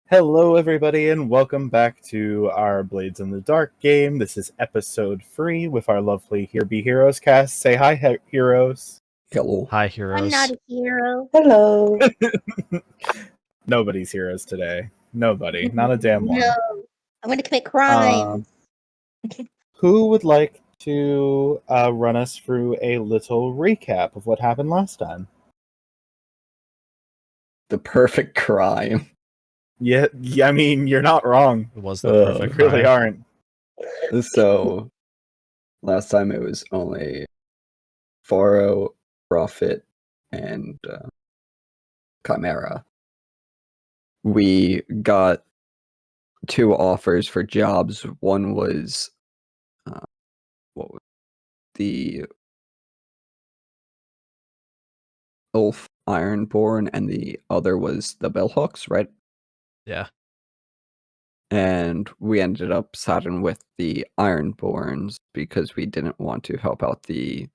Hello, everybody, and welcome back to our Blades in the Dark game. This is episode 3 with our lovely Here Be Heroes cast. Say hi, heroes. Hello. Hi, I'm heroes. not a hero. Hello. Nobody's heroes today. Nobody. Not a damn one. No, I'm going to commit crimes. Who would like to run us through a little recap of what happened last time? The perfect crime. Yeah, I mean, you're not wrong. It was the You perfect You really crime. aren't. So, last time it was only Faro, Prophet, and Chimera. We got 2 offers for jobs. One was what was the Elf Ironborn, and the other was the Bellhooks, right? Yeah. And we ended up siding with the Ironborns because we didn't want to help out the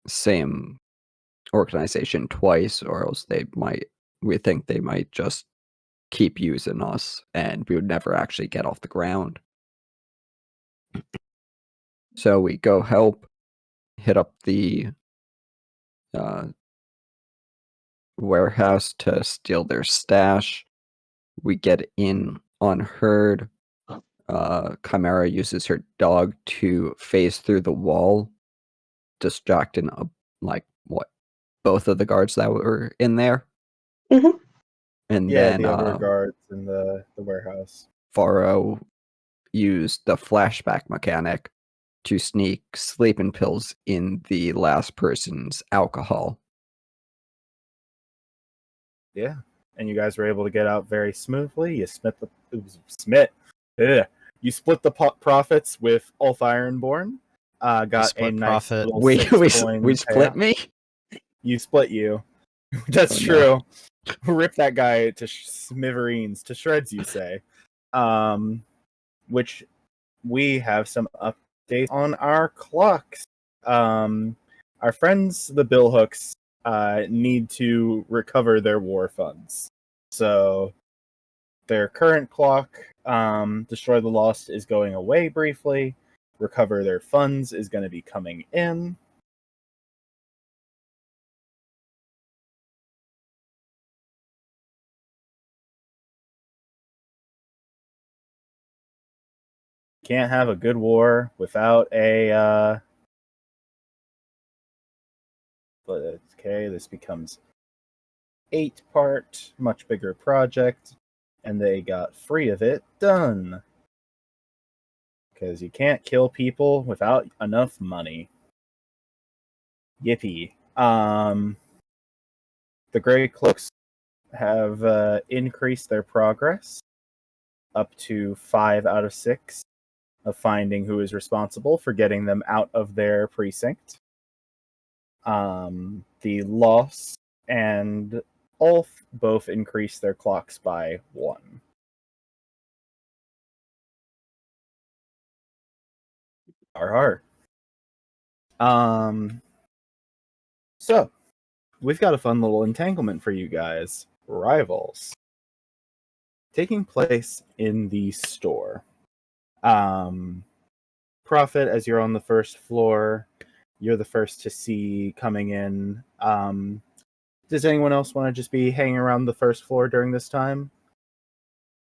same organization twice, or else we think they might just keep using us and we would never actually get off the ground. So we go help, hit up the warehouse to steal their stash. We get in unheard. Chimera uses her dog to phase through the wall, distracting both of the guards that were in there. Mm-hmm. And Yeah, then the other guards in the warehouse. Faro used the flashback mechanic to sneak sleeping pills in the last person's alcohol. Yeah, and you guys were able to get out very smoothly. You split the profits with Ulf Ironborn. Got a nice profit. little We 6 coin split payout. me? You split you. That's true. Rip that guy to smithereens, to shreds, you say. Which we have some updates on our clocks. Our friends, the Billhooks, need to recover their war funds. So their current clock, Destroy the Lost, is going away briefly. Recover their funds is going to be coming in. Can't have a good war without a but okay, this becomes 8-part, much bigger project, and they got free of it done. Because you can't kill people without enough money. Yippee. The Grey Cloaks have increased their progress up to 5 out of 6 of finding who is responsible for getting them out of their precinct. The Lost and Ulf both increased their clocks by 1. Har. So we've got a fun little entanglement for you guys. Rivals. Taking place in the store. Prophet, as you're on the first floor, you're the first to see coming in. Does anyone else want to just be hanging around the first floor during this time?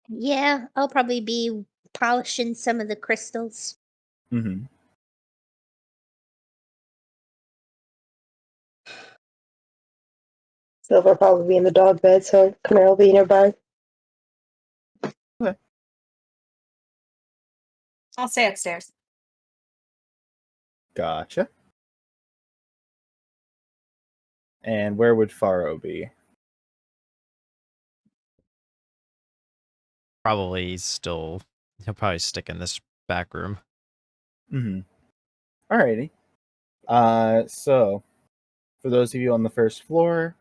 Yeah, I'll probably be polishing some of the crystals. Mm-hmm. Silver will probably be in the dog bed, so Camille will be nearby. Okay. I'll stay upstairs. Gotcha. And where would Faro be? He'll probably stick in this back room. Mm-hmm. Alrighty. So, for those of you on the first floor,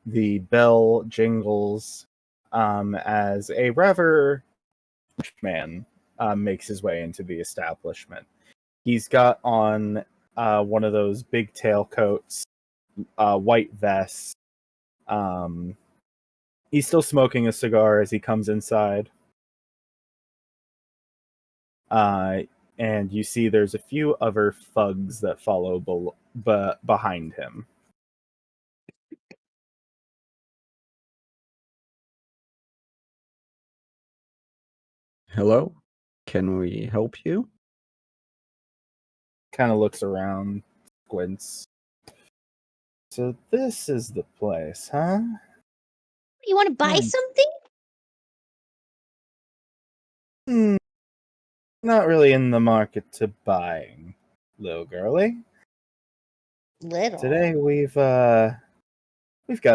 the bell jingles as a rather rich man makes his way into the establishment. He's got on one of those big tailcoats, white vest, He's still smoking a cigar as he comes inside. And you see there's a few other thugs that follow behind him. Hello? Can we help you? Kind of looks around, squints. So this is the place, huh? You want to buy something? Not really in the market to buying, little girly. Little. Today we've got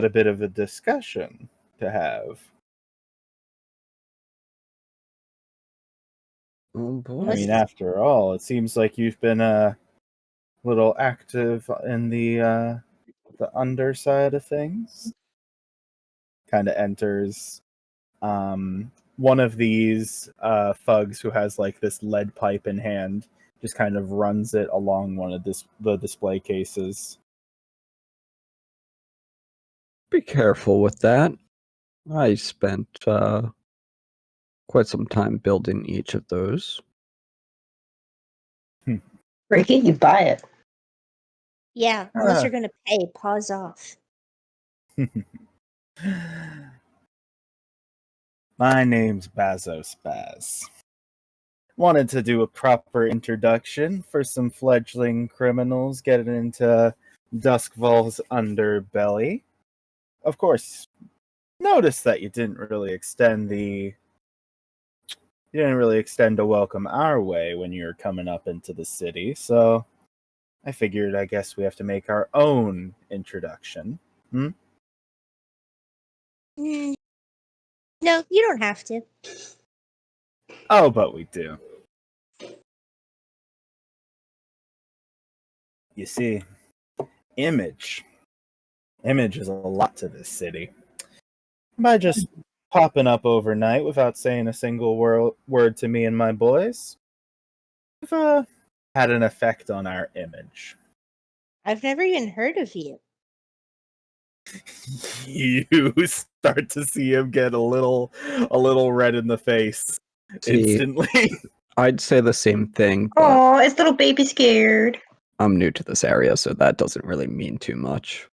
a bit of a discussion to have. Oh boy. I mean, after all, it seems like you've been a little active in the underside of things. Kind of enters one of these thugs who has like this lead pipe in hand, just kind of runs it along one of the display cases. Be careful with that. I spent quite some time building each of those. Ricky, you buy it. Yeah, unless you're gonna pay, pause off. My name's Bazos Baz. Wanted to do a proper introduction for some fledgling criminals getting into Duskvol's underbelly. Of course, notice that you didn't really extend a welcome our way when you were coming up into the city, so I figured I guess we have to make our own introduction. No, you don't have to. Oh, but we do. You see, image is a lot to this city. By just popping up overnight without saying a single word to me and my boys, we've had an effect on our image. I've never even heard of you. You start to see him get a little red in the face instantly. I'd say the same thing, but Oh, is little baby scared? I'm new to this area, so that doesn't really mean too much.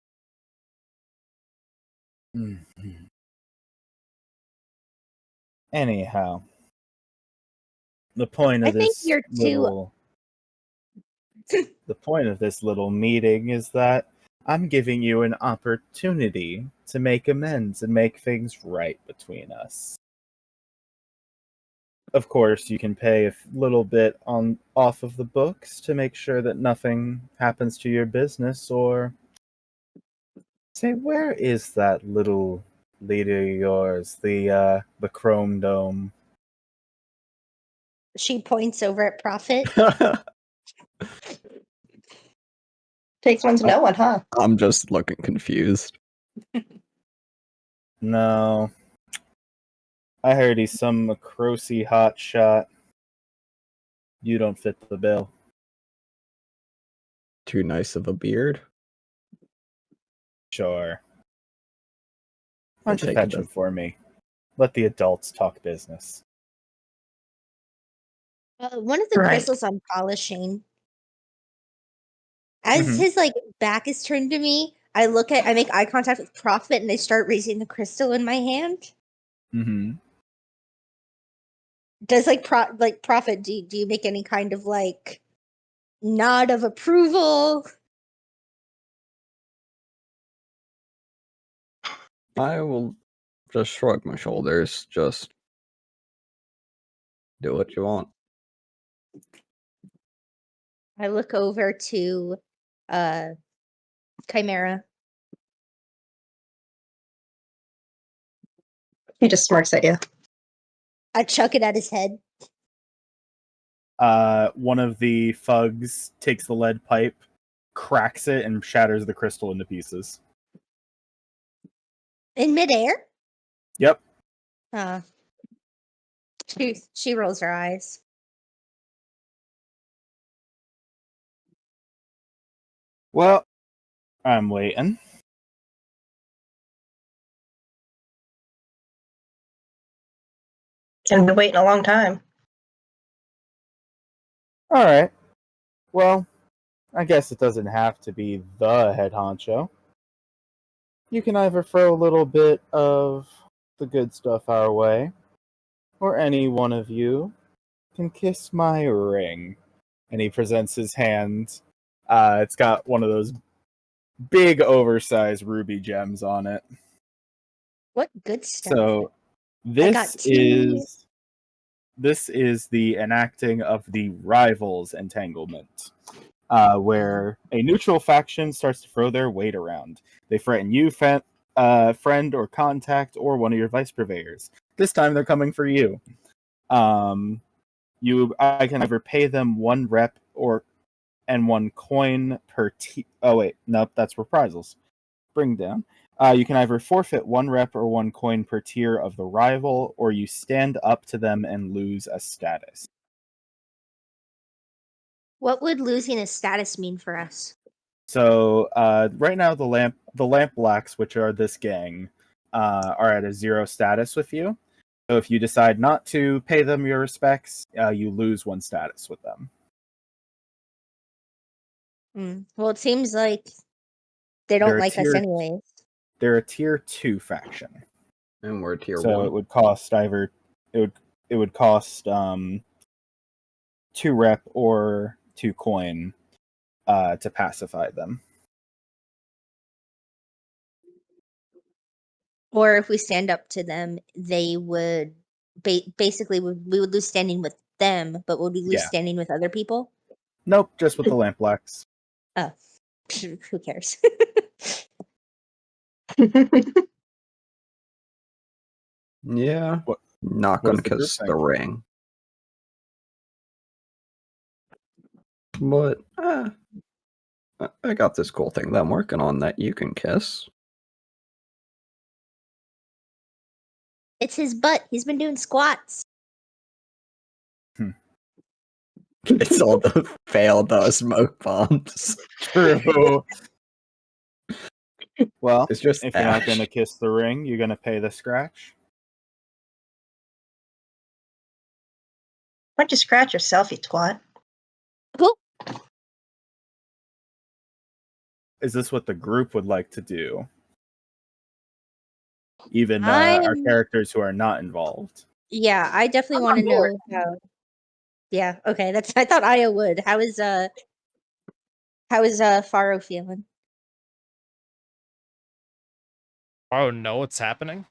Anyhow, the point I of think this you're too. the point of this little meeting is that I'm giving you an opportunity to make amends and make things right between us. Of course, you can pay a little bit off of the books to make sure that nothing happens to your business, or say, where is that little leader of yours, the Chrome Dome? She points over at Prophet. Takes one to know one, huh? I'm just looking confused. No. I heard he's some Macrosi hotshot. You don't fit the bill. Too nice of a beard. Sure. Why I'll don't you take fetch it him as- for me? Let the adults talk business. One of the Right. crystals I'm polishing. As Mhm. his back is turned to me, I make eye contact with Prophet, and I start raising the crystal in my hand. Mm-hmm. Does Prophet? Do you make any kind of nod of approval? I will just shrug my shoulders. Just do what you want. I look over to Chimera. He just smirks at you. I chuck it at his head. One of the thugs takes the lead pipe, cracks it, and shatters the crystal into pieces. In midair? Yep. She rolls her eyes. Well, I'm waiting. I've been waiting a long time. All right. Well, I guess it doesn't have to be the head honcho. You can either throw a little bit of the good stuff our way, or any one of you can kiss my ring. And he presents his hand. It's got one of those big, oversized ruby gems on it. What good stuff. So got two. this is the enacting of the rivals entanglement, where a neutral faction starts to throw their weight around. They threaten you, friend or contact, or one of your vice purveyors. This time they're coming for you. I can either pay them 1 rep and 1 coin per oh wait, nope, that's reprisals. Bring down. You can either forfeit 1 rep or 1 coin per tier of the rival, or you stand up to them and lose a status. What would losing a status mean for us? So right now the lamp blacks, which are this gang, are at a 0 status with you. So if you decide not to pay them your respects, you lose 1 status with them. Well, it seems like they don't like us anyways. They're a tier 2 faction. And we're tier So 1. it would cost either it would cost 2 rep or 2 coin to pacify them. Or if we stand up to them, they would basically we would lose standing with them, but would we lose Yeah. standing with other people? Nope, just with the lamp blacks. Oh, who cares? Yeah. What- Not what gonna does the group kiss the think? ring. But I got this cool thing that I'm working on that you can kiss. It's his butt. He's been doing squats. It's all the failed smoke bombs. True. Well, It's just if you're not ash. going to kiss the ring, you're going to pay the scratch. Why don't you scratch yourself, you twat? Who? Is this what the group would like to do? Even our characters who are not involved. Yeah, I definitely want to know how. Yeah, okay. I thought Aya would. How is Faro feeling? Oh no, what's happening?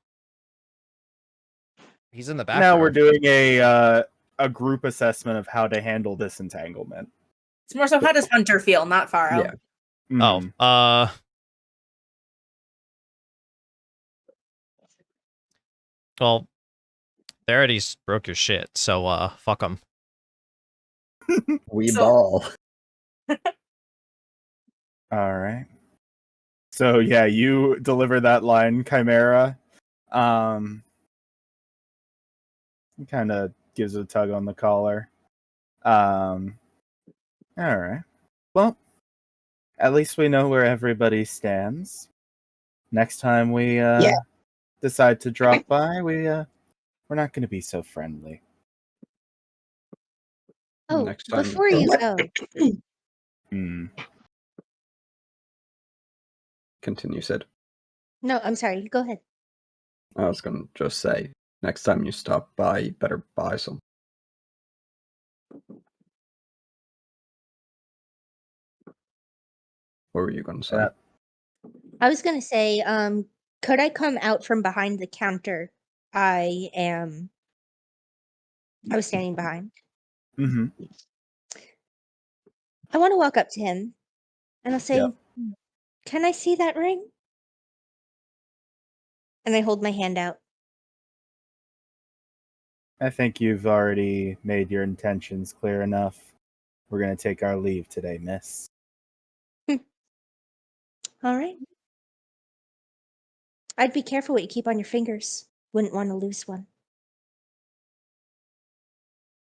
He's in the background. Now we're doing a group assessment of how to handle this entanglement. It's more so how does Hunter feel, not Faro. Yeah. Mhm. Well, they already broke your shit, so fuck them. We So- ball. All right. So yeah, you deliver that line, Chimera. He kind of gives a tug on the collar. All right. Well, at least we know where everybody stands. Next time we decide to drop by, we're not going to be so friendly. Oh, Next time. before you go, Continue, Sid. no, I'm sorry. Go ahead. I was gonna just say, next time you stop by, you better buy some. What were you gonna say? I was gonna say, could I come out from behind the counter? I was standing behind. Mm-hmm. I want to walk up to him, and I'll say, Yep. "Can I see that ring?" And I hold my hand out. I think you've already made your intentions clear enough. We're going to take our leave today, miss. All right. I'd be careful what you keep on your fingers. Wouldn't want to lose one.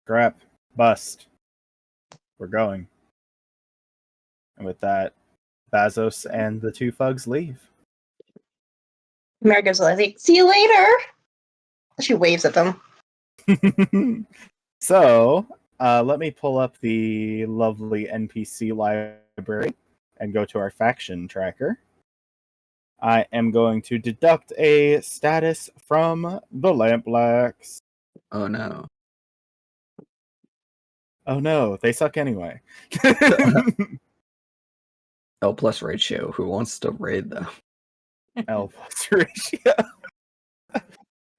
Scrap. Bust. We're going. And with that, Bazos and the 2 thugs leave. Mary goes like, "See you later." She waves at them. So, let me pull up the lovely NPC library and go to our faction tracker. I am going to deduct a status from the Lampblacks. Oh no. Oh no, they suck anyway. L plus ratio. Who wants to raid them? L plus ratio.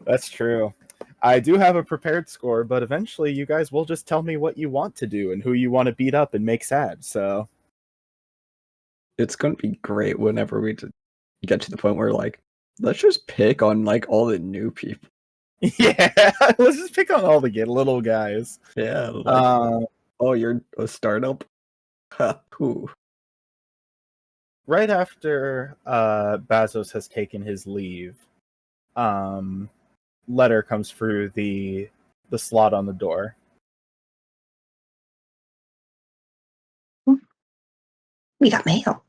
That's true. I do have a prepared score, but eventually you guys will just tell me what you want to do and who you want to beat up and make sad, so. It's gonna be great whenever we get to the point where like, let's just pick on like all the new people. Yeah, let's just pick on all the little guys. Yeah. Like, oh, you're a startup? Who? Right after Bazos has taken his leave, letter comes through the slot on the door. We got mail.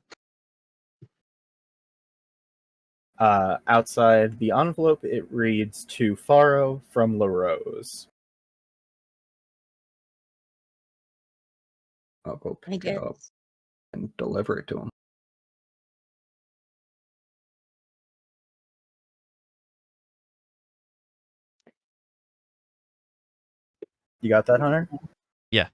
Outside the envelope, it reads to Faro from LaRose. I'll go I pick it up guess. and deliver it to him. You got that, Hunter? Yeah.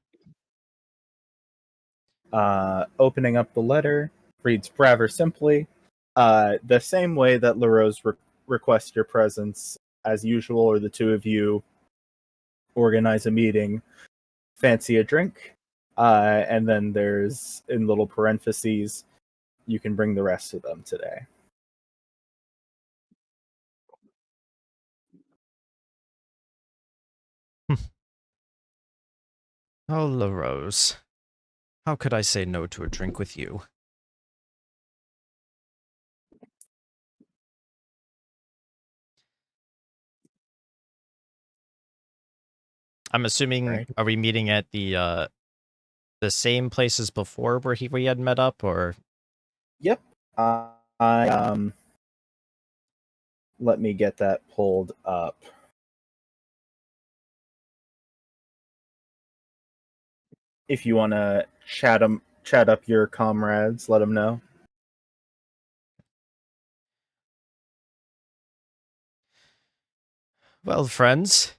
Opening up the letter, reads rather simply, the same way that LaRose requests your presence as usual, or the two of you organize a meeting, fancy a drink, and then there's, in little parentheses, you can bring the rest of them today. Oh, LaRose. How could I say no to a drink with you? I'm assuming, Right. are we meeting at the same place as before where we had met up, or? Yep. Let me get that pulled up. If you want to chat up your comrades, let them know. Well, friends,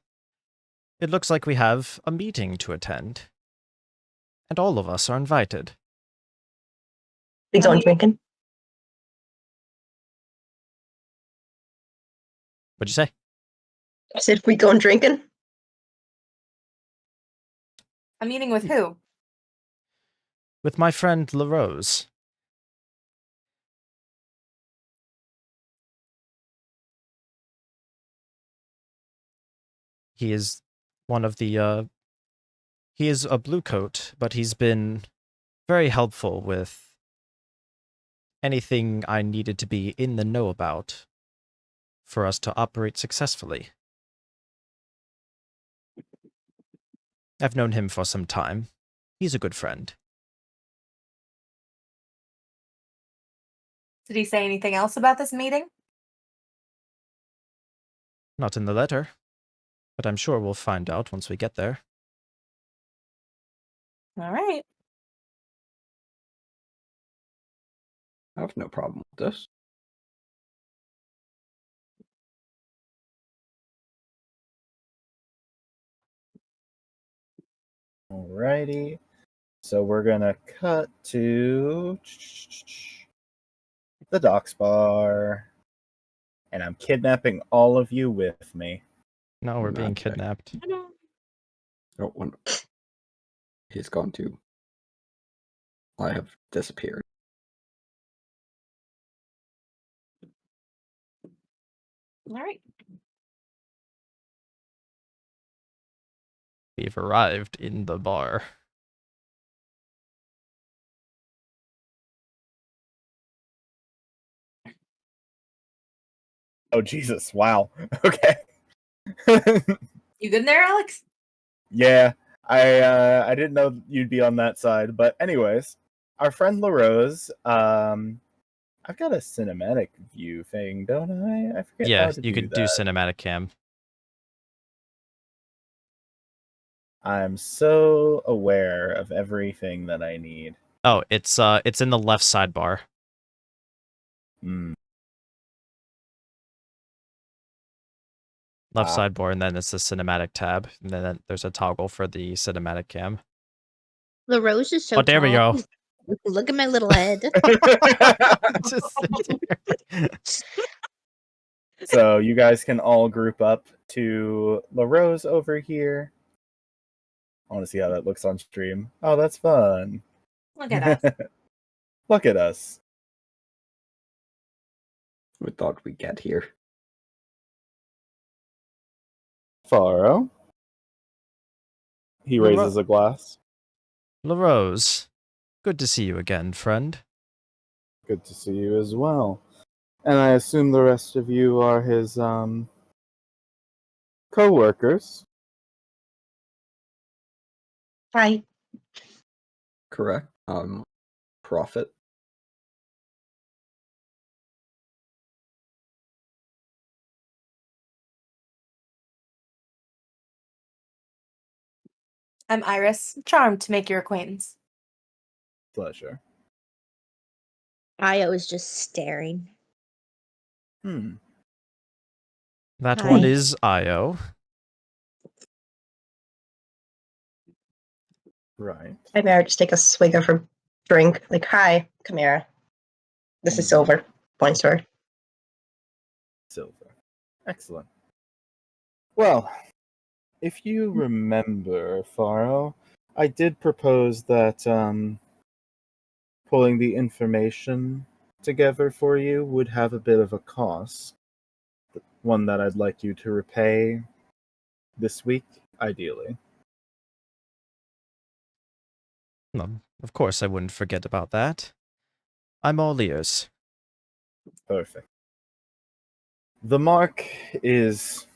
it looks like we have a meeting to attend. And all of us are invited. We going drinking? What'd you say? I said, we going drinking? A meeting with who? With my friend LaRose. He is one of the, he is a blue coat, but he's been very helpful with anything I needed to be in the know about for us to operate successfully. I've known him for some time. He's a good friend. Did he say anything else about this meeting? Not in the letter, but I'm sure we'll find out once we get there. All right. I have no problem with this. Alrighty. So we're gonna cut to the docks bar. And I'm kidnapping all of you with me. No, we're being Not that- kidnapped. Oh, wonder. He's gone too. I have disappeared. All right. We've arrived in the bar. Oh Jesus! Wow. Okay. You good in there, Alex? Yeah, I didn't know you'd be on that side, but anyways, our friend LaRose. I've got a cinematic view thing, don't I? I forget Yeah, how to you do could that. do cinematic cam. I'm so aware of everything that I need. Oh, it's in the left sidebar. Mm. Left Ah. sidebar, and then it's the cinematic tab, and then there's a toggle for the cinematic cam. The rose is so Oh, there we tall. go. Look at my little head. Just sit there. So you guys can all group up to La Rose over here. I want to see how that looks on stream. Oh, that's fun. Look at us. Look at us. We thought we'd get here. Faro. He raises a glass. LaRose, good to see you again, friend. Good to see you as well. And I assume the rest of you are his co-workers. Hi. Correct. Profit. I'm Iris. Charmed to make your acquaintance. Pleasure. Io is just staring. That Hi. one is Io. Right. Chimera, just take a swig of her drink. Like, hi, Chimera. This is Silver. Points to her. Silver. Excellent. Well, if you remember, Faro, I did propose that pulling the information together for you would have a bit of a cost. One that I'd like you to repay this week, ideally. Of course, I wouldn't forget about that. I'm all ears. Perfect. The mark is,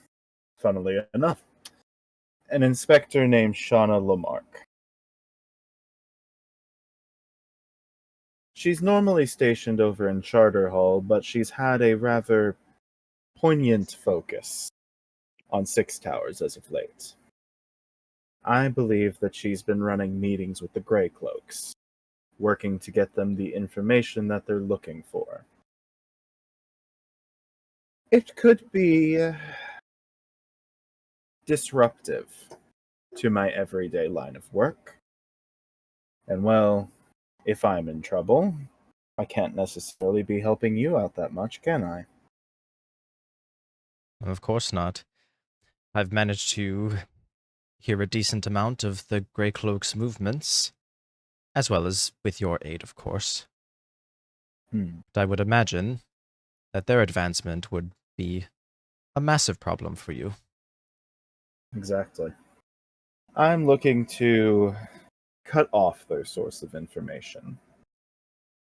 funnily enough, an inspector named Shauna Lamarck. She's normally stationed over in Charter Hall, but she's had a rather poignant focus on Six Towers as of late. I believe that she's been running meetings with the Grey Cloaks, working to get them the information that they're looking for. It could be disruptive to my everyday line of work. And well, if I'm in trouble, I can't necessarily be helping you out that much, can I? Of course not. I've managed to hear a decent amount of the Grey Cloak's movements, as well as with your aid, of course. But I would imagine that their advancement would be a massive problem for you. Exactly. I'm looking to cut off their source of information.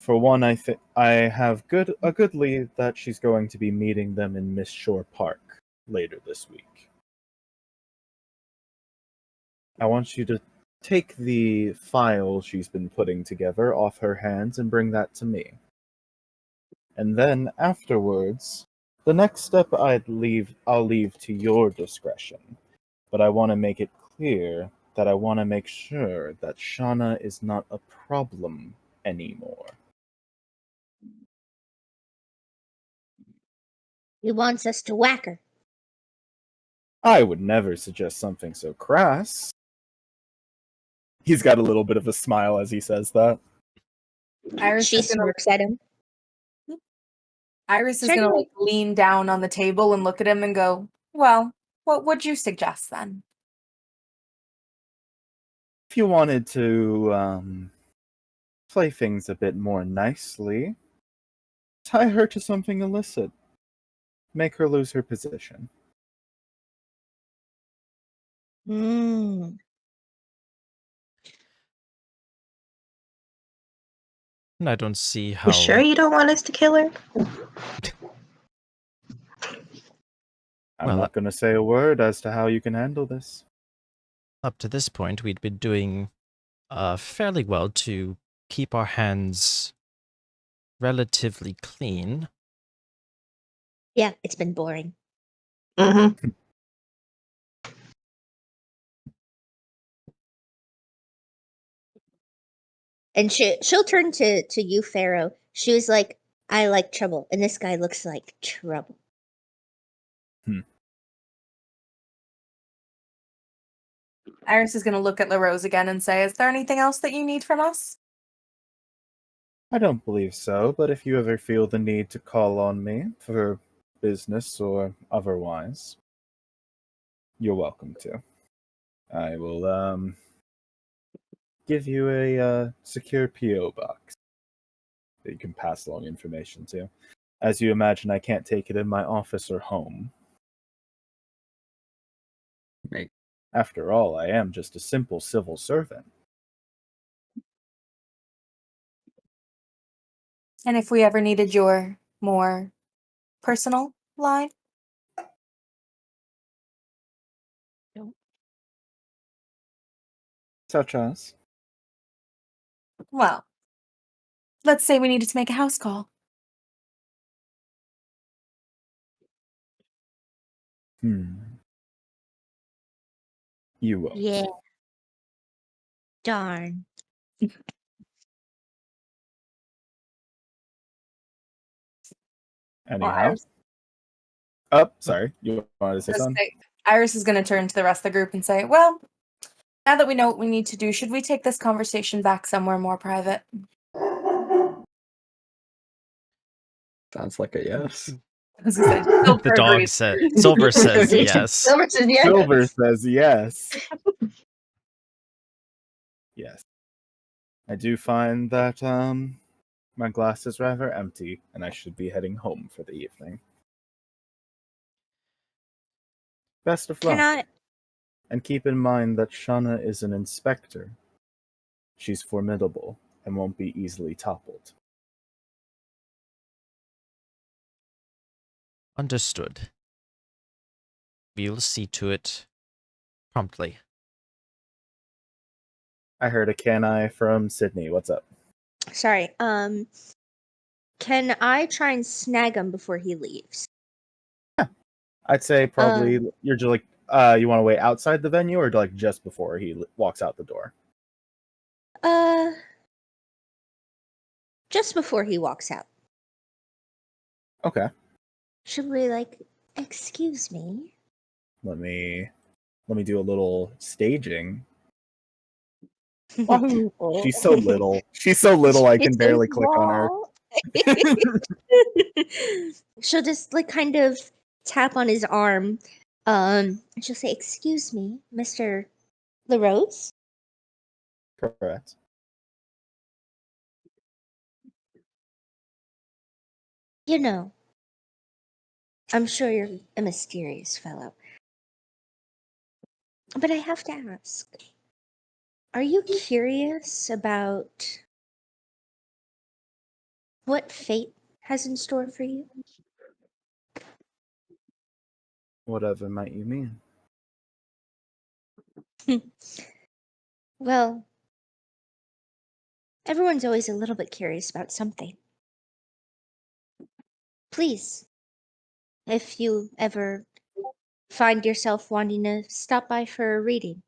For one, I have a good lead that she's going to be meeting them in Miss Shore Park later this week. I want you to take the file she's been putting together off her hands and bring that to me. And then afterwards, the next step I'll leave to your discretion. But I want to make it clear that I want to make sure that Shauna is not a problem anymore. He wants us to whack her. I would never suggest something so crass. He's got a little bit of a smile as he says that. Iris She is gonna smirks at him. Iris is Sure gonna do. like lean down on the table and look at him and go, "Well, what would you suggest then?" If you wanted to play things a bit more nicely, tie her to something illicit. Make her lose her position. Mm. And I don't see how... You sure you don't want us to kill her? I'm Well, not going to say a word as to how you can handle this. up to this point, we'd been doing fairly well to keep our hands relatively clean. Yeah, it's been boring. Mm-hmm. And she'll turn to you, Pharaoh. She was like, I like trouble, and this guy looks like trouble. Iris is going to look at LaRose again and say, is there anything else that you need from us? I don't believe so, but if you ever feel the need to call on me for business or otherwise, you're welcome to. I will give you a secure PO box that you can pass along information to. As you imagine, I can't take it in my office or home. Right. After all, I am just a simple civil servant. And if we ever needed your more personal line? Such as? Well, let's say we needed to make a house call. You won't. Yeah. Darn. Anyhow. Oh, sorry. You wanted to say something? Iris is going to turn to the rest of the group and say, well, now that we know what we need to do, should we take this conversation back somewhere more private? Sounds like a yes. As I said, Silver The dog agrees. said. Silver says yes. Silver says yes. Silver says yes. Yes. I do find that my glass is rather empty, and I should be heading home for the evening. Best of luck. Can I? And keep in mind that Shauna is an inspector. She's formidable and won't be easily toppled. Understood. We'll see to it promptly. I heard a can I from Sydney. What's up? Sorry. Can I try and snag him before he leaves? I'd say probably you're just like you want to wait outside the venue or like just before he walks out the door. Just before he walks out. Okay. Should we excuse me? Let me do a little staging. Wahoo! She's so little. She's so little I can She's so barely click on her. She'll just kind of tap on his arm. And she'll say, "Excuse me, Mr. LaRose?" Correct. You know, I'm sure you're a mysterious fellow. But I have to ask, are you curious about what fate has in store for you? Whatever might you mean? Well, everyone's always a little bit curious about something. Please, if you ever find yourself wanting to stop by for a reading.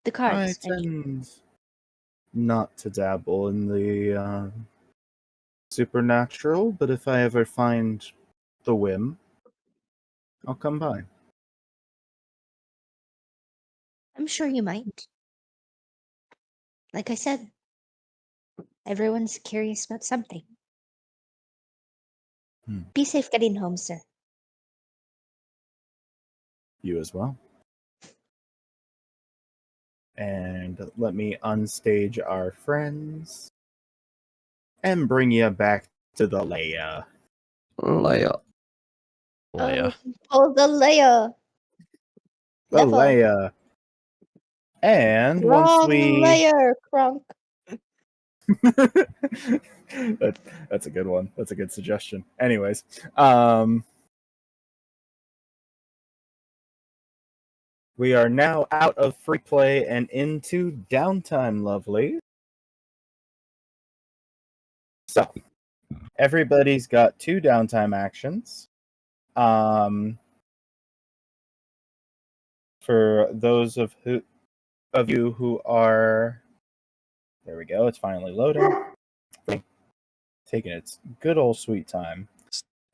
The I cards, I mean. tend not to dabble in the supernatural, but if I ever find the whim, I'll come by. I'm sure you might. Like I said, everyone's curious about something. Be safe getting home, sir. You as well. And let me unstage our friends and bring you back to the Leia. Leia. Leia. Oh, the Leia. The Level. Leia. And Wrong once we layer, Crunk. that's a good one. That's a good suggestion. Anyways, we are now out of free play and into downtime, lovely. So, everybody's got 2 downtime actions. for those of you who are, there we go. It's finally loading. Taking its good old sweet time.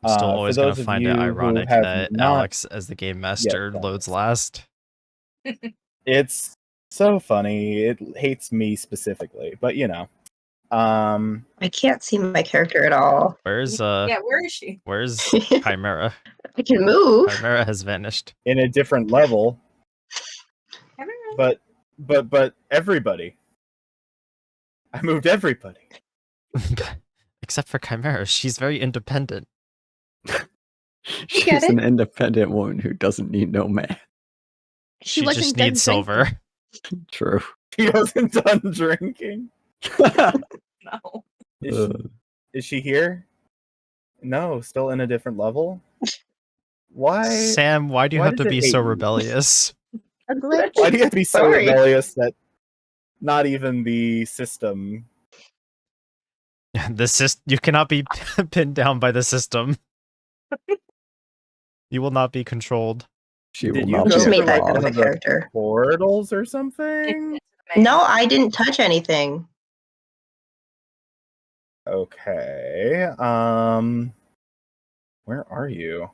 I'm still For always going those to of find it you who ironic have that not Alex, as the game master, done loads this. last. It's so funny. It hates me specifically, but you know. I can't see my character at all. Where's where is she? where's Chimera? I can move. Chimera has vanished. in a different level, but everybody. I moved everybody. Except for Chimera, she's very independent. She's an independent woman who doesn't need no man. She wasn't just done needs silver. True. She wasn't done drinking. No. Is she here? No, still in a different level. Why? Sam, why do you why have to does it be hate so you? rebellious? A glitch. Why do you have to be so Sorry. rebellious that not even the system? You cannot be pinned down by the system. You will not be controlled. She Did will you not I go just be made for, that like, flogged. kind of a one of the character. portals or something? No, I didn't touch anything. Okay. Where are you?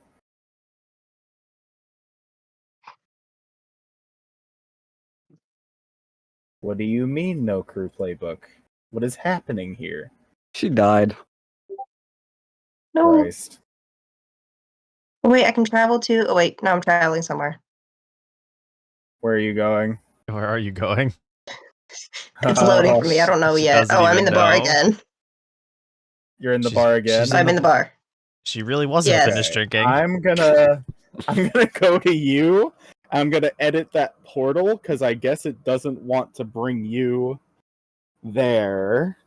What do you mean, no crew playbook? What is happening here? She died. No. Christ. Oh, wait, I can travel to. Oh, wait, no, I'm traveling somewhere. Where are you going? Where are you going? It's loading for me. I don't know She yet. doesn't Oh, I'm even in the bar know. again. You're in the She's- bar again. she's I'm in the bar. She really wasn't Yes. finished drinking. I'm gonna go to you. I'm gonna edit that portal because I guess it doesn't want to bring you there.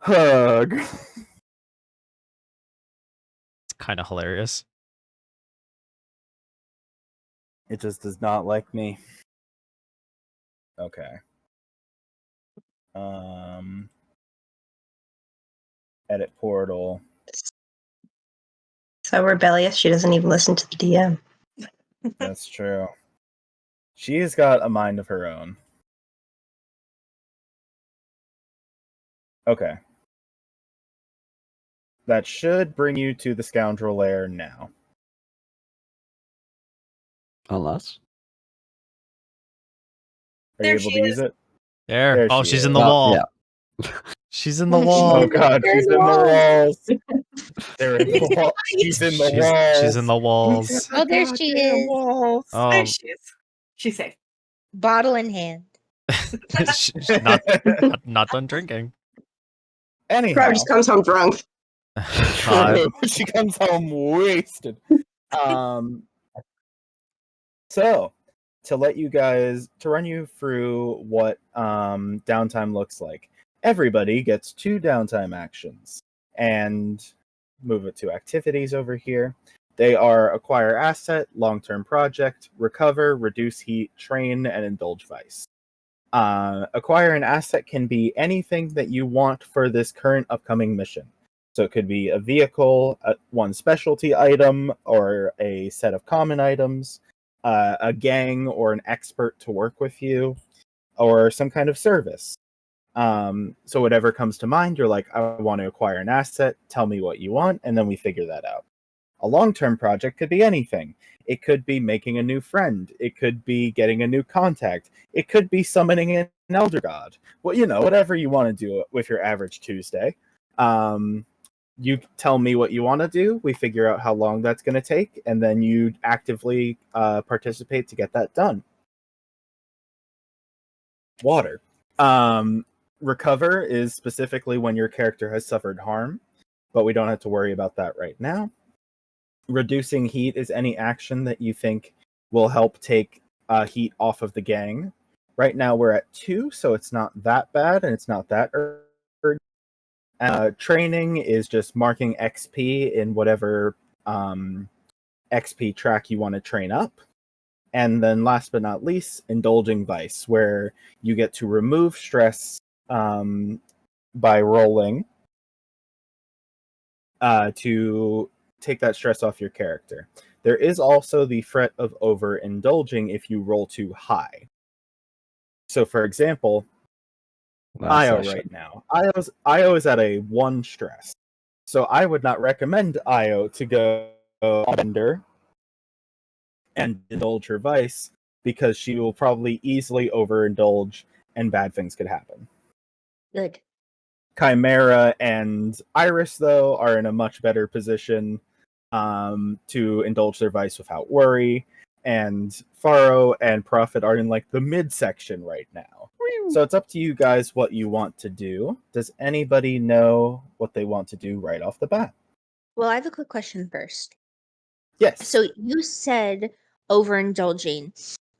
Hug. It's kind of hilarious. It just does not like me. Okay. Edit portal. So rebellious, she doesn't even listen to the DM. That's true. She's got a mind of her own. Okay. That should bring you to the scoundrel lair now. Unless. Are There you able she to is. use it? There. There Oh, she she's in is. the Oh, wall. yeah. She's in the Oh wall. god, she's in the walls. They're in the wall. She's in the walls. She's in the walls. Oh, there she Goddamn is. walls. There she is. She's safe. Bottle in hand. She's not done drinking. Anyhow, Probably just comes home drunk. she comes home wasted. So to run you through what downtime looks like. Everybody gets 2 downtime actions, and move it to activities over here. They are acquire asset, long-term project, recover, reduce heat, train, and indulge vice. Acquire an asset can be anything that you want for this current upcoming mission. So it could be a vehicle, one specialty item, or a set of common items, a gang or an expert to work with you, or some kind of service. So whatever comes to mind, you're like, I want to acquire an asset, tell me what you want, and then we figure that out. A long-term project could be anything. It could be making a new friend. It could be getting a new contact. It could be summoning an elder god. Well, whatever you want to do with your average Tuesday. You tell me what you want to do. We figure out how long that's going to take, and then you actively participate to get that done. Water. Recover is specifically when your character has suffered harm, but we don't have to worry about that right now. Reducing heat is any action that you think will help take heat off of the gang. Right now we're at 2, so it's not that bad, and it's not that urgent. Training is just marking XP in whatever XP track you want to train up. And then last but not least, indulging vice, where you get to remove stress by rolling to take that stress off your character. there is also the threat of overindulging if you roll too high. So, for example, Last Io session. right now. Io is at a 1 stress. So I would not recommend Io to go under and indulge her vice because she will probably easily overindulge and bad things could happen. Good. Chimera and Iris, though, are in a much better position to indulge their vice without worry. And Faro and Prophet are in like the midsection right now. So it's up to you guys what you want to do. Does anybody know what they want to do right off the bat? Well, I have a quick question first. Yes. So you said overindulging.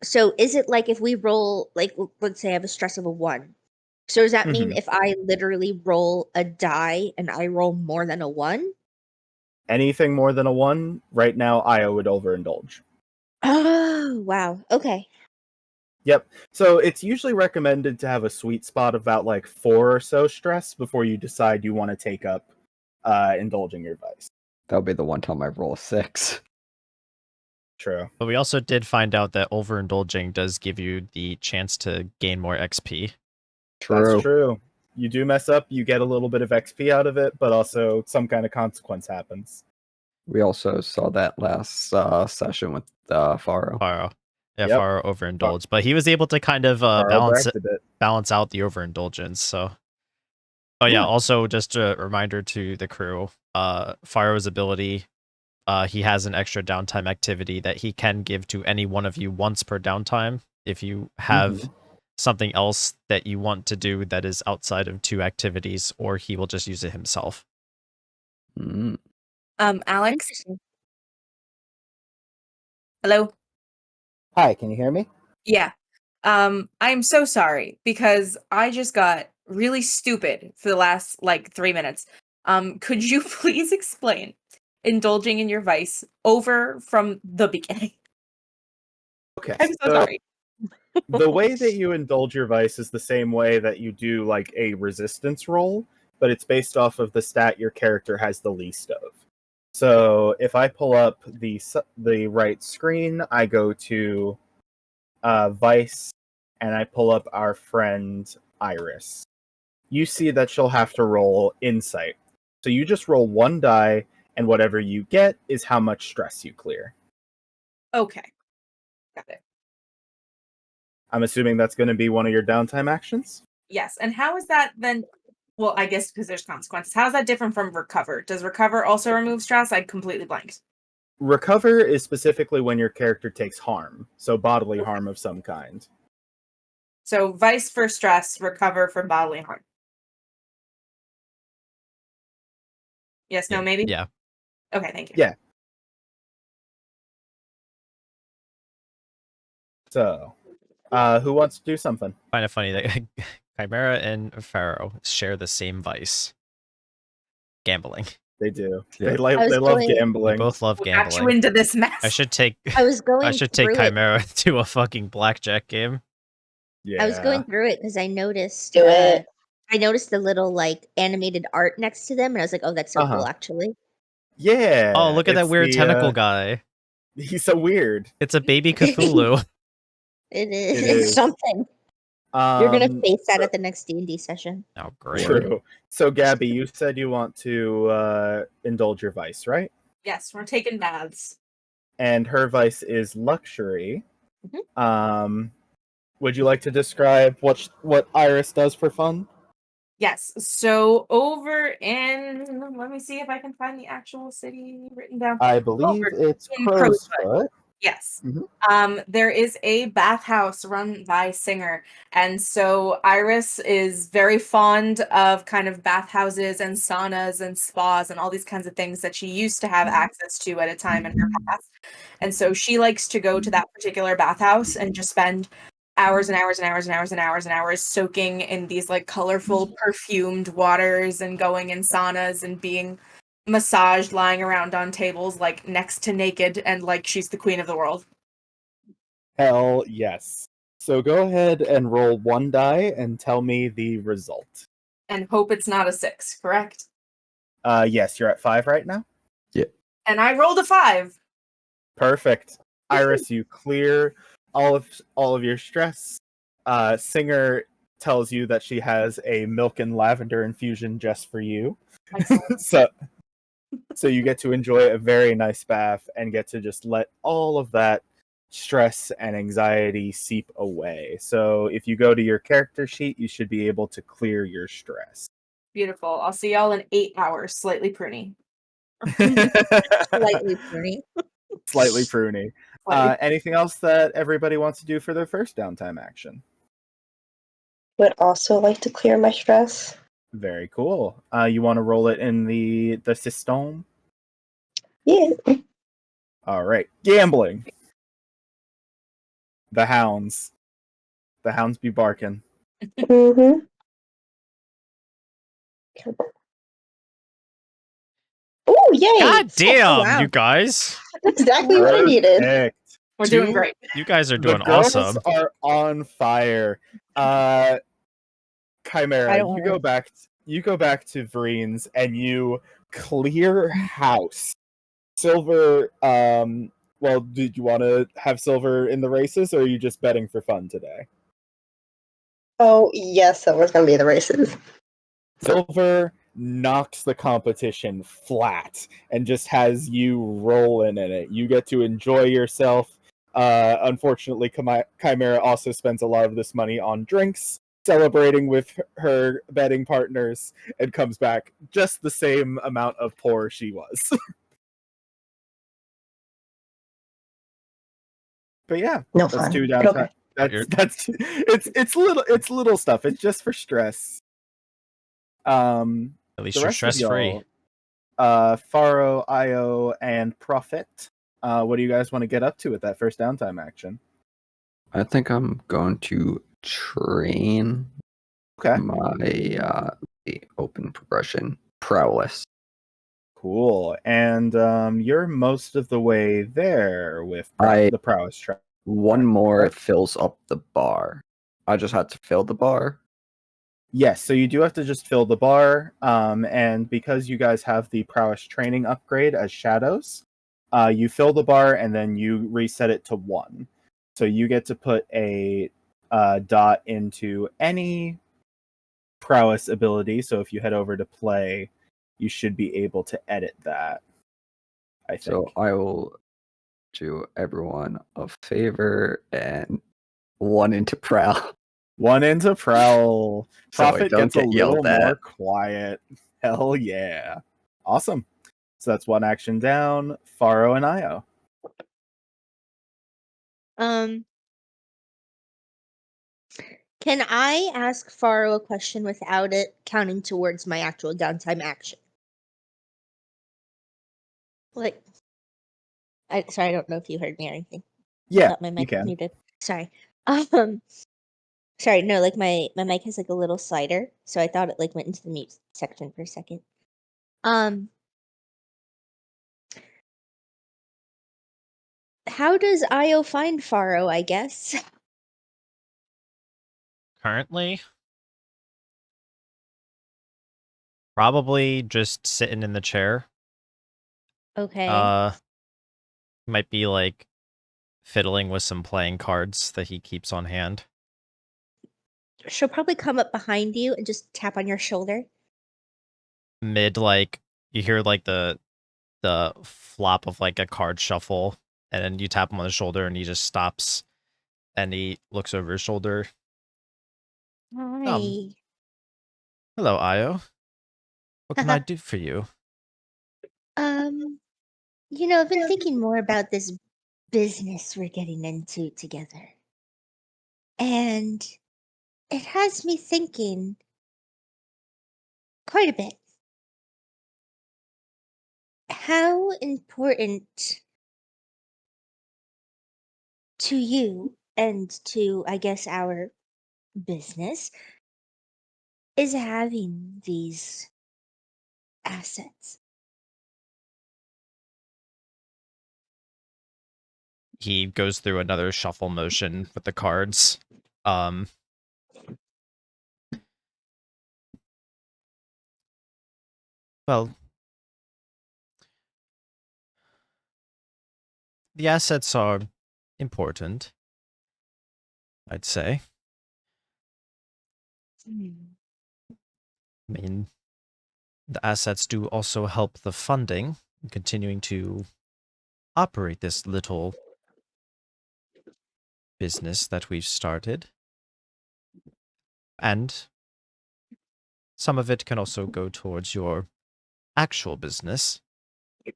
So is it like if we roll, like, let's say I have a stress of a 1. So does that mean Mhm. if I literally roll a die and I roll more than a 1? Anything more than a 1, right now, Io would overindulge. Oh, wow. Okay. Yep. So it's usually recommended to have a sweet spot of about like 4 or so stress before you decide you want to take up indulging your vice. That'll be the one time I roll a 6. True. But we also did find out that overindulging does give you the chance to gain more XP. That's true. You do mess up, you get a little bit of XP out of it, but also some kind of consequence happens. We also saw that last session with Faro. Faro. Yeah, Yep. Faro overindulged. But he was able to kind of Faro balance bragged a bit. out the overindulgence, so... Oh yeah, also just a reminder to the crew, Faro's ability, he has an extra downtime activity that he can give to any one of you once per downtime. If you have something else that you want to do that is outside of 2 activities, or he will just use it himself. Mm. Alex, Interesting. hello? Hi, can you hear me? Yeah. I'm so sorry because I just got really stupid for the last like 3 minutes. Could you please explain indulging in your vice over from the beginning? Okay. I'm so sorry. The way that you indulge your vice is the same way that you do like a resistance roll, but it's based off of the stat your character has the least of. So if I pull up the right screen, I go to vice and I pull up our friend Iris. You see that she'll have to roll insight. So you just roll 1 die, and whatever you get is how much stress you clear. Okay. Got it. I'm assuming that's going to be one of your downtime actions? Yes. And how is that then? Well, I guess because there's consequences. How is that different from recover? Does recover also remove stress? I completely blanked. Recover is specifically when your character takes harm, so bodily harm of some kind. So vice for stress, recover for bodily harm. Yes, no, maybe? Yeah. Okay, thank you. Yeah. So, who wants to do something? Kind of funny that Chimera and Pharaoh share the same vice. Gambling. They do. Yeah. They love We gambling. both love What got you gambling. into this mess? I should take I was going I should take through it. Chimera to a fucking blackjack game. Yeah. I was going through it because I noticed. Do it. I noticed the little like animated art next to them, and I was like, "Oh, that's so cool!" Uh-huh. Actually, Yeah. Oh, look at that it's weird the, tentacle guy. He's so weird. It's a baby Cthulhu. it is. It It's is. something. You're gonna face that so- at the next D&D session. Oh, great. True. So, Gabby, you said you want to indulge your vice, right? Yes, we're taking baths. And her vice is luxury. Mhm. Would you like to describe what Iris does for fun? Yes. So over in, let me see if I can find the actual city written down. I believe Over it's in Crowsfoot. Yes. Mhm. There is a bathhouse run by Singer. And so Iris is very fond of kind of bathhouses and saunas and spas and all these kinds of things that she used to have access to at a time in her past. And so she likes to go to that particular bathhouse and just spend hours and hours and hours and hours and hours and hours soaking in these like colorful perfumed waters and going in saunas and being massaged lying around on tables like next to naked and like she's the queen of the world. Hell yes. So go ahead and roll 1 die and tell me the result. And hope it's not a 6, correct? Yes, you're at 5 right now. And I rolled a 5. Perfect. Iris, you clear all of your stress. Singer tells you that she has a milk and lavender infusion just for you. Excellent. So you get to enjoy a very nice bath and get to just let all of that stress and anxiety seep away. So if you go to your character sheet, you should be able to clear your stress. Beautiful. I'll see y'all in 8 hours. Slightly pruny. Slightly pruny. Slightly pruny. Slightly. Anything else that everybody wants to do for their first downtime action? Would also like to clear my stress. Very cool. You want to roll it in the system? Yeah. All right. Gambling. The hounds. The hounds be barking. Mm-hmm. Oh, yay! God damn, wow. you guys. That's exactly what I needed. Perfect. We're doing great. You guys are The doing girls awesome. are on fire. Chimera, I don't you wanna- go back to Vreen's and you clear house. Silver, well, did you want to have Silver in the races, or are you just betting for fun today? Oh, yes, Silver's gonna be the races. Silver knocks the competition flat and just has you rolling in it. You get to enjoy yourself. Unfortunately, Chimera also spends a lot of this money on drinks, celebrating with her betting partners, and comes back just the same amount of poor she was. But yeah, No that's fun. two But downtime. okay. That's it's little stuff. It's just for stress. At least The you're rest of stress free. y'all, Faro, Io, and Prophet. What do you guys want to get up to with that first downtime action? I think I'm going to train Okay, my the open progression prowess. cool. And you're most of the way there with the prowess track. One more Correct? fills up the bar. I just had to fill the bar. Yes, so you do have to just fill the bar, and because you guys have the prowess training upgrade as shadows, you fill the bar and then you reset it to 1. So you get to put a dot into any prowess ability. So if you head over to play, you should be able to edit that, I think. So I will do everyone a favor and 1 into prowl. 1 into prowl. So I Prophet don't gets a get yelled little at. more quiet. Hell yeah. Awesome. So that's 1 action down. Faro and Io. Can I ask Faro a question without it counting towards my actual downtime action? Like, sorry, I don't know if you heard me or anything. Yeah, Thought my you mic was can. muted. Sorry. Sorry, no, like my mic has like a little slider, so I thought it like went into the mute section for a second. How does Io find Faro, I guess? Currently, probably just sitting in the chair. Okay. Might be like fiddling with some playing cards that he keeps on hand. She'll probably come up behind you and just tap on your shoulder. Mid, like, you hear like the flop of like a card shuffle, and then you tap him on the shoulder and he just stops and he looks over his shoulder. Hi. Hello, Io. What can I do for you? I've been thinking more about this business we're getting into together. And it has me thinking quite a bit. How important to you and to, I guess, our business is having these assets? He goes through another shuffle motion with the cards. Well, the assets are important, I'd say. Hmm. I mean, the assets do also help the funding, continuing to operate this little business that we've started. And some of it can also go towards your actual business,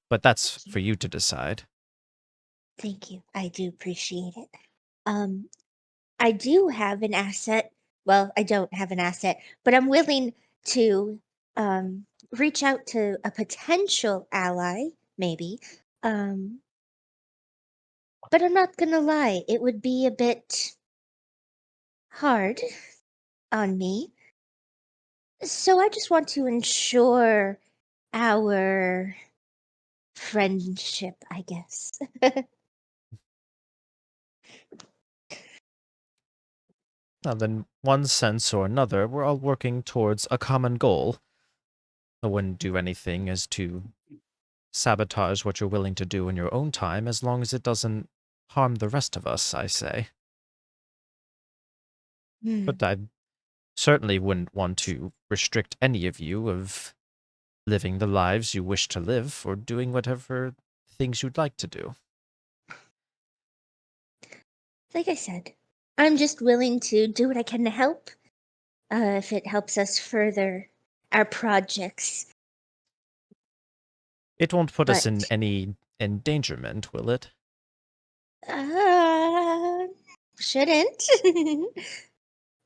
but that's for you to decide. Thank you. I do appreciate it. I do have an asset. Well, I don't have an asset, but I'm willing to reach out to a potential ally, maybe. Um, but I'm not gonna lie, it would be a bit hard on me. So I just want to ensure our friendship, I guess. Now, in one sense or another, we're all working towards a common goal. I wouldn't do anything as to sabotage what you're willing to do in your own time, as long as it doesn't harm the rest of us, I say. Hmm. But I certainly wouldn't want to restrict any of you of living the lives you wish to live or doing whatever things you'd like to do. Like I said, I'm just willing to do what I can to help, if it helps us further our projects. It won't put us in But any endangerment, will it? shouldn't.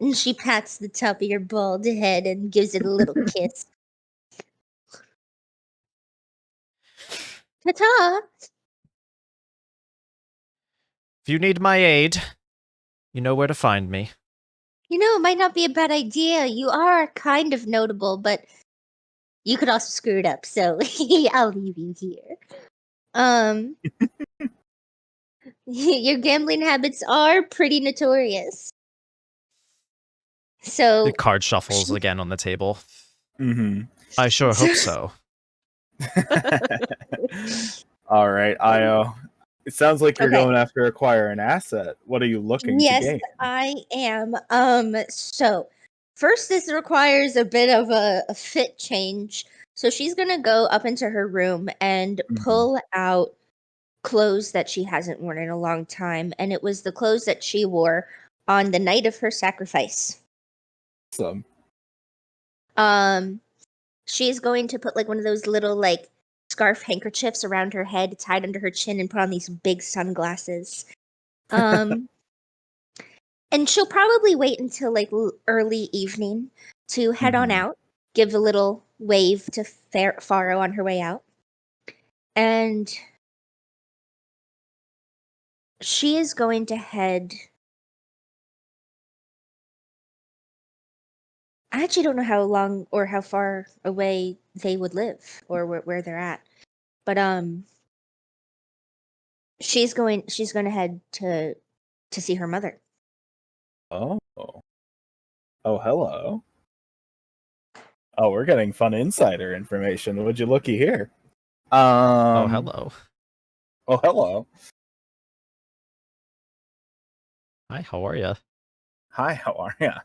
And she pats the top of your bald head and gives it a little kiss. Ta-ta! If you need my aid, you know where to find me. You know, it might not be a bad idea. You are kind of notable, but you could also screw it up, so I'll leave you here. Your gambling habits are pretty notorious. The So, card shuffles again on the table. Mm-hmm. I sure hope so. All right, Io. It sounds like you're Okay. going after acquire an asset. What are you looking to yes, gain? I am. So first, this requires a bit of a fit change. So she's gonna go up into her room and Mhm. pull out clothes that she hasn't worn in a long time, and it was the clothes that she wore on the night of her sacrifice. Awesome. She's going to put like one of those little like scarf handkerchiefs around her head, tied under her chin, and put on these big sunglasses. And she'll probably wait until like early evening to head on Mhm. out, give a little wave to Faro on her way out. And she is going to head. I actually don't know how long or how far away they would live or where they're at. But she's going to head to see her mother. Oh. Oh, hello. Oh, we're getting fun insider information. Would you looky here? Oh, hello. Oh, hello. Hi, how are you? Hi, how are ya?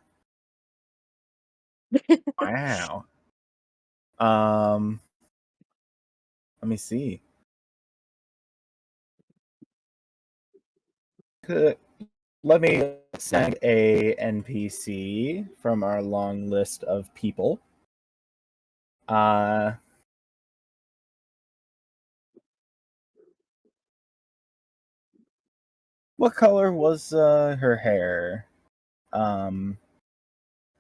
Wow. Let me see. Let me send a NPC from our long list of people. What color was her hair?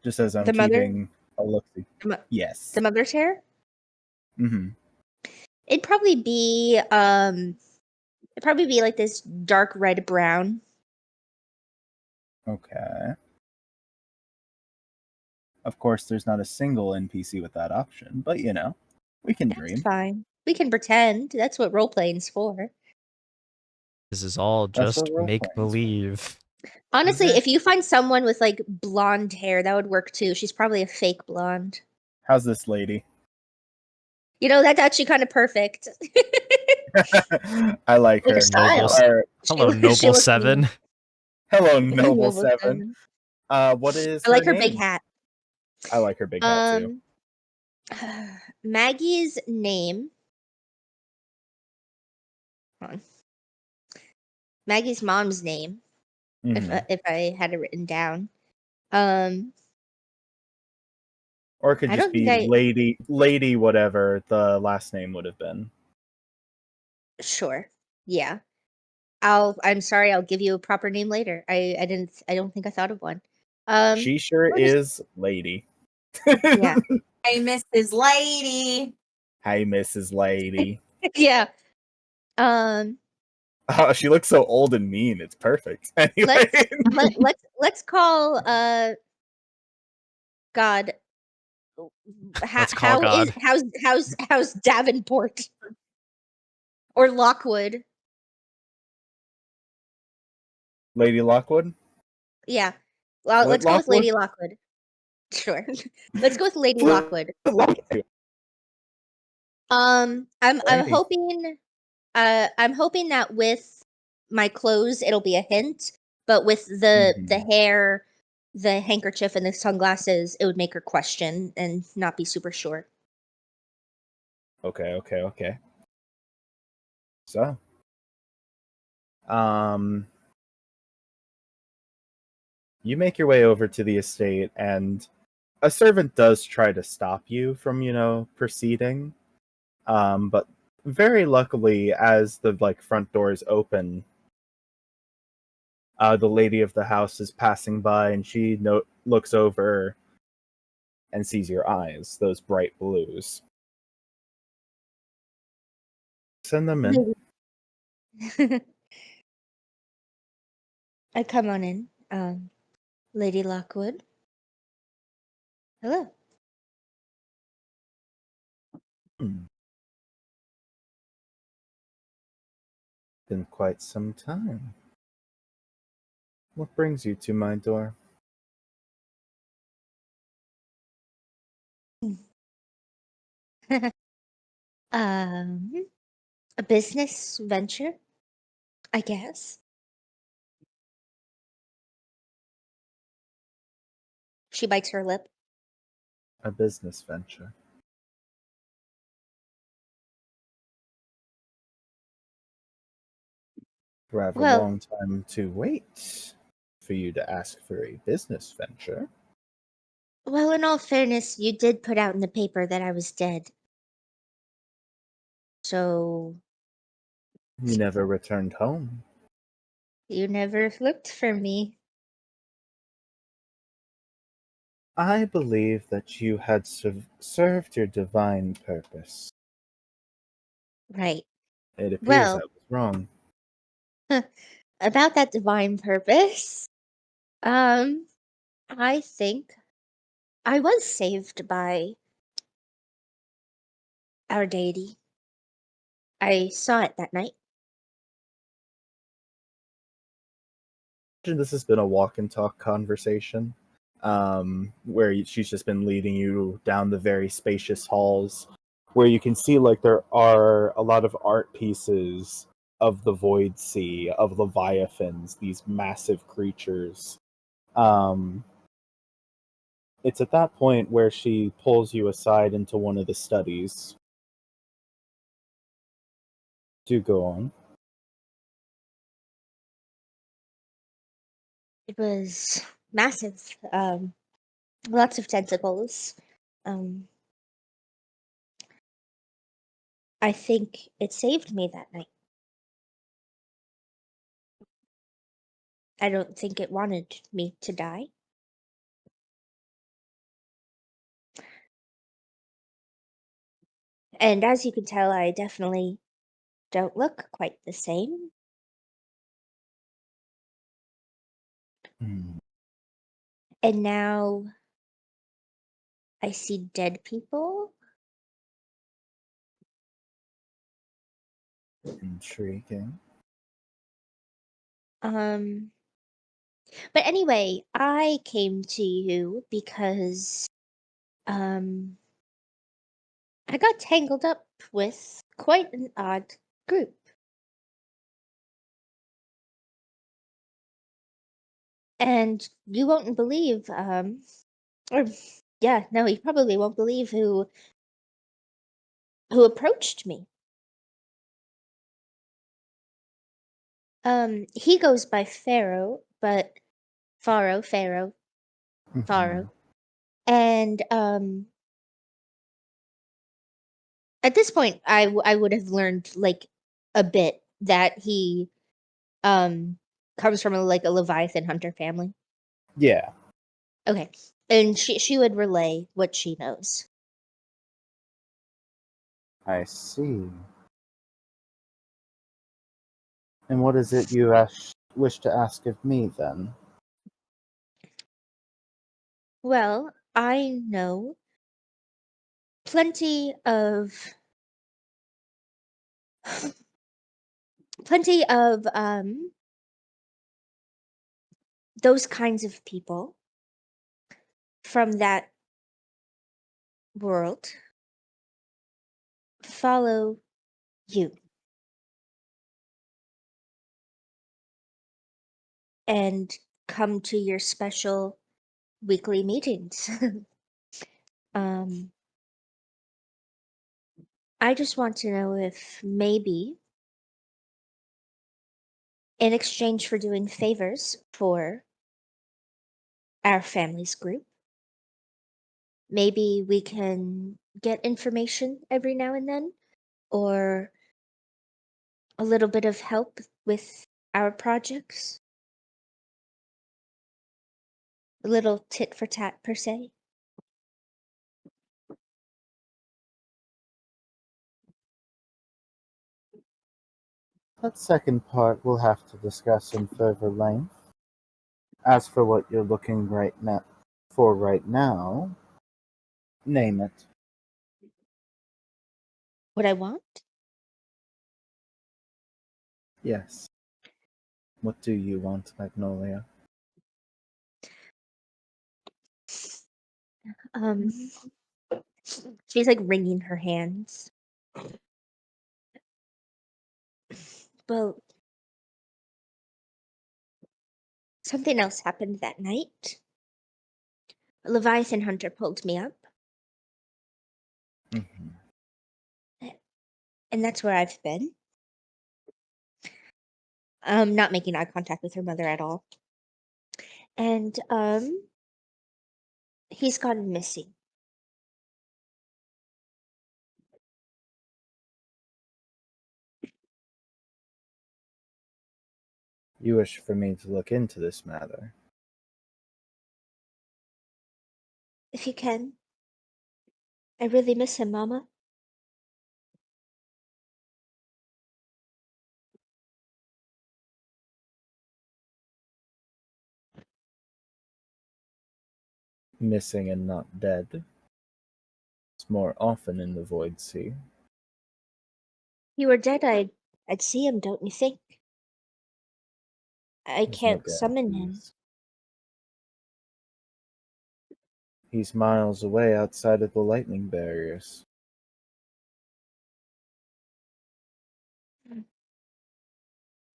Just as I'm The mother, keeping a look. Yes. the mother's hair. Mm-hmm. It'd probably be like this dark red brown. Okay. Of course, there's not a single NPC with that option, but you know, we can That's dream. fine. We can pretend. That's what role playing's for. This is all That's what just role make playing's for. believe. Honestly, it? if you find someone with like blonde hair, that would work too. She's probably a fake blonde. How's this lady? You know, that's actually kind of perfect. I like Like her. her style. Hello, She Noble looks Seven. mean. Hello, Noble Noble Seven. What is I like her name? big hat. I like her big hat too. Maggie's name. Hold on. Maggie's mom's name. Mhm. If I had it written down. Um, Or it could I just don't think be lady whatever the last name would have been. Sure. Yeah. I'm sorry. I'll give you a proper name later. I don't think I thought of one. She sure we'll just- is lady. Yeah. Hey, Mrs. Lady. Hi, Mrs. Lady. Yeah. Um. Oh, she looks so old and mean. It's perfect. Anyway, Let's call God. Let's call God. How's Davenport or Lockwood? Lady Lockwood. Yeah. Well, let's go with Lady Lockwood. Sure. Let's go with Lady Lockwood. I'm Alrighty. hoping that with my clothes it'll be a hint, but with the Mhm. hair, the handkerchief, and the sunglasses, it would make her question and not be super sure. Okay. So, um, you make your way over to the estate, and a servant does try to stop you from, proceeding. But very luckily, as the front doors open, the lady of the house is passing by, and she looks over and sees your eyes, those bright blues. Send them in. I come on in, Lady Lockwood. Hello. Hmm. Been quite some time. What brings you to my door? um, a business venture, I guess. She bites her lip. A business venture. Rather Well, long time to wait for you to ask for a business venture. well, in all fairness, you did put out in the paper that I was dead. So You never returned home. you never looked for me. I believe that you had served your divine purpose. Right. It appears I Well, was wrong. about that divine purpose, um, I think I was saved by our deity. I saw it that night. This has been a walk and talk conversation, where she's just been leading you down the very spacious halls, where you can see there are a lot of art pieces of the Void Sea, of Leviathans, these massive creatures. Um, it's at that point where she pulls you aside into one of the studies. Do go on. It was massive. Lots of tentacles. Um, I think it saved me that night. I don't think it wanted me to die. And as you can tell, I definitely don't look quite the same. Hmm. And now I see dead people. Intriguing. Um, but anyway, I came to you because um I got tangled up with quite an odd group. And you won't believe, or yeah, no, you probably won't believe who approached me. He goes by Pharaoh, but Pharaoh, Pharaoh, Pharaoh. And at this point, I would have learned like a bit that he comes from a Leviathan hunter family. Yeah. Okay, and she would relay what she knows. I see. And what is it you wish to ask of me, then? Well, I know plenty of plenty of those kinds of people from that world follow you and come to your special weekly meetings. um I just want to know if maybe in exchange for doing favors for our family's group, maybe we can get information every now and then, or a little bit of help with our projects. A little tit for tat, per se. That second part we'll have to discuss in further length. As for what you're looking right now, name it. What I want? Yes. What do you want, Magnolia? Um, she's like wringing her hands. Well, something else happened that night. A Leviathan hunter pulled me up, Mm-hmm. and that's where I've been. Not making eye contact with her mother at all. And he's gone missing. You wish for me to look into this matter? If you can. I really miss him, Mama. Missing and not dead. It's more often in the Void Sea. If he were dead, I'd see him, don't you think? I There's no can't summon him. guarantees. He's miles away outside of the lightning barriers.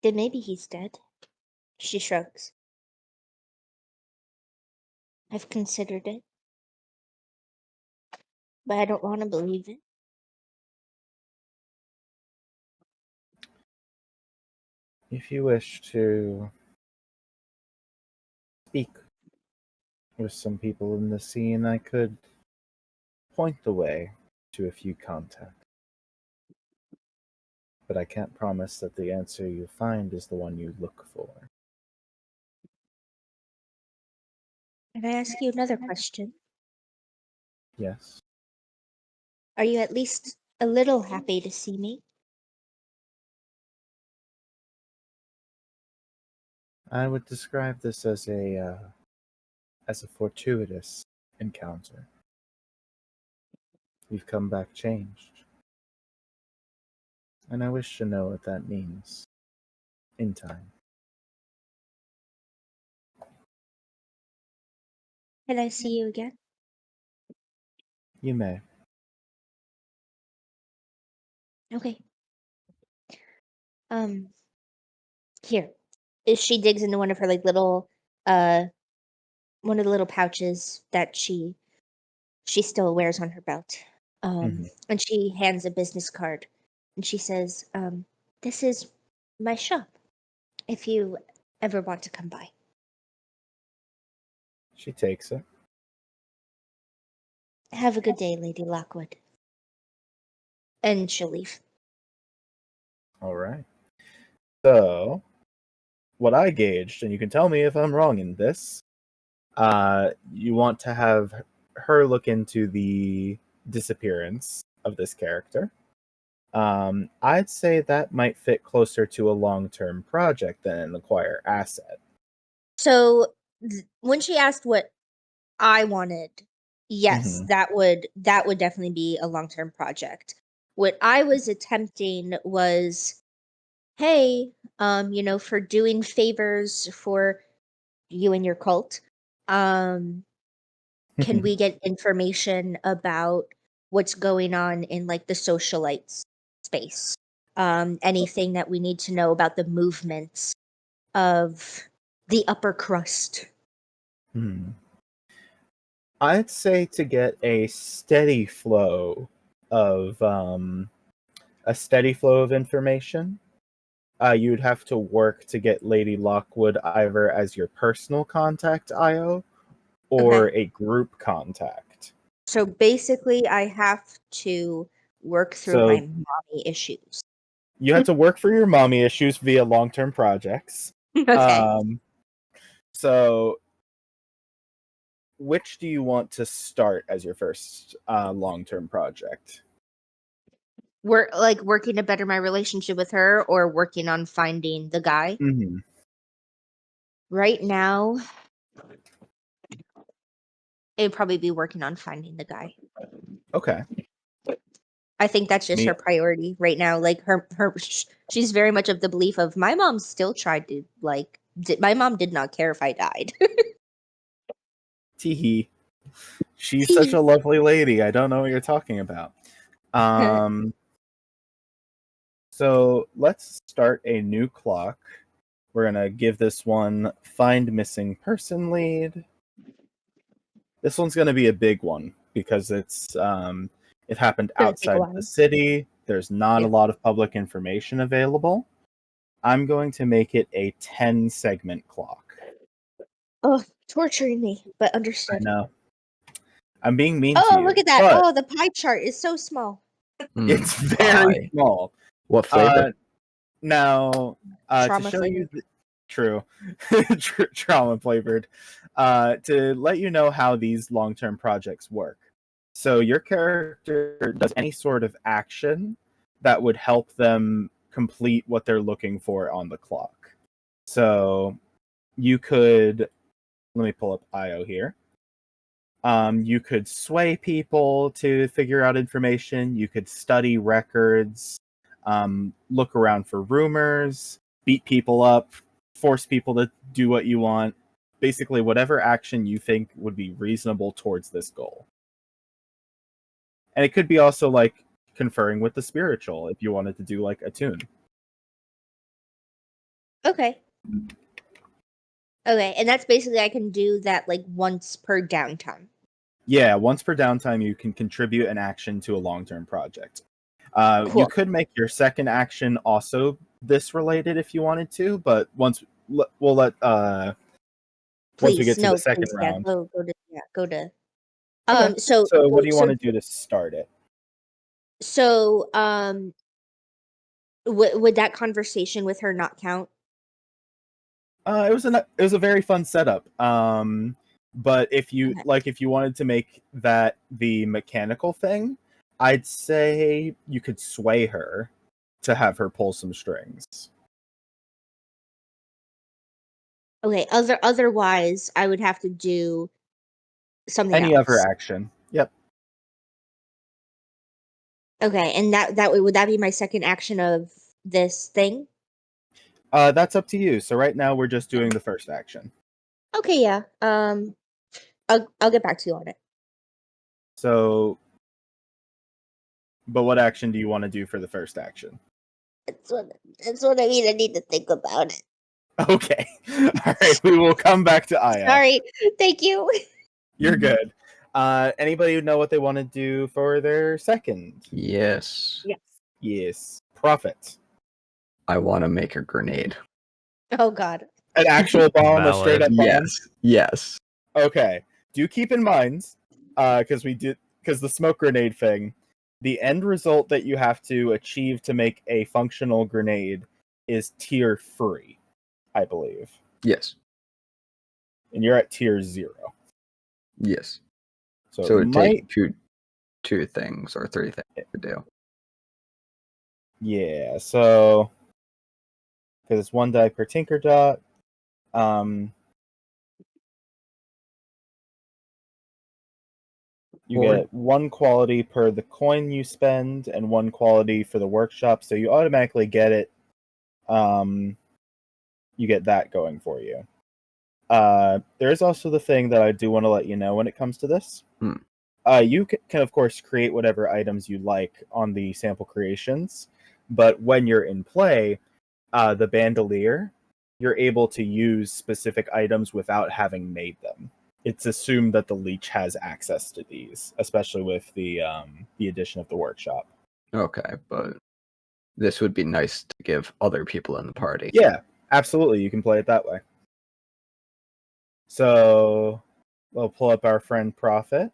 Then maybe he's dead. She shrugs. I've considered it, but I don't want to believe it. If you wish to speak with some people in the scene, I could point the way to a few contacts. But I can't promise that the answer you find is the one you look for. Can I ask you another question? Yes? Are you at least a little happy to see me? I would describe this as a fortuitous encounter. You've come back changed. And I wish to know what that means. In time. Can I see you again? You may. Okay. Here. She digs into one of her like little one of the little pouches that she still wears on her belt. And she hands a business card and she says, this is my shop if you ever want to come by. She takes it. Have a good day, Lady Lockwood. And she'll leave. All right. So, what I gauged, and you can tell me if I'm wrong in this, you want to have her look into the disappearance of this character. I'd say that might fit closer to a long-term project than an acquire asset. So when she asked what I wanted, yes, that would definitely be a long-term project. What I was attempting was, hey, for doing favors for you and your cult, can we get information about what's going on in like the socialite space? Anything that we need to know about the movements of the upper crust? I'd say to get a steady flow of information, you'd have to work to get Lady Lockwood either as your personal contact, Io, or a group contact. So basically, I have to work through my mommy issues. You have to work for your mommy issues via long-term projects. Okay. So, which do you want to start as your first long-term project? We're like working to better my relationship with her, or working on finding the guy. Right now, it'd probably be working on finding the guy. Okay. I think that's just her priority right now. Like she's very much of the belief of my mom still tried to my mom did not care if I died. Teehee. She's such a lovely lady. I don't know what you're talking about. So let's start a new clock. We're gonna give this one find missing person lead. This one's gonna be a big one because it's it happened outside the city. There's not a lot of public information available. I'm going to make it a 10-segment clock. Oh, torturing me, but understood. I know. I'm being mean to you. Oh, look at that. Oh, the pie chart is so small. It's very small. What flavor? Now, Trauma to show flavored. you true trauma flavored, to let you know how these long-term projects work. So your character does any sort of action that would help them complete what they're looking for on the clock. So you could, let me pull up IO here. You could sway people to figure out information. You could study records, look around for rumors, beat people up, force people to do what you want. Basically, whatever action you think would be reasonable towards this goal. And it could be also like conferring with the spiritual if you wanted to do like a tune. Okay. Okay, and that's basically I can do that like once per downtime. Yeah, once per downtime, you can contribute an action to a long-term project. Cool. You could make your second action also this related if you wanted to, but once we'll let once we get to the second round. Go to. Okay. So what do you want to do to start it? So would that conversation with her not count? It was a very fun setup. But if you if you wanted to make that the mechanical thing, I'd say you could sway her to have her pull some strings. Okay. Otherwise, I would have to do something Any else. other action. Yep. Okay, and that would that be my second action of this thing? That's up to you. So right now we're just doing the first action. Okay, yeah. I'll get back to you on it. So, but what action do you want to do for the first action? That's what I mean. I need to think about it. Okay. All right. We will come back to Aya. Sorry. Thank you. You're good. Anybody know what they want to do for their second? Yes. Yes. Yes. Profit. I want to make a grenade. Oh God. An actual bomb, a straight up bomb? Yes. Yes. Okay. Do keep in mind, because the smoke grenade thing, the end result that you have to achieve to make a functional grenade is tier 3, I believe. Yes. And you're at tier 0. Yes. So, So it it'd might... take two things or 3 things to do. Yeah, so... Because it's 1 die per Tinker Dot. You get 1 quality per the coin you spend, and 1 quality for the workshop, so you automatically get it. You get that going for you. There is also the thing that I do want to let you know when it comes to this. You can, of course, create whatever items you like on the sample creations, but when you're in play, the bandolier, you're able to use specific items without having made them. It's assumed that the leech has access to these, especially with the addition of the workshop. Okay, but this would be nice to give other people in the party. Yeah, absolutely. You can play it that way. So we'll pull up our friend Prophet,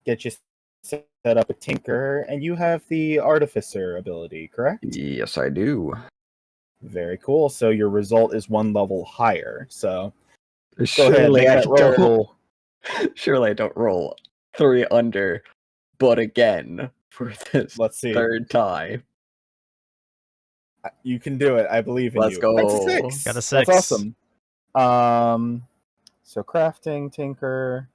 get you set up a Tinker, and you have the Artificer ability, correct? Yes, I do. Very cool. So your result is 1 level higher. So go Surely ahead, make I that roll. Surely I don't roll 3 under, but again for this Let's see. 3rd time. You can do it. I believe in Let's you. go. That's a 6. Got a 6. That's awesome. So crafting, Tinker.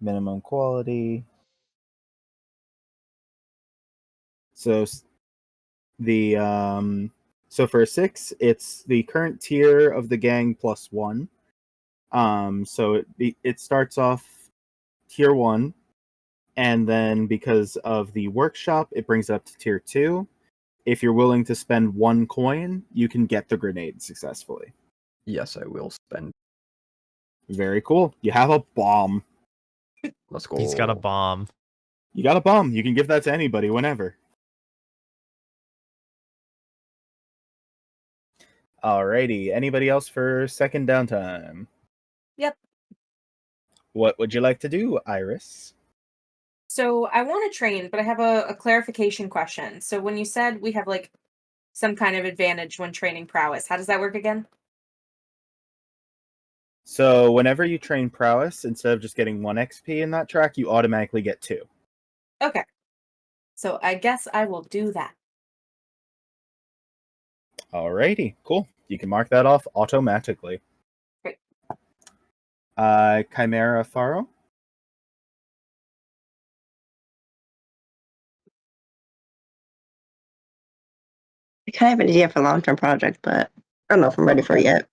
Minimum quality. So so for a 6, it's the current tier of the gang plus 1. So it starts off tier 1, and then because of the workshop, it brings it up to tier 2. If you're willing to spend 1 coin, you can get the grenade successfully. Yes, I will spend. Very cool. You have a bomb. Let's go. He's got a bomb. You got a bomb. You can give that to anybody whenever. Alrighty. Anybody else for second downtime? Yep. What would you like to do, Iris? So I want to train, but I have a clarification question. So when you said we have like some kind of advantage when training prowess, how does that work again? So whenever you train prowess, instead of just getting 1 XP in that track, you automatically get 2. Okay. So I guess I will do that. Alrighty, cool. You can mark that off automatically. Great. Chimera Faro? I kind of have an idea for a long-term project, but I don't know if I'm ready for it yet.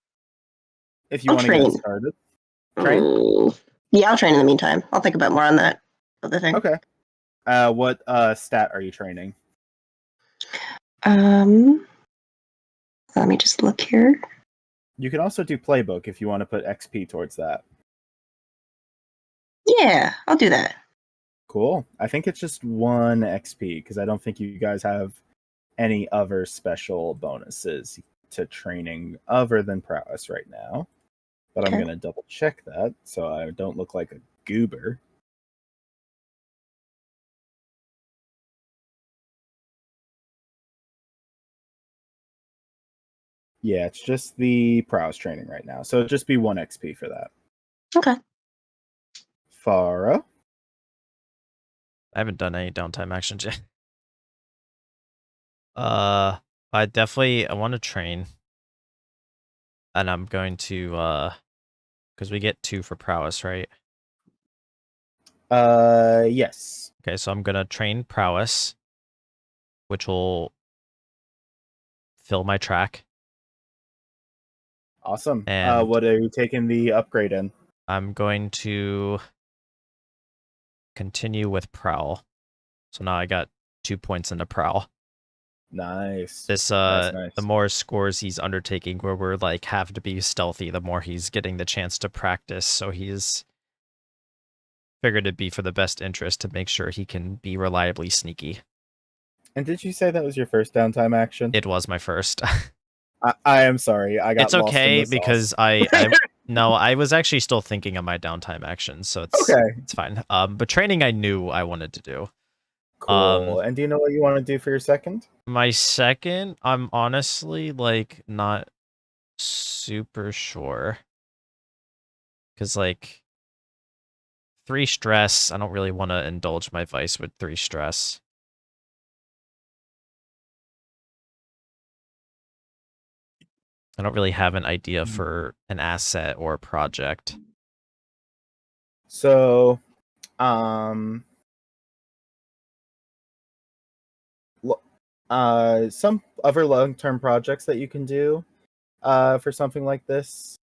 If you I'll want to get train. started. Train? Yeah, I'll train in the meantime. I'll think about more on that other thing. Okay. What stat are you training? Let me just look here. You can also do playbook if you want to put XP towards that. Yeah, I'll do that. Cool. I think it's just 1 XP because I don't think you guys have any other special bonuses to training other than prowess right now. But I'm Okay. going to double check that so I don't look like a goober. Yeah, it's just the prowess training right now. So it'll just be 1 XP for that. Okay. Farah? I haven't done any downtime actions yet. I want to train. And I'm going to because we get 2 for prowess, right? Yes. Okay, so I'm gonna train prowess, which will fill my track. Awesome. And what are you taking the upgrade in? I'm going to continue with Prowl. So now I got 2 points into Prowl. Nice. This Nice. the more scores he's undertaking where we're like have to be stealthy, the more he's getting the chance to practice. So he's figured it'd be for the best interest to make sure he can be reliably sneaky. And did you say that was your first downtime action? It was my first. I am sorry. I got It's lost in okay the sauce. because no, I was actually still thinking of my downtime actions, so it's Okay. it's fine. But training I knew I wanted to do. Cool. And do you know what you want to do for your second? My second, I'm honestly like not super sure. Cause like 3 stress, I don't really want to indulge my vice with 3 stress. I don't really have an idea for an asset or a project. So, some other long-term projects that you can do for something like this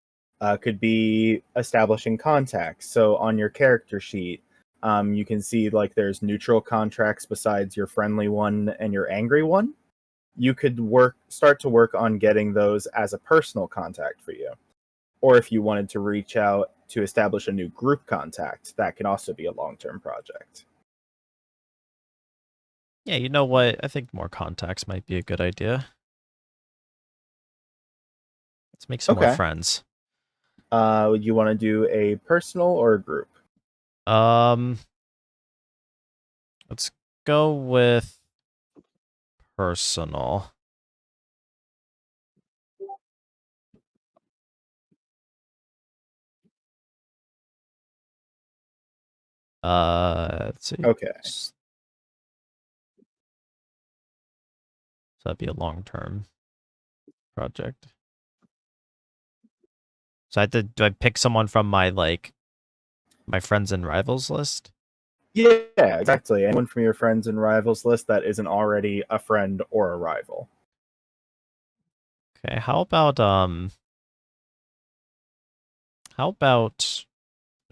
could be establishing contacts. So on your character sheet, you can see like there's neutral contracts besides your friendly one and your angry one. You could start to work on getting those as a personal contact for you. Or if you wanted to reach out to establish a new group contact, that can also be a long-term project. Yeah, you know what? I think more contacts might be a good idea. Let's make some more Okay. friends. Would you want to do a personal or a group? Let's go with personal. Let's see. Okay. So that'd be a long-term project. So do I pick someone from my friends and rivals list? Yeah, exactly. Anyone from your friends and rivals list that isn't already a friend or a rival. Okay, how about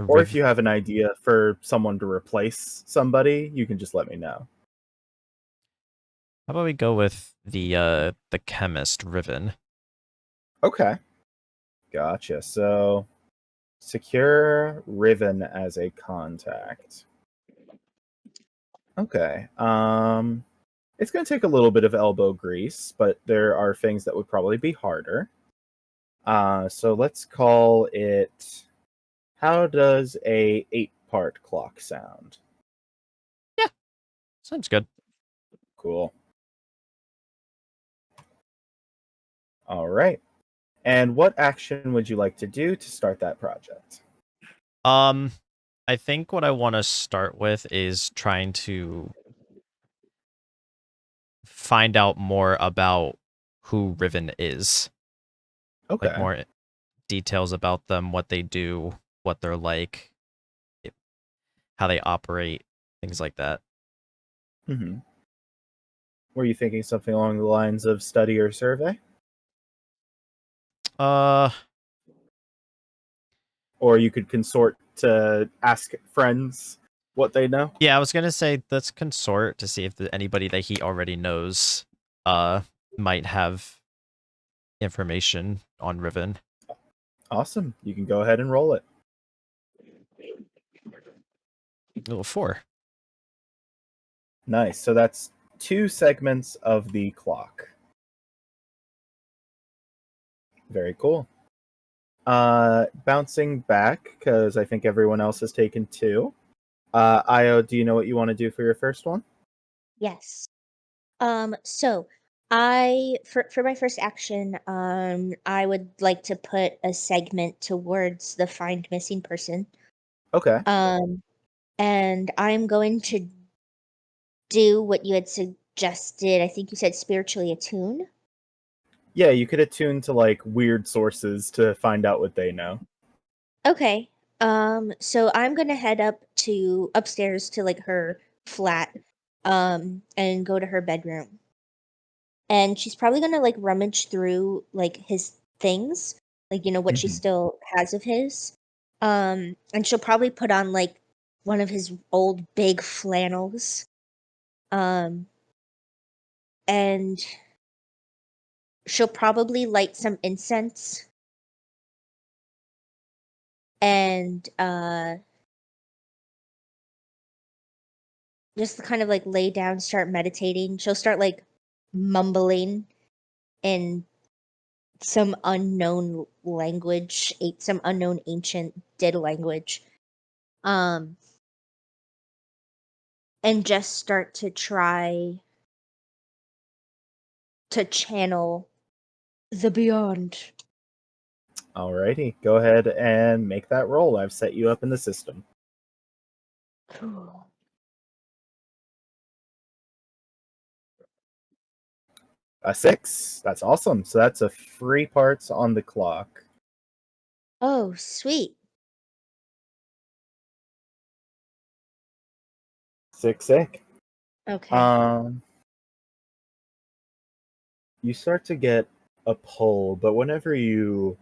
Or if you have an idea for someone to replace somebody, you can just let me know. how about we go with the chemist Riven? Okay. Gotcha. So secure Riven as a contact. Okay. It's going to take a little bit of elbow grease, but there are things that would probably be harder. So let's call it, how does a 8-part clock sound? Sounds good. Cool. All right. And what action would you like to do to start that project? I think what I want to start with is trying to find out more about who Riven is. Okay. Like more details about them, what they do, what they're like, how they operate, things like that. Mm-hmm. Were you thinking something along the lines of study or survey? Or you could consort to ask friends what they know? Yeah, I was gonna say let's consort to see if anybody that he already knows might have information on Riven. Awesome. You can go ahead and roll it. Oh, 4. Nice. So that's 2 segments of the clock. Very cool. Bouncing back, because I think everyone else has taken 2. Io, do you know what you want to do for your first one? Yes. So for my first action, I would like to put a segment towards the find missing person. Okay. And I'm going to do what you had suggested. I think you said spiritually attune. Yeah, you could attune to like weird sources to find out what they know. Okay. So I'm gonna head upstairs to like her flat, and go to her bedroom. And she's probably gonna like rummage through like his things, like what she Mhm. still has of his. And she'll probably put on like one of his old big flannels. And she'll probably light some incense and just kind of like lay down, start meditating. She'll start like mumbling in some unknown language, some unknown ancient dead language. And just start to try to channel the beyond. Alrighty, go ahead and make that roll. I've set you up in the system. Cool. A 6. That's awesome. So that's a 3 parts on the clock. Oh, sweet. 6. Okay. You start to get a pull, but whenever you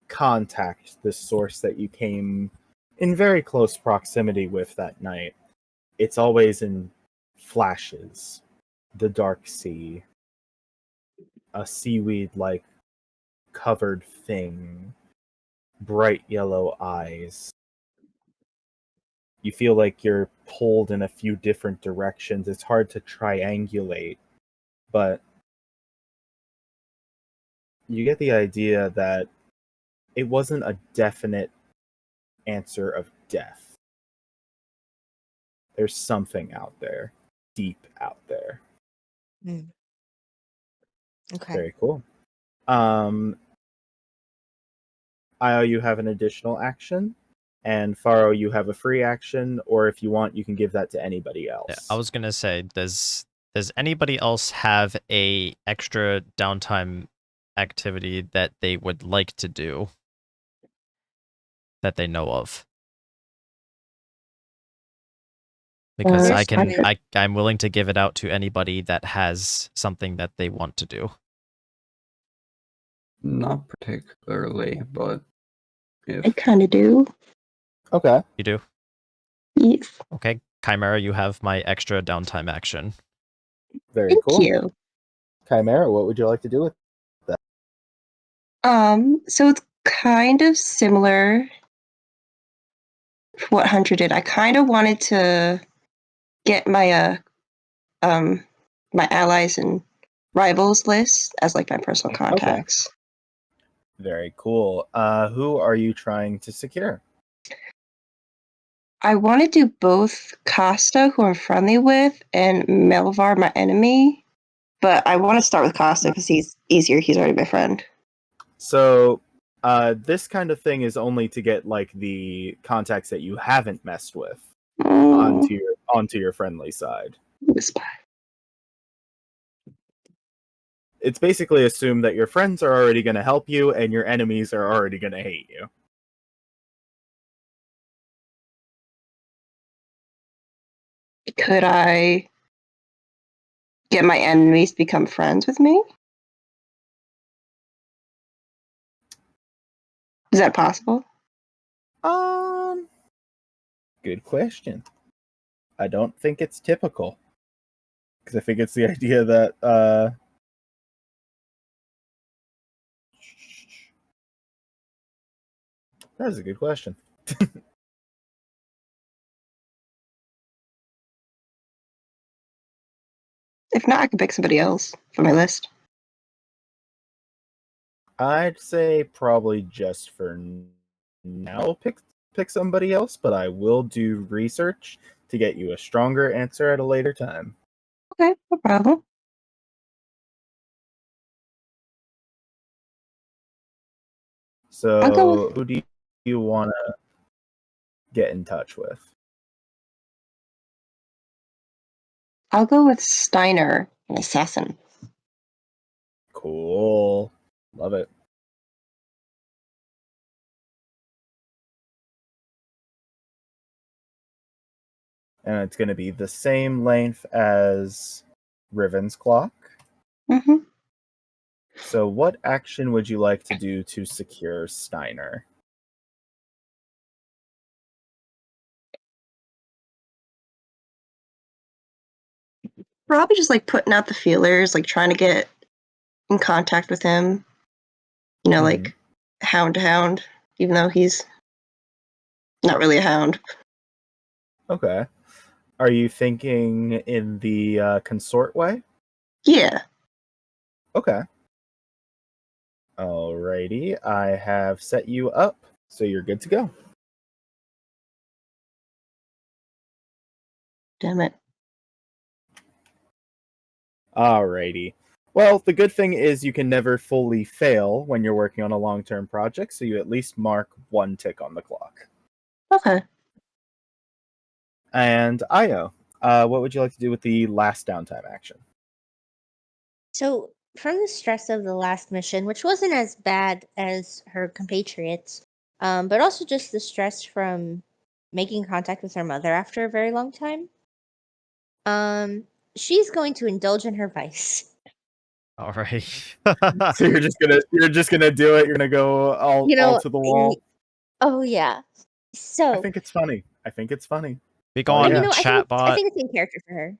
contact the source that you came in very close proximity with that night, it's always in flashes. The dark sea, a seaweed-like covered thing, bright yellow eyes. You feel like you're pulled in a few different directions. It's hard to triangulate, but you get the idea that it wasn't a definite answer of death. There's something out there, deep out there. Okay. Very cool. Io, you have an additional action, and Faro, you have a free action, or if you want, you can give that to anybody else. Yeah, I was gonna say, does anybody else have a extra downtime activity that they would like to do that they know of? Because There's I'm willing to give it out to anybody that has something that they want to do. Not particularly, but I if kind of do. Okay. You do? Yes. Okay, Chimera, you have my extra downtime action. Very Thank cool. you. Chimera, what would you like to do with that? So it's kind of similar to what Hunter did. I kind of wanted to get my my allies and rivals list as like my personal contacts. Very cool. Who are you trying to secure? I want to do both Costa, who I'm friendly with, and Melvar, my enemy. But I want to start with Costa because he's easier. He's already my friend. So, this kind of thing is only to get like the contacts that you haven't messed with onto your friendly side. It's basically assumed that your friends are already going to help you and your enemies are already going to hate you. Could I get my enemies to become friends with me? Is that possible? Good question. I don't think it's typical. Because I think it's the idea that that is a good question. If not, I can pick somebody else for my list. I'd say probably just for now pick somebody else, but I will do research to get you a stronger answer at a later time. Okay, no problem. I'll go So, with- who do you want to get in touch with? I'll go with Steiner, an assassin. Cool. Love it. And it's going to be the same length as Riven's clock. Mm-hmm. So, what action would you like to do to secure Steiner? probably just like putting out the feelers, like trying to get in contact with him. You know, like hound to hound, even though he's not really a hound. Okay. Are you thinking in the consort way? Yeah. Okay. Alrighty. I have set you up, so you're good to go. Damn it. Alrighty. Well, the good thing is you can never fully fail when you're working on a long-term project, so you at least mark 1 tick on the clock. Okay. And Io, what would you like to do with the last downtime action? So, from the stress of the last mission, which wasn't as bad as her compatriots, but also just the stress from making contact with her mother after a very long time, she's going to indulge in her vice. All right. So you're just gonna do it. You're gonna go all to the wall. Oh yeah. So I think it's funny. Be Oh, gone, yeah. I chatbot. think it's in character for her.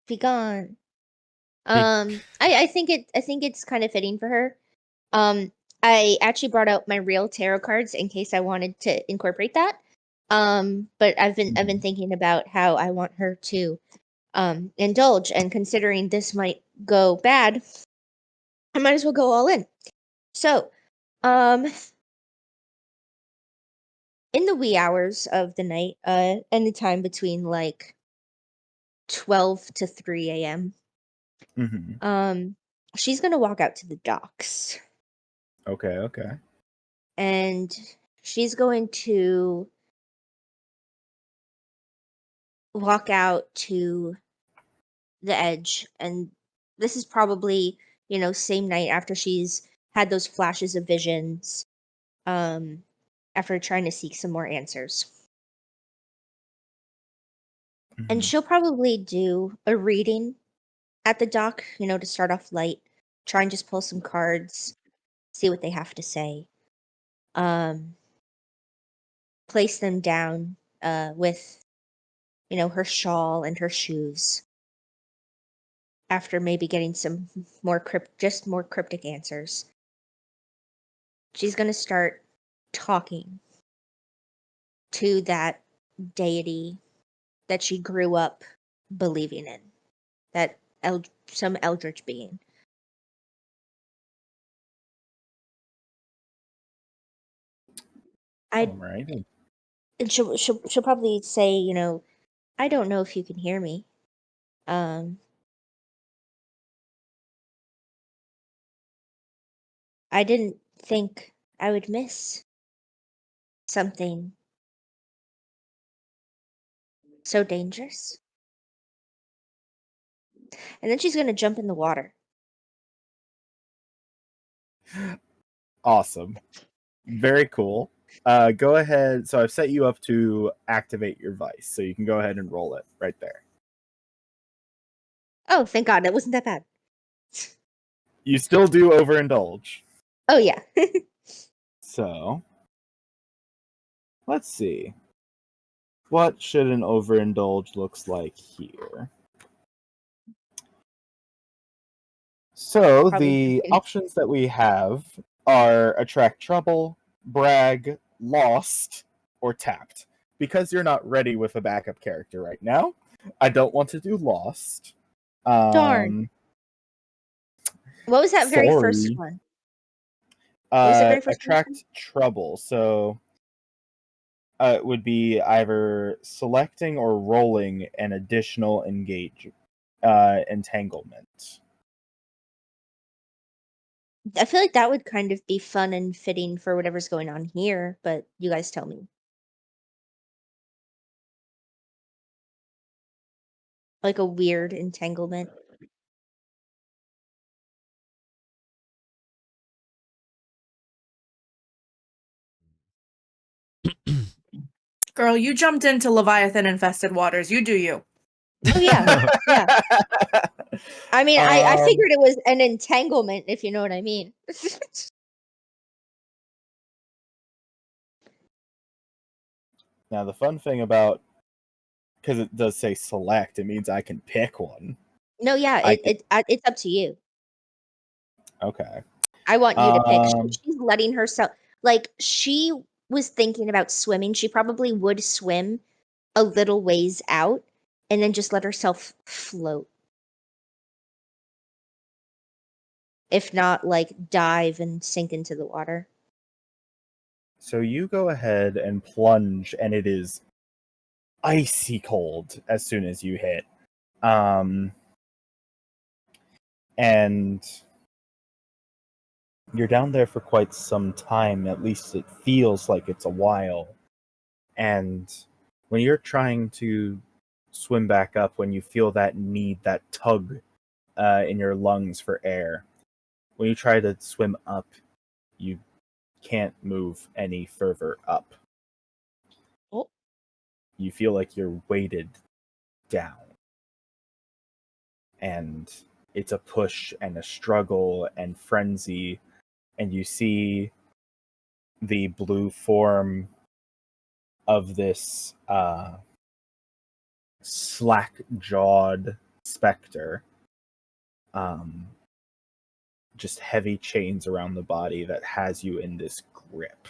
Be gone. I think it's kind of fitting for her. I actually brought out my real tarot cards in case I wanted to incorporate that. But I've been thinking about how I want her to indulge, and considering this might go bad, I might as well go all in. So, in the wee hours of the night, anytime between like 12 to 3 a.m., she's gonna walk out to the docks. Okay. And she's going to walk out to the edge, and this is probably, same night after she's had those flashes of visions, after trying to seek some more answers. And she'll probably do a reading at the dock, to start off light, try and just pull some cards, see what they have to say. Place them down with her shawl and her shoes, after maybe getting some more cryptic answers. She's going to start talking to that deity that she grew up believing in, that some eldritch being. Alrighty. And she'll probably say, I don't know if you can hear me. I didn't think I would miss something so dangerous. And then she's going to jump in the water. Awesome. Very cool. Go ahead. So I've set you up to activate your vice, so you can go ahead and roll it right there. Oh, thank God. That wasn't that bad. You still do overindulge. Oh, yeah. So let's see. What should an overindulge looks like here? So Probably the options that we have are attract trouble, brag, lost, or tapped. Because you're not ready with a backup character right now, I don't want to do lost. Darn. What was that very first Sorry. one? What was the very first Attract one? trouble. So it would be either selecting or rolling an additional entanglement. I feel like that would kind of be fun and fitting for whatever's going on here, but you guys tell me. Like a weird entanglement. Girl, you jumped into Leviathan infested waters. You do you. Oh yeah, yeah. I mean, I figured it was an entanglement, if you know what I mean. Now the fun thing about, because it does say select, it means I can pick one. No, yeah, I it's up to you. Okay. I want you to pick. Um, She's letting herself, like, she was thinking about swimming. She probably would swim a little ways out and then just let herself float. If not, like, dive and sink into the water. So you go ahead and plunge, and it is icy cold as soon as you hit. And you're down there for quite some time. At least it feels like it's a while. And when you're trying to swim back up, when you feel that need, that tug in your lungs for air, when you try to swim up, you can't move any further up. Oh. You feel like you're weighted down. And it's a push and a struggle and frenzy. And you see the blue form of this slack-jawed specter. Just heavy chains around the body that has you in this grip.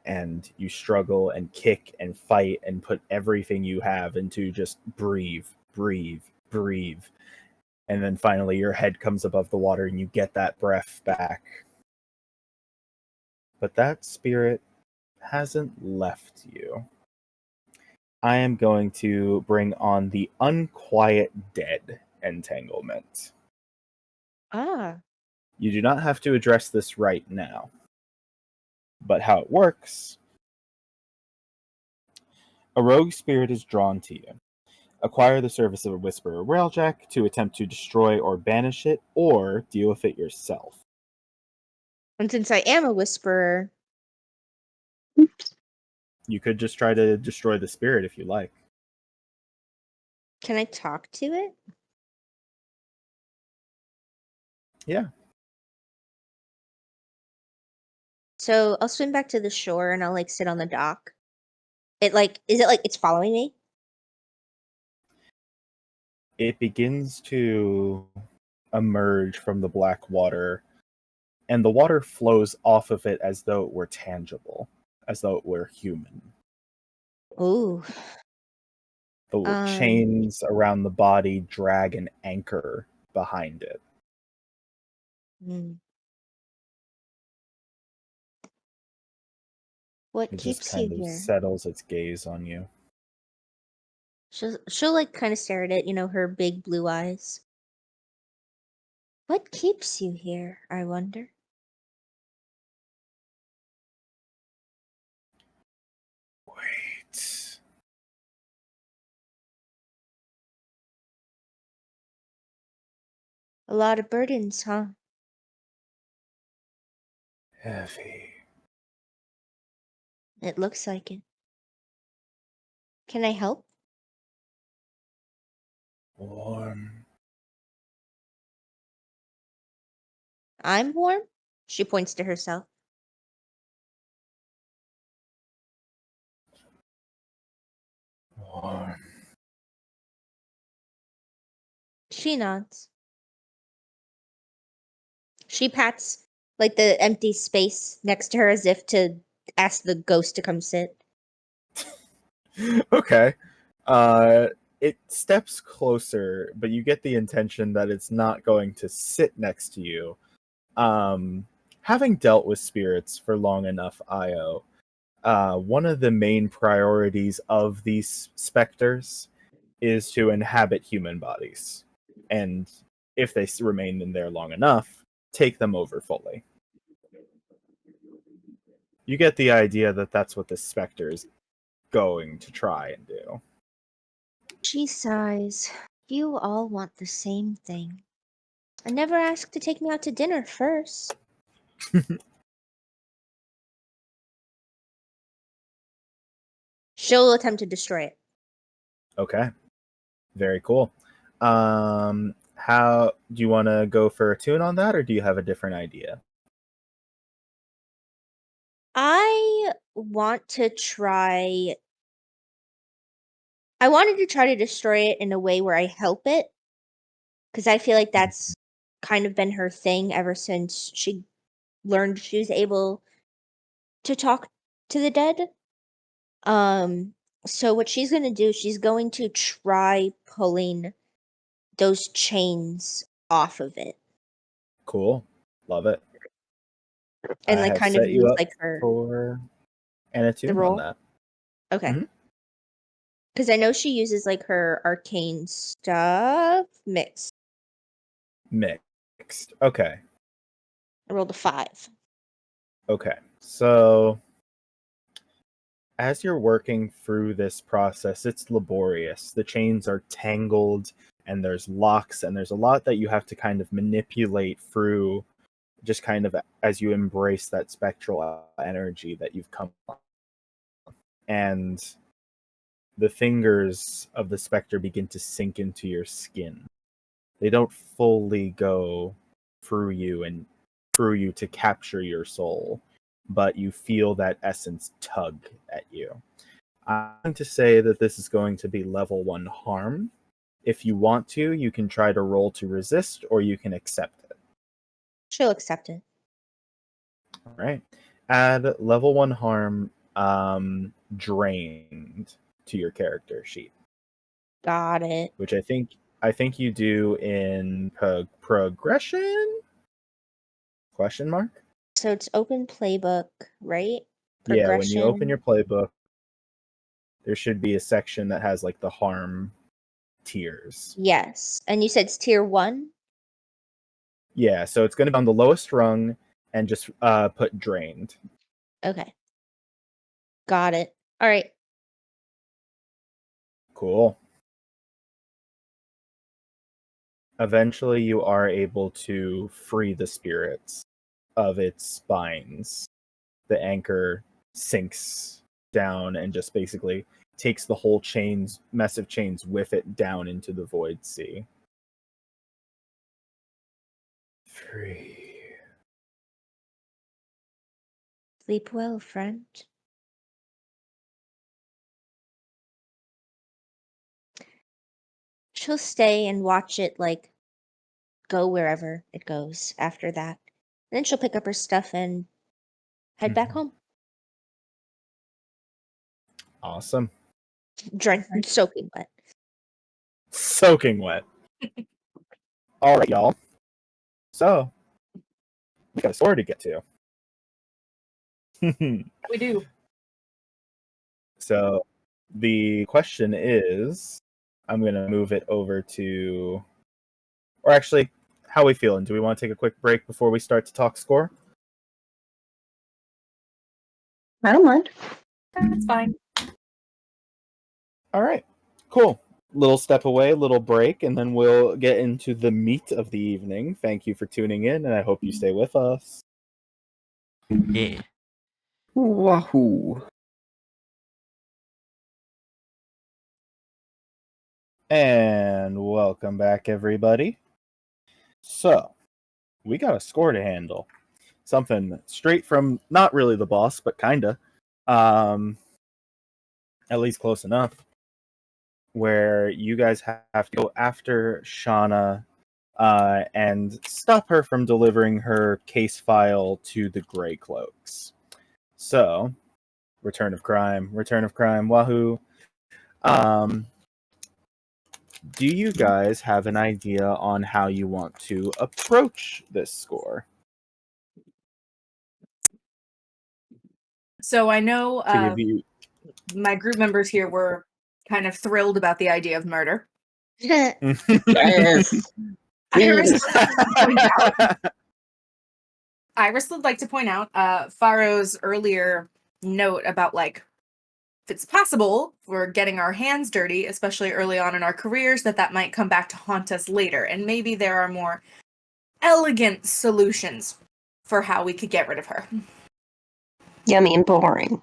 And you struggle and kick and fight and put everything you have into just breathe, breathe, breathe. And then finally your head comes above the water and you get that breath back. But that spirit hasn't left you. I am going to bring on the Unquiet Dead entanglement. Ah. You do not have to address this right now. But how it works: a rogue spirit is drawn to you. Acquire the service of a Whisperer Railjack to attempt to destroy or banish it, or deal with it yourself. And since I am a whisperer, Oops. You could just try to destroy the spirit if you like. can I talk to it? Yeah. So I'll swim back to the shore and I'll like sit on the dock. Is it like it's following me? It begins to emerge from the black water, and the water flows off of it as though it were tangible, as though it were human. Ooh. The chains around the body drag an anchor behind it. Hmm. What It just keeps you kind of here? settles its gaze on you. She'll like kind of stare at it, her big blue eyes. What keeps you here, I wonder? Wait. A lot of burdens, huh? Heavy. It looks like it. Can I help? Warm. I'm warm? She points to herself. Warm. She nods. She pats like the empty space next to her as if to ask the ghost to come sit. Okay. It steps closer, but you get the intention that it's not going to sit next to you. Having dealt with spirits for long enough, Io, one of the main priorities of these specters is to inhabit human bodies. And if they remain in there long enough, take them over fully. You get the idea that that's what this specter is going to try and do. She sighs. You all want the same thing. I never asked to take me out to dinner first. She'll attempt to destroy it. Okay. Very cool. How do you want to go for a tune on that, or do you have a different idea? I want to try. I wanted to try to destroy it in a way where I help it, because I feel like that's kind of been her thing ever since she learned she was able to talk to the dead. So what she's gonna do, she's going to try pulling those chains off of it. Cool. Love it. And I like have kind of set you use up like her for an the attune on roll. that. Okay. Mhm. Because I know she uses like her arcane stuff mixed. Mixed. Okay. I rolled a 5. Okay. So as you're working through this process, it's laborious. The chains are tangled and there's locks and there's a lot that you have to kind of manipulate through just kind of as you embrace that spectral energy that you've come on. And the fingers of the specter begin to sink into your skin. They don't fully go through you and through you to capture your soul, but you feel that essence tug at you. I'm going to say that this is going to be level 1 harm. If you want to, you can try to roll to resist, or you can accept it. She'll accept it. All right. Add level 1 harm drained to your character sheet, Got it. which I think you do in progression? Question mark? So it's open playbook, right? Yeah, when you open your Progression. playbook, there should be a section that has like the harm tiers. Yes. And you said it's tier 1? Yeah, so it's going to be on the lowest rung and just put drained. Okay. Got it. All right. Cool. Eventually, you are able to free the spirits of its spines. The anchor sinks down and just basically takes the whole mess of chains with it down into the void sea. Free. Sleep well, friend. She'll stay and watch it like go wherever it goes after that. And then she'll pick up her stuff and head back Mhm. home. Awesome. Drenched, soaking wet. Soaking wet. All right, y'all. So, we got a story to get to. We do. So, the question is, I'm going to move it over to, or actually, how we feeling? Do we want to take a quick break before we start to talk score? I don't mind. That's fine. All right, cool. Little step away, little break, and then we'll get into the meat of the evening. Thank you for tuning in, and I hope you stay with us. Yeah. Wahoo! And welcome back, everybody. So, we got a score to handle. Something straight from not really the boss, but kinda. At least close enough. Where you guys have to go after Shauna and stop her from delivering her case file to the Grey Cloaks. So, Return of Crime, wahoo. Do you guys have an idea on how you want to approach this score? So I know To give you my group members here were kind of thrilled about the idea of murder. Yes! Iris Please. would like to point out, Faro's earlier note about like if it's possible we're getting our hands dirty, especially early on in our careers, that might come back to haunt us later, and maybe there are more elegant solutions for how we could get rid of her. Yummy and boring.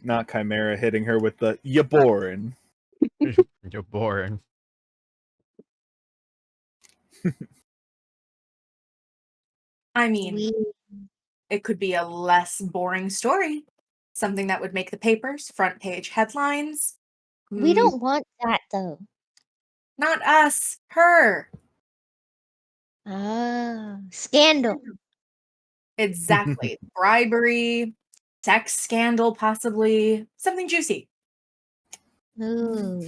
Not Chimera hitting her with the "you boring." You're boring. I mean, We it could be a less boring story. something that would make the papers, front page headlines. We don't want that though. Not us, her. Ah, scandal. Exactly. Bribery, sex scandal, possibly. Something juicy. Ooh.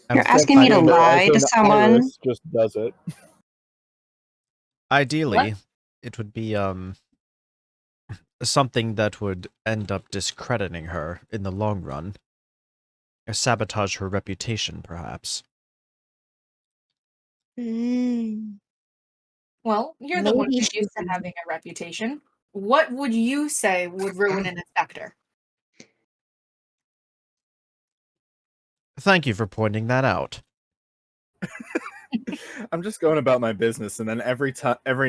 You're And asking me to Scandal, as lie to in someone? Iris just does it. ideally, it would be something that would end up discrediting her in the long run, or sabotage her reputation, perhaps. Mm. Well, you're the one Maybe who's used to having a reputation. What would you say would ruin an inspector? Thank you for pointing that out. I'm just going about my business, and then every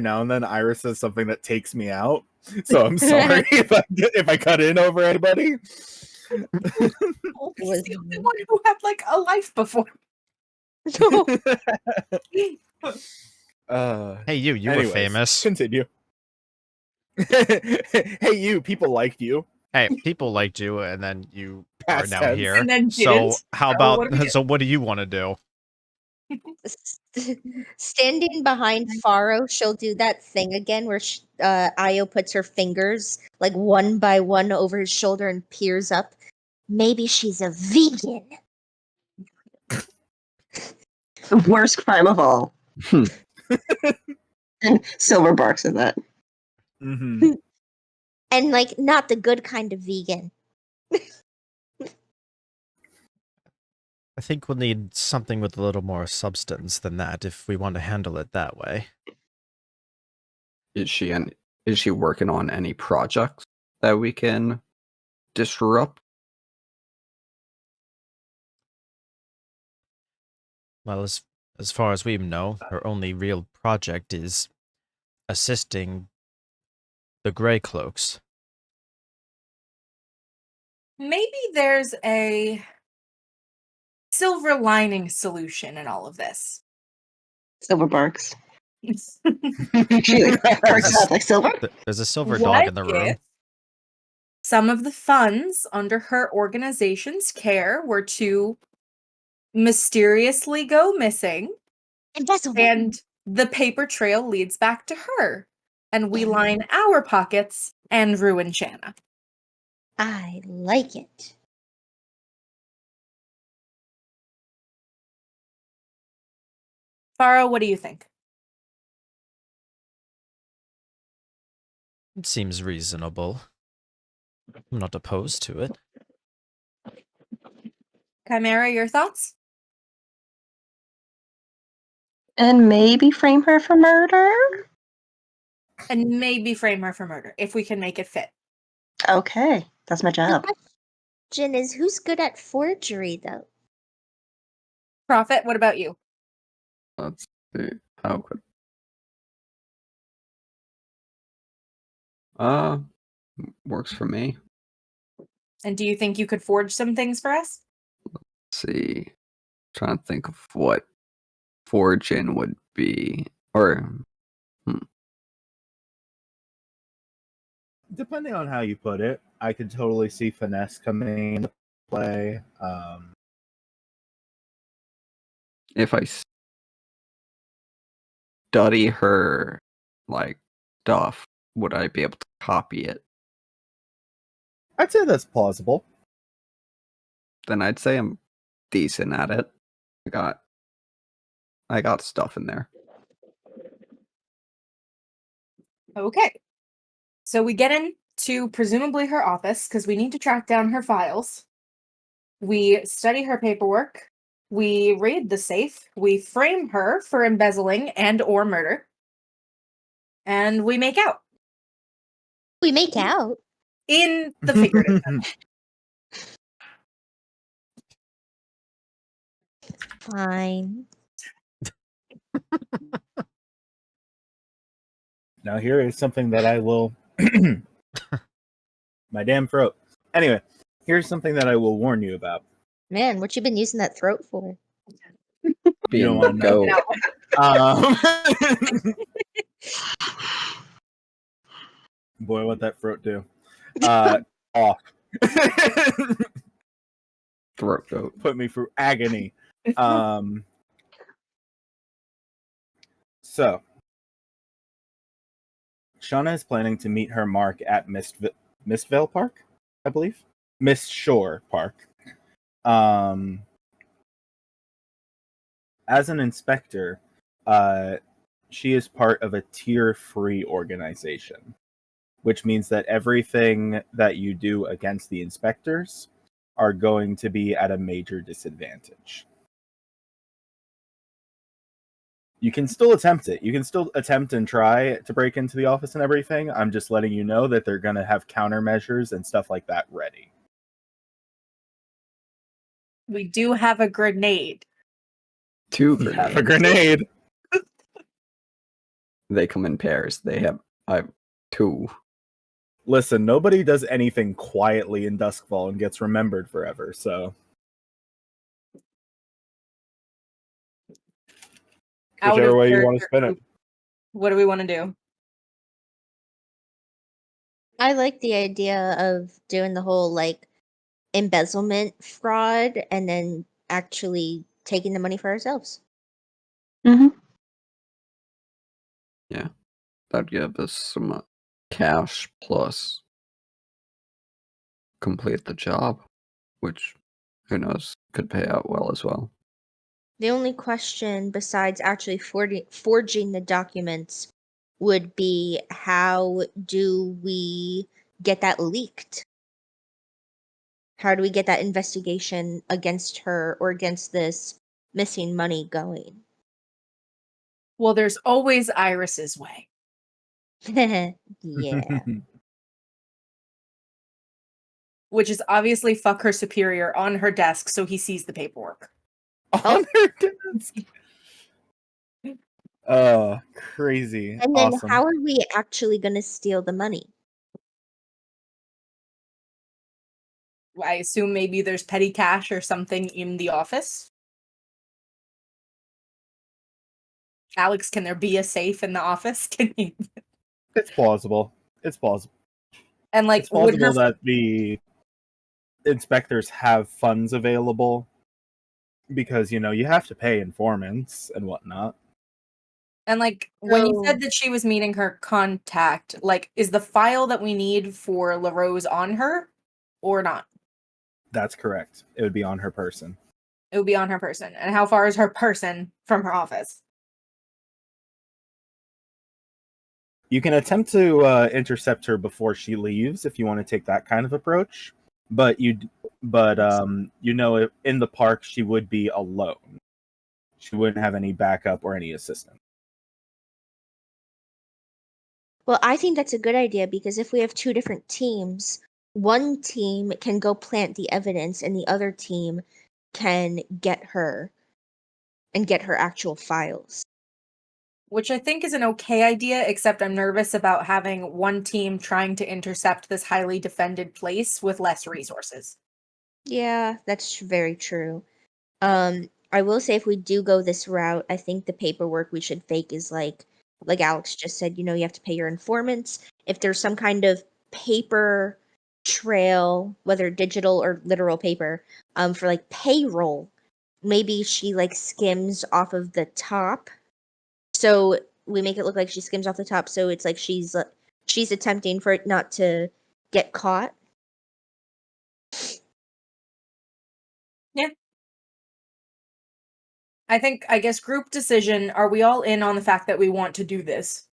now and then, Iris says something that takes me out. So I'm sorry if I cut in over anybody. Oh, he's the only one who had like a life before. Hey, you were anyways, famous. Continue. Hey, you. People liked you. Hey, people liked you, and then you are Past now tense. here. And then So didn't. how So about? what do we do? So what do you want to do? Standing behind Faro, she'll do that thing again where Io puts her fingers like one by one over his shoulder and peers up. Maybe she's a vegan. The worst crime of all. And Silver barks at that. Mm-hmm. And like not the good kind of vegan. I think we'll need something with a little more substance than that if we want to handle it that way. Is she working on any projects that we can disrupt? Well, as far as we know, her only real project is assisting the Grey Cloaks. Maybe there's a silver lining solution in all of this. Silver barks. She like barks out like Silver. There's a silver What dog in the room. if some of the funds under her organization's care were to mysteriously go missing, Invisible. and the paper trail leads back to her, and we line our pockets and ruin Shanna? I like it. Farah, what do you think? It seems reasonable. I'm not opposed to it. Chimera, your thoughts? And maybe frame her for murder? And maybe frame her for murder, if we can make it fit. Okay, that's my job. The question is, who's good at forgery though? Prophet, what about you? Let's see. How could works for me. And do you think you could forge some things for us? Let's see. Trying to think of what forging would be. Or Depending on how you put it, I could totally see finesse coming into play. if I study her like stuff, would I be able to copy it? I'd say that's plausible. Then I'd say I'm decent at it. I got stuff in there. Okay. So we get into presumably her office because we need to track down her files. We study her paperwork. We raid the safe. We frame her for embezzling and or murder. And we make out. We make out. In the figurative sense. Fine. Now here is something that I will my damn throat. Anyway, here's something that I will warn you about. Man, what you been using that throat for? You Being don't want to know. go. Boy, what that throat do. Off. Throat goat. Put me through agony. So, Shauna is planning to meet her mark at Mistvale Park, I believe? Mist Shore Park. As an inspector, she is part of a tier-free organization, which means that everything that you do against the inspectors are going to be at a major disadvantage. You can still attempt it. You can still attempt and try to break into the office and everything. I'm just letting you know that they're going to have countermeasures and stuff like that ready. We do have a grenade. 2 You grenades. have a grenade. They come in pairs. I have 2. Listen, nobody does anything quietly in Duskvol and gets remembered forever, so... Whichever way you want to spin it. What do we want to do? I like the idea of doing the whole like embezzlement fraud and then actually taking the money for ourselves. Mm-hmm. Yeah. That'd give us some cash plus complete the job, which, who knows, could pay out well as well. The only question besides actually forging the documents would be how do we get that leaked? How do we get that investigation against her or against this missing money going? Well, there's always Iris's way. Yeah. Which is obviously fuck her superior on her desk so he sees the paperwork. On her desk. Oh, crazy. And then Awesome. how are we actually going to steal the money? I assume maybe there's petty cash or something in the office. Alex, can there be a safe in the office? Can you? It's plausible. It's plausible. And like, It's plausible that the inspectors have funds available because, you know, you have to pay informants and whatnot. And like, when you So- said that she was meeting her contact, like, is the file that we need for LaRose on her or not? That's correct. It would be on her person. It would be on her person. And how far is her person from her office? You can attempt to intercept her before she leaves if you want to take that kind of approach. But you know, in the park she would be alone. She wouldn't have any backup or any assistance. Well, I think that's a good idea because if we have 2 different teams, one team can go plant the evidence and the other team can get her and get her actual files. Which I think is an okay idea, except I'm nervous about having one team trying to intercept this highly defended place with less resources. Yeah, that's very true. I will say if we do go this route, I think the paperwork we should fake is like Alex just said, you know, you have to pay your informants. If there's some kind of paper trail, whether digital or literal paper, for like payroll, maybe she like skims off of the top. So we make it look like she skims off the top, so it's like she's attempting for it not to get caught. Yeah. I guess group decision, are we all in on the fact that we want to do this?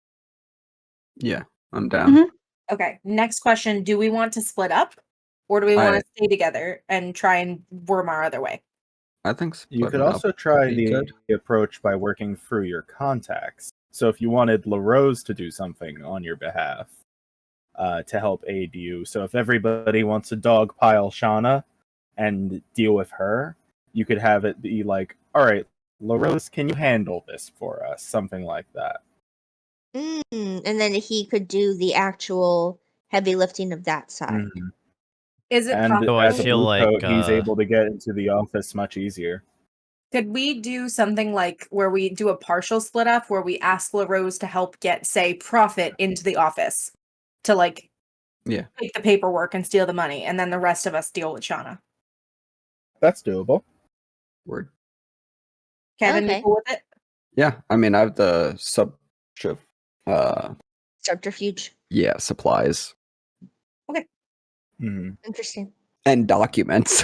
Yeah, I'm down. Mhm. Okay, next question, do we want to split up? Or do we want to stay together and try and worm our other way? I think You could splitting up also try would be the good. approach by working through your contacts. So if you wanted LaRose to do something on your behalf to help aid you, so if everybody wants to dogpile Shauna and deal with her, you could have it be like, all right, LaRose, can you handle this for us? Something like that. And then he could do the actual heavy lifting of that side. Mhm. Is it And So I as a feel blue like, coat, he's able to get into the office much easier. Could we do something like where we do a partial split up where we ask LaRose to help get, say, Profit into the office to like Yeah. take the paperwork and steal the money, and then the rest of us deal with Shauna. That's doable. Word. Kevin, Okay. you cool with it? Yeah, I mean, I have the Subterfuge. yeah, supplies Hmm. Interesting. and documents.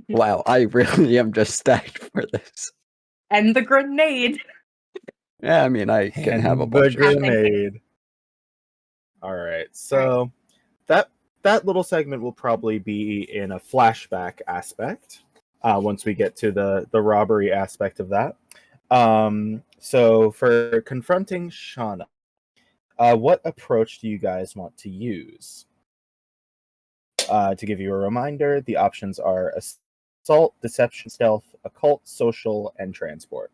Wow, I really am just stacked for this. And the grenade. Yeah, I mean, I can have a And bunch the of grenade. All right, so that little segment will probably be in a flashback aspect once we get to the robbery aspect of that. So for confronting Shauna, what approach do you guys want to use? To give you a reminder, the options are assault, deception, stealth, occult, social, and transport.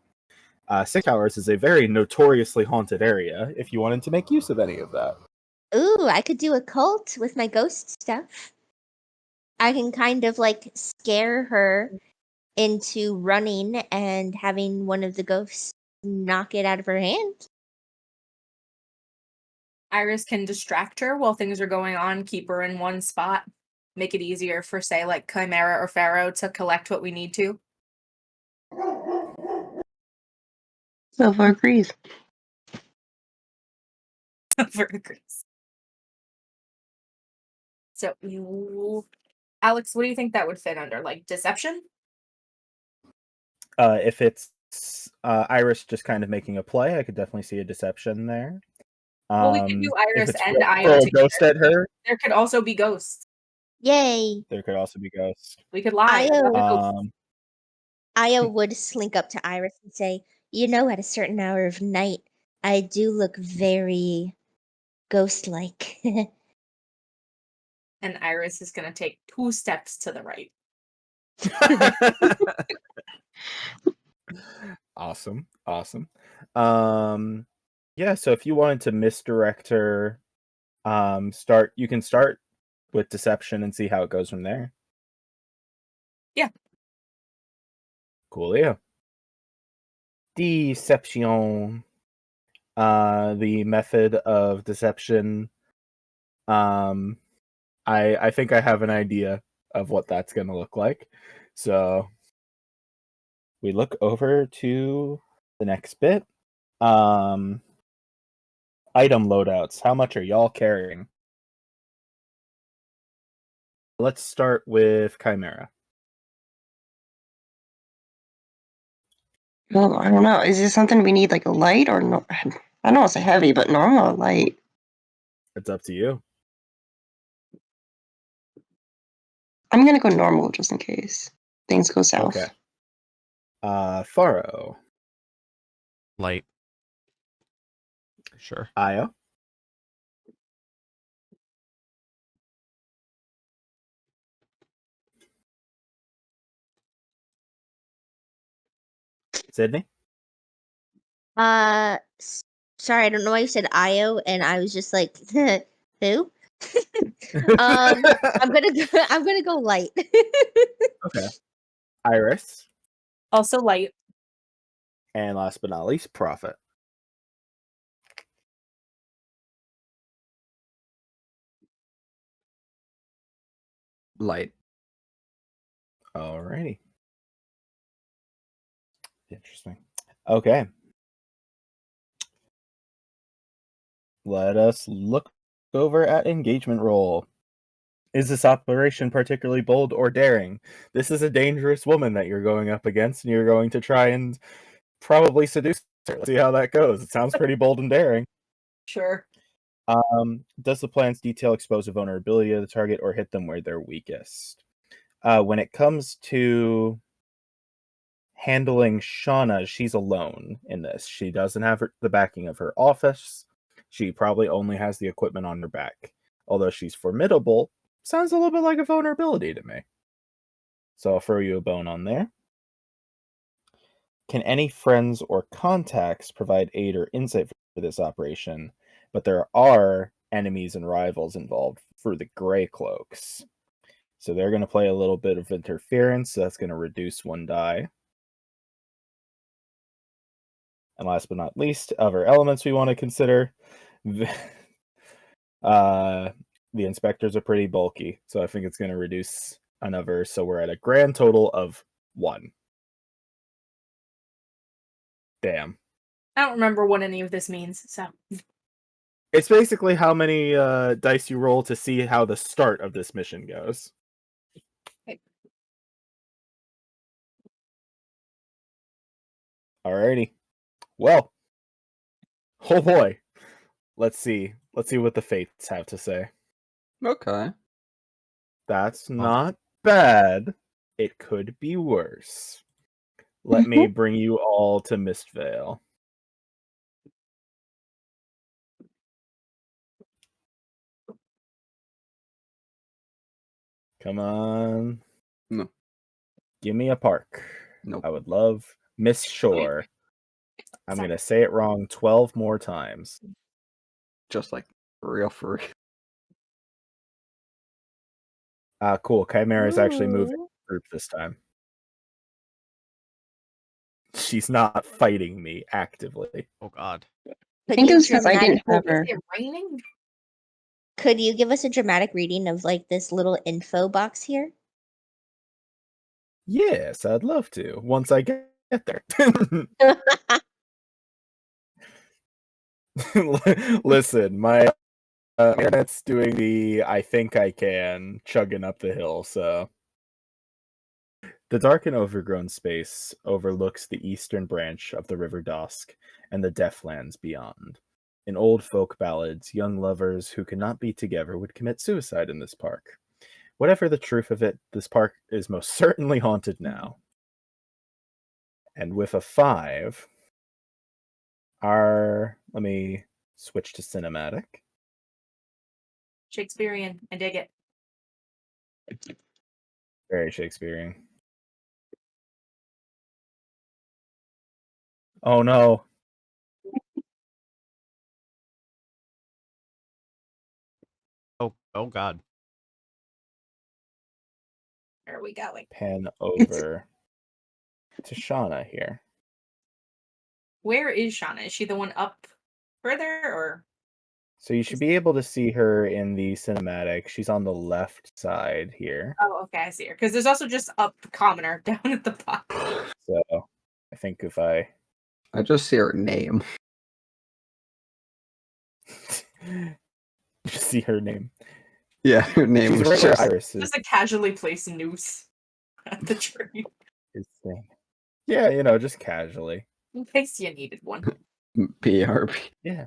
6 Hours is a very notoriously haunted area if you wanted to make use of any of that. Ooh, I could do a cult with my ghost stuff. I can kind of like scare her into running and having one of the ghosts knock it out of her hand. Iris can distract her while things are going on, keep her in one spot, make it easier for, say, like Chimera or Pharaoh to collect what we need to. Silver agrees. For Chris. So Alex, what do you think that would fit under? Like deception? If it's Iris just kind of making a play, I could definitely see a deception there. Well, we could do If Iris it's and Io throw a together. ghost at her, There could also be ghosts. Yay! there could also be ghosts. We could lie. Io. Um, Io would slink up to Iris and say, "You know, at a certain hour of night, I do look very ghost-like." And Iris is going to take 2 steps to the right. awesome. Yeah, so if you wanted to misdirect her, you can start with deception and see how it goes from there. Yeah. Coolio. Deception. The method of deception. I think I have an idea of what that's going to look like. So we look over to the next bit. Item loadouts. How much are y'all carrying? Let's start with Chimera. Well, I don't know. Is this something we need like a light or no? I don't want to say heavy, but normal or light. It's up to you. I'm gonna go normal just in case things go south. Okay. Faro. Light. Sure. Io. Sydney. Sorry, I don't know why you said Io, and I was just like, who? I'm gonna go light. Okay. Iris. Also light. And last but not least, Prophet. light. Alrighty. Interesting. Okay. Let us look over at engagement roll. Is this operation particularly bold or daring? This is a dangerous woman that you're going up against, and you're going to try and probably seduce her. Let's see how that goes. It sounds pretty bold and daring. Sure. Does the plan's detail expose a vulnerability of the target or hit them where they're weakest? When it comes to handling Shauna, she's alone in this. She doesn't have the backing of her office. She probably only has the equipment on her back. Although she's formidable, sounds a little bit like a vulnerability to me. So I'll throw you a bone on there. Can any friends or contacts provide aid or insight for this operation? But there are enemies and rivals involved for the Grey Cloaks. So they're going to play a little bit of interference. So that's going to reduce 1 die. And last but not least, other elements we want to consider. The inspectors are pretty bulky, so I think it's going to reduce another. So we're at a grand total of 1. Damn. I don't remember what any of this means, so. It's basically how many dice you roll to see how the start of this mission goes. Okay. Alrighty. Well. Oh boy. Let's see. Let's see what the fates have to say. Okay. That's not bad. It could be worse. Let me bring you all to Mistvale. Come on. No. Give me a park. Nope. I would love Miss Shore. I'm Sorry. going to say it wrong 12 more times. Just like real for real. Cool. Chimera is actually moving Ooh. the group this time. She's not fighting me actively. Oh God. I Could think it you was because I didn't have Is her. it raining? Could you give us a dramatic reading of like this little info box here? Yes, I'd love to. Once I get there. Listen, my internet's doing the I think I can chugging up the hill, so. The dark and overgrown space overlooks the eastern branch of the River Dusk and the Deathlands beyond. In old folk ballads, young lovers who could not be together would commit suicide in this park. Whatever the truth of it, this park is most certainly haunted now. And with a 5, let me switch to cinematic. Shakespearean. I dig it. Very Shakespearean. Oh no. Oh God. Where are we going? Pan over to Shauna here. Where is Shauna? Is she the one up further or? So you should be able to see her in the cinematic. She's on the left side here. Oh, okay, I see her. Because there's also just a commoner down at the bottom. So I think if I just see her name. see her name. Yeah, her name She's was right where just Iris is. Just a casually placed noose at the tree. Thing. Yeah, just casually. In case you needed one. BRB. Yeah.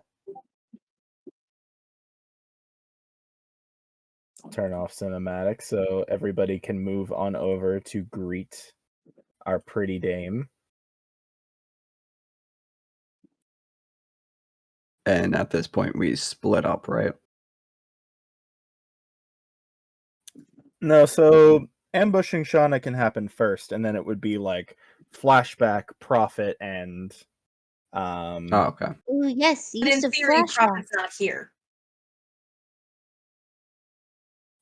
Turn off cinematic so everybody can move on over to greet our pretty dame. And at this point, we split up, right? No, so ambushing Shauna can happen first, and then it would be like flashback, Prophet, and Oh, okay. Ooh, yes, But in use of theory, flashback. Prophet's not here.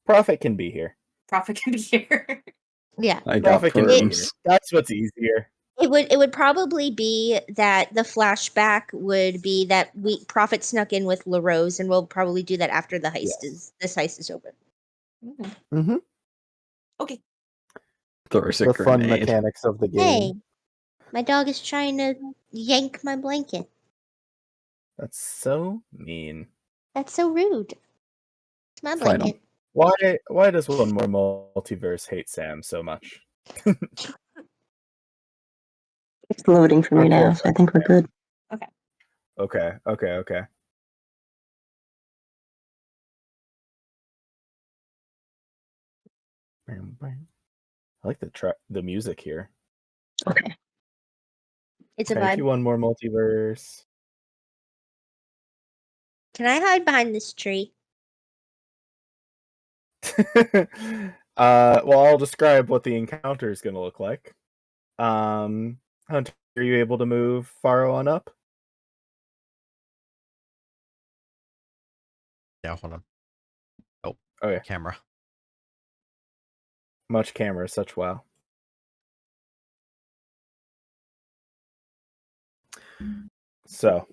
Prophet can be here. Prophet can be here. Yeah. I got Prophet can be here. brooms. That's what's easier. It would probably be that the flashback would be that Prophet snuck in with LaRose, and we'll probably do that after the heist Yes. this heist is over. Mm-hmm. Okay. There's a The fun grenade. mechanics of the game. Hey, my dog is trying to yank my blanket. That's so mean. That's so rude. It's my Fight 'em. blanket. Why does one more multiverse hate Sam so much? It's loading for me Okay, now, so I think we're good. Okay. I like the music here. Okay. It's a Thank vibe. you, one more multiverse. Can I hide behind this tree? Well, I'll describe what the encounter is going to look like. Hunter, are you able to move far on up? Yeah, hold on. Oh, Okay. camera. Much camera, such wow. So,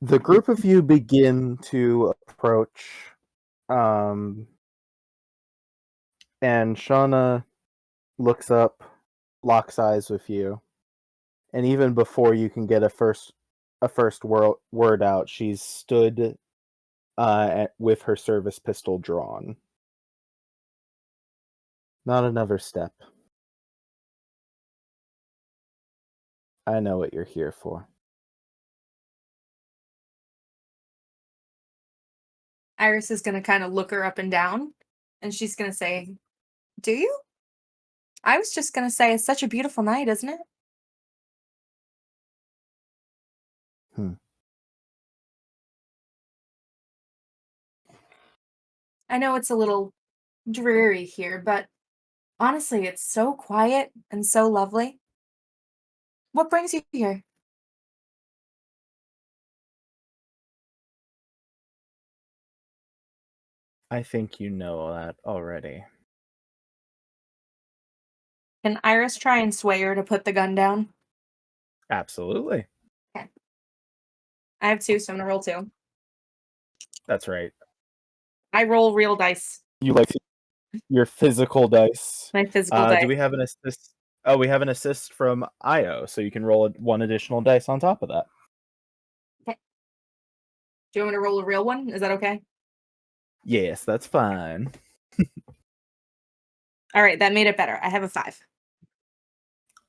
The group of you begin to approach, and Shauna looks up, locks eyes with you, and even before you can get a first word out, she's stood with her service pistol drawn. Not another step. I know what you're here for. Iris is going to kind of look her up and down, and she's going to say, "Do you?" I was just going to say, it's such a beautiful night, isn't it? I know it's a little dreary here, but honestly, it's so quiet and so lovely. What brings you here? I think you know that already. Can Iris try and sway her to put the gun down? Absolutely. Okay. I have 2, so I'm going to roll 2. That's right. I roll real dice. You like your physical dice. My physical dice. Do we have an assist? Oh, we have an assist from Io, so you can roll one additional dice on top of that. Okay. Do you want me to roll a real one? Is that okay? Yes, that's fine. All right, that made it better. I have a 5.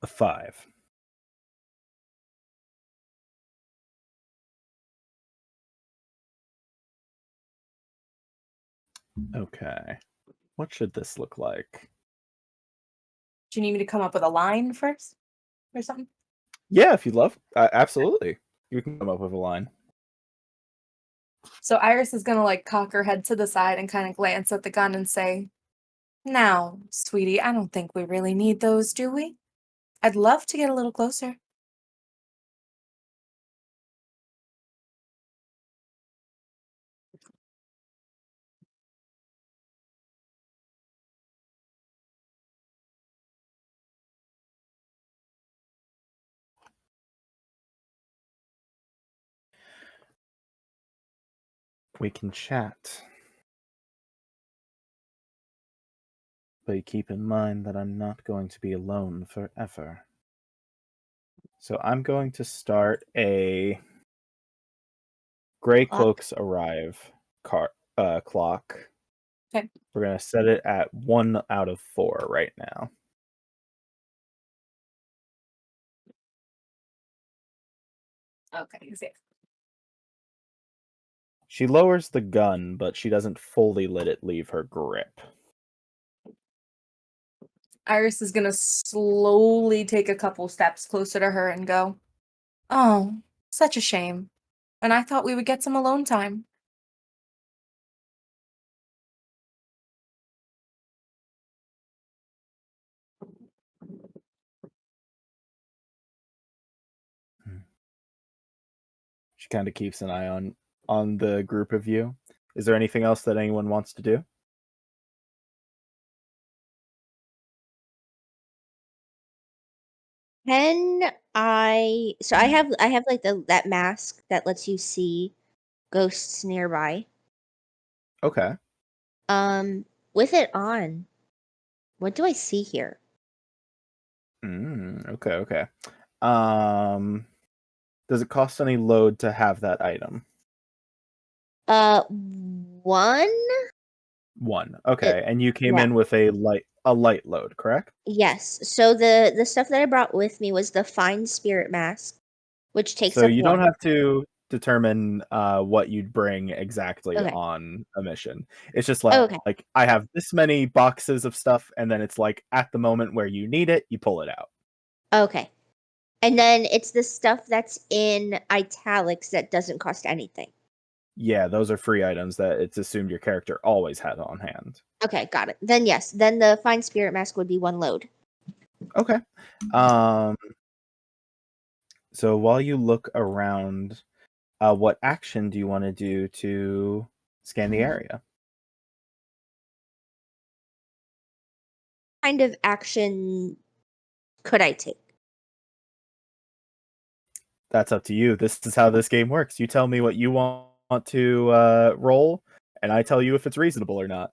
A 5. Okay. What should this look like? Do you need me to come up with a line first or something? Yeah, if you'd love. Absolutely. You can come up with a line. So Iris is going to like cock her head to the side and kind of glance at the gun and say, "Now, sweetie, I don't think we really need those, do we? I'd love to get a little closer." We can chat. But keep in mind that I'm not going to be alone forever. So I'm going to start a Gray Cloaks Arrive clock. Okay. We're going to set it at 1 out of 4 right now. Okay, you see. She lowers the gun, but she doesn't fully let it leave her grip. Iris is going to slowly take a couple steps closer to her and go, "Oh, such a shame. And I thought we would get some alone time." She kind of keeps an eye on the group of you. Is there anything else that anyone wants to do? So I have like that mask that lets you see ghosts nearby. Okay. With it on, what do I see here? Okay. Does it cost any load to have that item? 1. 1. Okay, and you came yeah. in with a light load, correct? Yes. So the stuff that I brought with me was the fine spirit mask, which takes So up you 1. don't have to determine what you'd bring exactly Okay. on a mission. It's just Okay. like I have this many boxes of stuff, and then it's like at the moment where you need it, you pull it out. Okay. And then it's the stuff that's in italics that doesn't cost anything. Yeah, those are free items that it's assumed your character always had on hand. Okay, got it. Then yes, then the fine spirit mask would be 1 load. Okay. So while you look around, what action do you want to do to scan the area? Kind of action could I take? That's up to you. This is how this game works. You tell me what you want to roll, and I tell you if it's reasonable or not.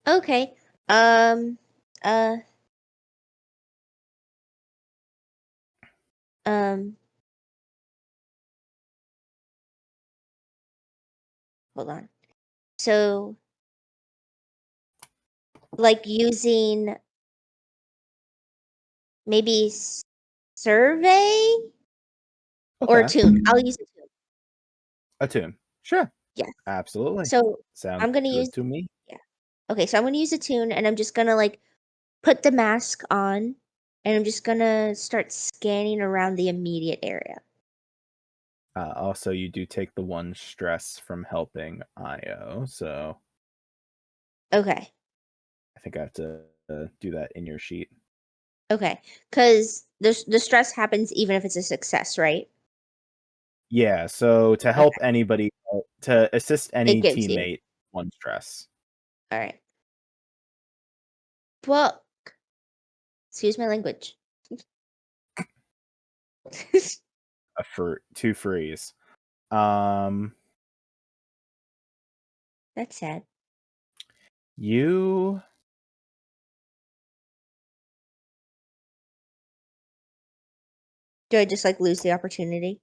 Okay. Uh. Hold on. So, like using maybe survey or Okay. tune. I'll use a tune. A tune. Sure. Yeah. Absolutely. So Sounds I'm gonna good use to me. okay. So I'm gonna use a tune, and I'm just gonna like put the mask on, and I'm just gonna start scanning around the immediate area. Also, you do take the 1 stress from helping Io, so Okay. I think I have to do that in your sheet. Okay. Because the stress happens even if it's a success, right? Yeah, so to help anybody, to assist any It gives you. teammate, 1 stress. All right. Book. Excuse my language. To freeze. That's sad. You Do I just like lose the opportunity?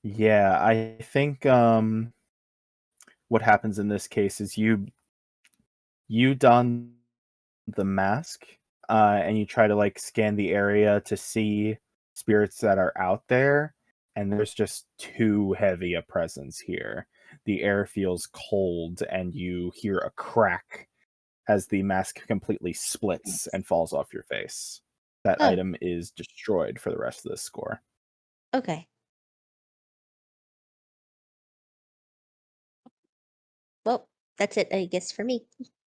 Yeah, I think what happens in this case is you don the mask, and you try to like scan the area to see spirits that are out there, and there's just too heavy a presence here. The air feels cold, and you hear a crack as the mask completely splits and falls off your face. That Oh, item is destroyed for the rest of the score. okay. Well, that's it, I guess, for me.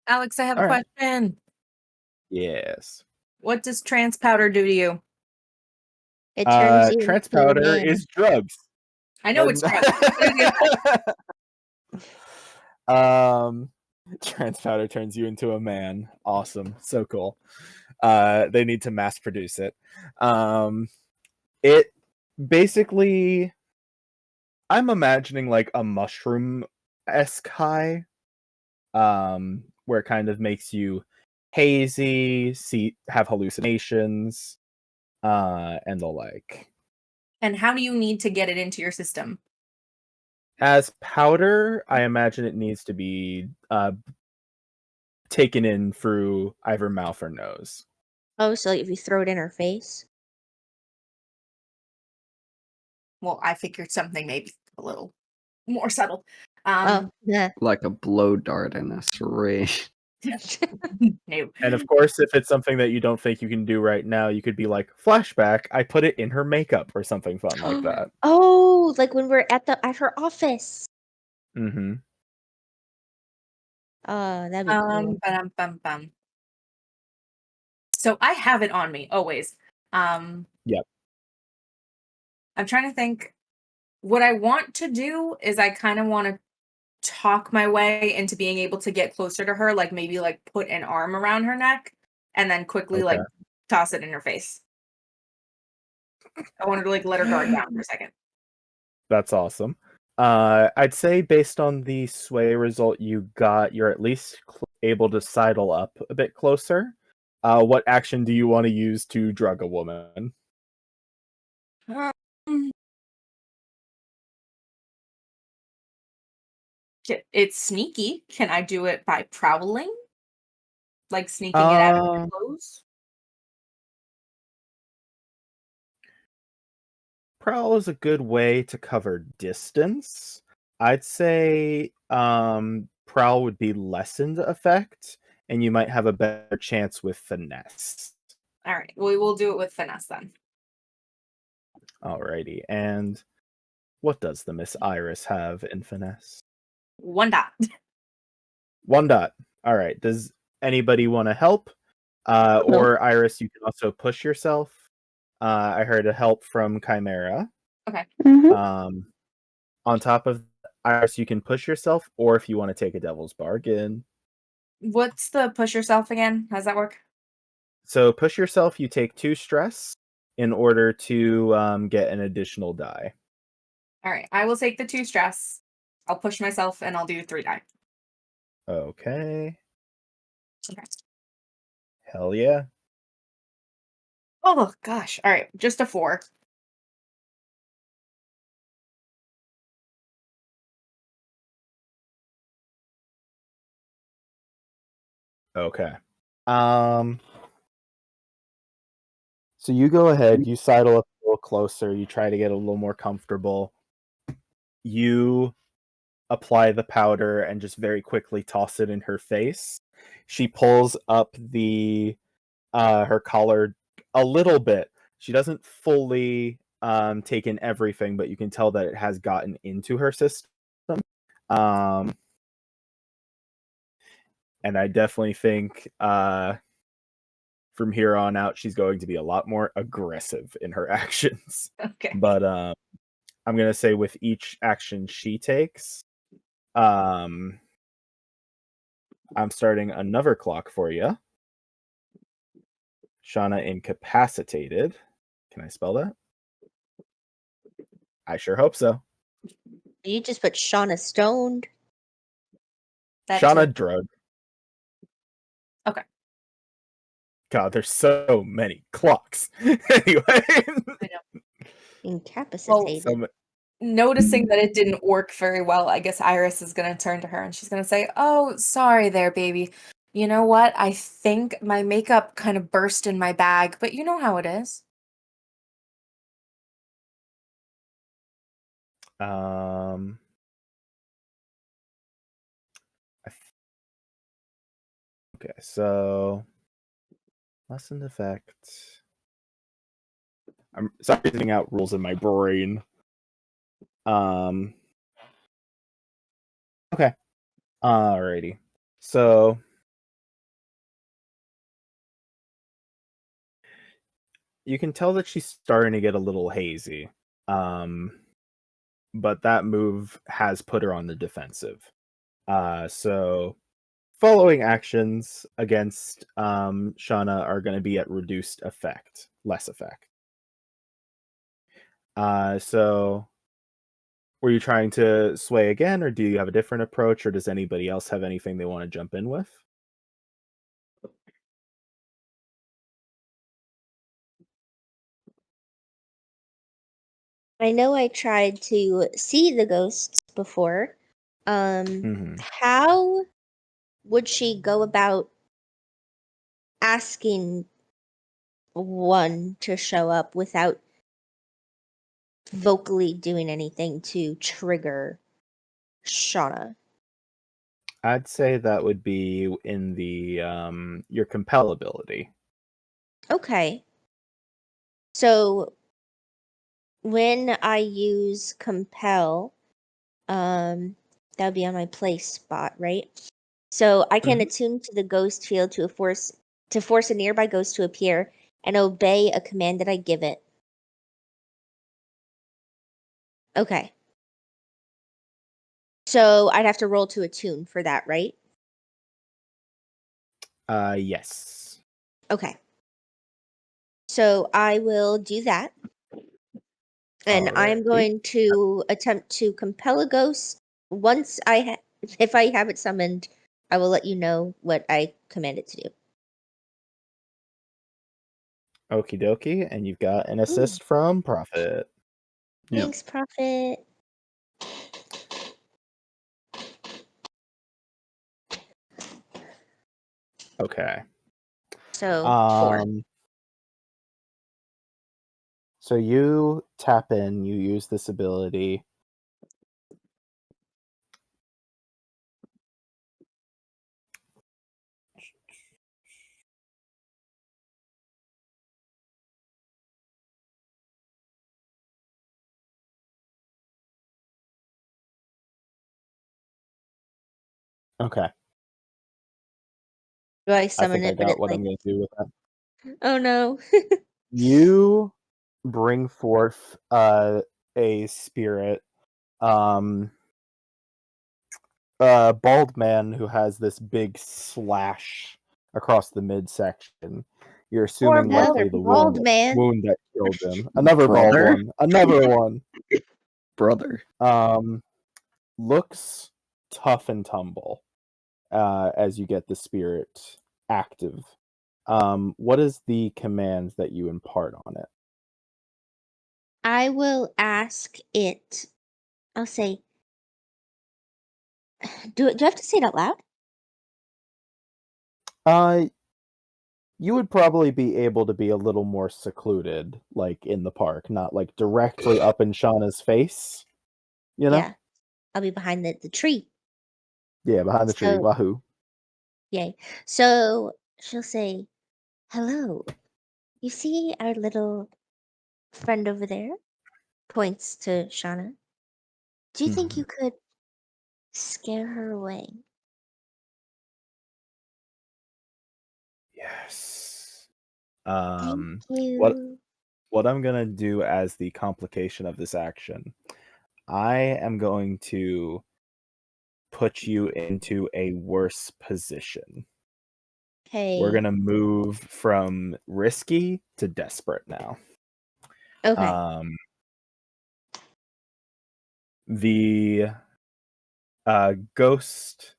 Alex, I have a All right. question. Yes. What does trance powder do to you? It turns you Trance into a powder man. is drugs. I know it's drugs. What is it? Trance powder turns you into a man. Awesome. So cool. They need to mass produce it. It basically, I'm imagining like a mushroom-esque high, where it kind of makes you hazy, have hallucinations, and the like. And how do you need to get it into your system? As powder, I imagine it needs to be taken in through either mouth or nose. Oh, so if you throw it in her face? Well, I figured something maybe a little more subtle. Oh, yeah. Like a blow dart in a syringe. No. And of course, if it's something that you don't think you can do right now, you could be like, flashback, I put it in her makeup or something fun like that. Oh, like when we're at her office. Mm-hmm. Oh, that'd be cool. Bum. So I have it on me always. Yep. I'm trying to think. What I want to do is I kind of want to talk my way into being able to get closer to her, like maybe like put an arm around her neck and then quickly Okay. like toss it in her face. I wanted to like let her guard down for a second. That's awesome. I'd say based on the sway result you got, you're at least able to sidle up a bit closer. What action do you want to use to drug a woman? It's sneaky. Can I do it by prowling? Like sneaking it out of her clothes? Prowl is a good way to cover distance. I'd say Prowl would be lessened effect, and you might have a better chance with finesse. All right. We will do it with finesse then. Alrighty, and what does the Miss Iris have in finesse? 1 dot. 1 dot. Alright, does anybody want to help? Or Iris, you can also push yourself. I heard a help from Chimera. Okay. Mm-hmm. On top of Iris, you can push yourself, or if you want to take a devil's bargain. What's the push yourself again? How does that work? So push yourself. You take 2 stress in order to get an additional die. All right, I will take the 2 stress. I'll push myself and I'll do 3 die. Okay. Okay. Hell yeah. Oh gosh. All right, just a 4. Okay. So you go ahead, you sidle up a little closer, you try to get a little more comfortable. You apply the powder and just very quickly toss it in her face. She pulls up the her collar a little bit. She doesn't fully take in everything, but you can tell that it has gotten into her system. Um and I definitely think from here on out she's going to be a lot more aggressive in her actions. Okay. But I'm gonna say with each action she takes, I'm starting another clock for you. Shauna incapacitated. Can I spell that? I sure hope so. You just put Shauna stoned. That Shauna too. drug. Okay. God, there's so many clocks. Anyway, I know. Incapacitated. so Noticing that it didn't work very well, I guess Iris is going to turn to her and she's going to say, "Oh, sorry there, baby. You know what? I think my makeup kind of burst in my bag, but you know how it is." um, okay, so lessened effect. I'm sorry, thinking out rules in my brain. Um, okay, alrighty. So you can tell that she's starting to get a little hazy. But that move has put her on the defensive. So following actions against Shauna are going to be at reduced effect, less effect. So were you trying to sway again, or do you have a different approach, or does anybody else have anything they want to jump in with? I know I tried to see the ghosts before. How would she go about asking one to show up without vocally doing anything to trigger Shauna? I'd say that would be in the your compel ability. Okay. So when I use compel, that would be on my place spot, right? So I can attune to the ghost field to force a nearby ghost to appear and obey a command that I give it. Okay. So I'd have to roll to attune for that, right? Yes. Okay. So I will do that. And I'm Alrighty. going to attempt to compel a ghost. Once if I have it summoned, I will let you know what I command it to do. Okie dokie, and you've got an assist from Prophet. Yep. Thanks, Prophet. Okay. So 4. So you tap in, you use this ability. Okay. Do I I summon think I it, but got it's what like, I'm going to do with that. oh no. You bring forth a spirit, a bald man who has this big slash across the midsection. You're assuming Poor likely the bald man. wound that killed him. Another bald Brother? one. Another one. Brother. Looks tough and tumble as you get the spirit active. What is the command that you impart on it? I will ask it. I'll say, do I have to say it out loud? You would probably be able to be a little more secluded, like in the park, not like directly up in Shauna's face. You know? Yeah. I'll be behind the tree. Yeah, behind the tree. So, Wahoo. yay. So she'll say, hello. You see our little friend over there? Points to Shauna. Do you think Mhm. you could scare her away? Yes. Thank What you. what I'm gonna do as the complication of this action, I am going to put you into a worse position. We're Okay. gonna move from risky to desperate now. Okay. The ghost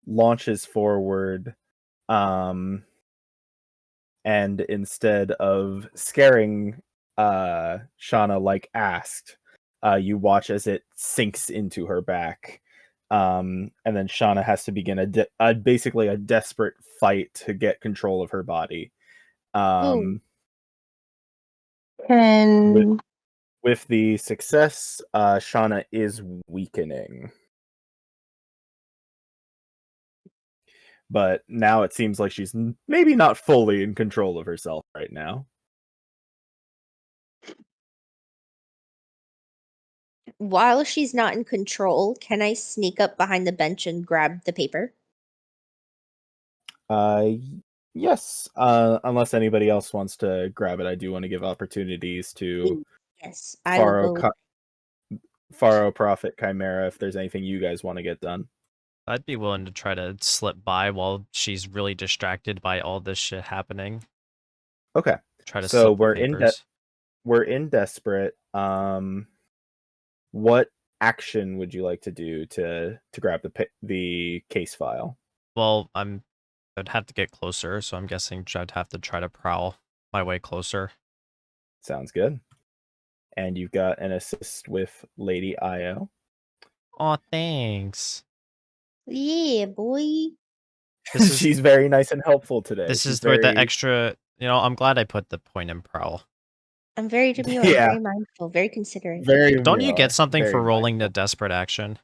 launches forward, and instead of scaring Shauna like asked, you watch as it sinks into her back. And then Shauna has to begin basically a desperate fight to get control of her body. Oh, With, And with the success, Shauna is weakening. But now it seems like she's maybe not fully in control of herself right now. while she's not in control, can I sneak up behind the bench and grab the paper? Yes. Unless anybody else wants to grab it, I do want to give opportunities to Yes, I will Faro, go. Faro, Prophet, Chimera, if there's anything you guys want to get done. I'd be willing to try to slip by while she's really distracted by all this shit happening. Okay. Try to So slip the papers. we're in desperate. What action would you like to do to grab the case file? Well, I'd have to get closer, so I'm guessing I'd have to try to prowl my way closer. Sounds good. And you've got an assist with Lady Io. Aw, thanks. Yeah, boy. This is She's very nice and helpful today. this She's is where the very extra. I'm glad I put the point in prowl. I'm very demure, Yeah. very mindful, very considerate. very. Don't you get demure, something for very rolling the mindful. desperate action?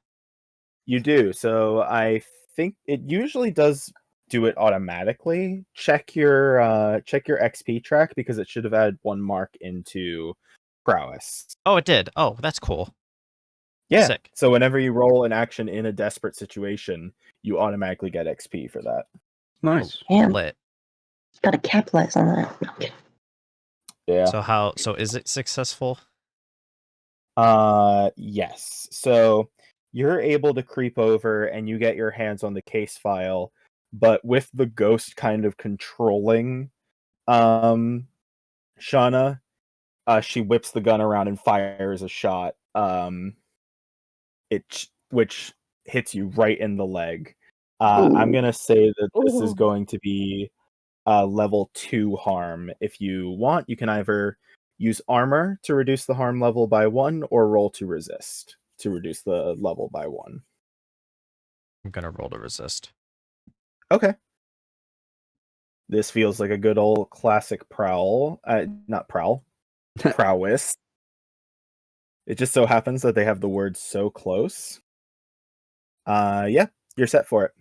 You do. So I think it usually does do it automatically. Check your XP track because it should have added 1 mark into prowess. Oh, it did. Oh, that's cool. Yeah. Sick. So whenever you roll an action in a desperate situation, you automatically get XP for that. Nice. damn, Lit. gotta capitalize on that. Okay. Yeah. So is it successful? Yes. So you're able to creep over and you get your hands on the case file, but with the ghost kind of controlling Shauna, she whips the gun around and fires a shot. Which hits you right in the leg. I'm Ooh. gonna say that this is Ooh. going to be level 2 harm. If you want, you can either use armor to reduce the harm level by 1 or roll to resist to reduce the level by 1. I'm gonna roll to resist. Okay. This feels like a good old classic prowl. Not prowl. Prowess. It just so happens that they have the words so close. Yeah, you're set for it.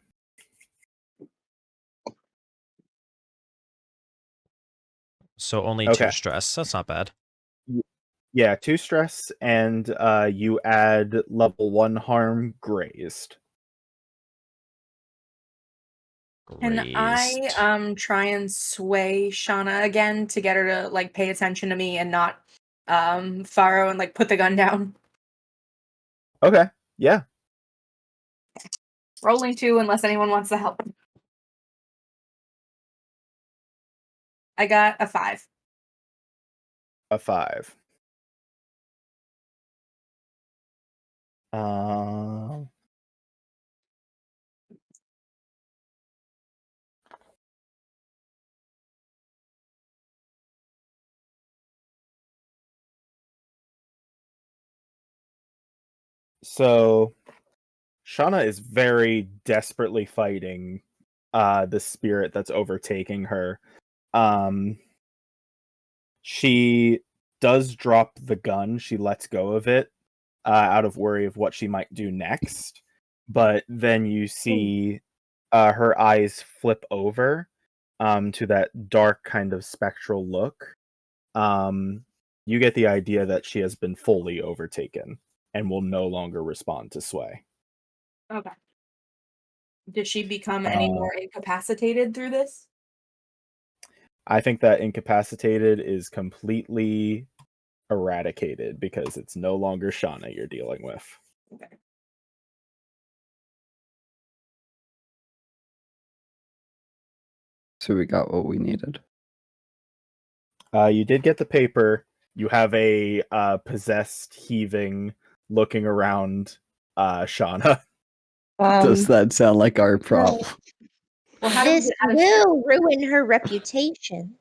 So only Okay. 2 stress. That's not bad. Yeah, 2 stress, and you add level 1 harm grazed. Can I Grazed. try and sway Shauna again to get her to like pay attention to me and not Faro and like put the gun down? Okay, yeah. Rolling 2 unless anyone wants to help. I got a 5. A 5. So Shauna is very desperately fighting the spirit that's overtaking her. She does drop the gun. She lets go of it out of worry of what she might do next. But then you see her eyes flip over to that dark kind of spectral look. You get the idea that she has been fully overtaken and will no longer respond to sway. Okay. Did she become any Uh, more incapacitated through this? I think that incapacitated is completely eradicated because it's no longer Shauna you're dealing with. Okay. So we got what we needed. You did get the paper. You have a possessed, heaving, looking around Shauna. Does that sound like our problem? Well, how do we This get out of here? will ruin her reputation.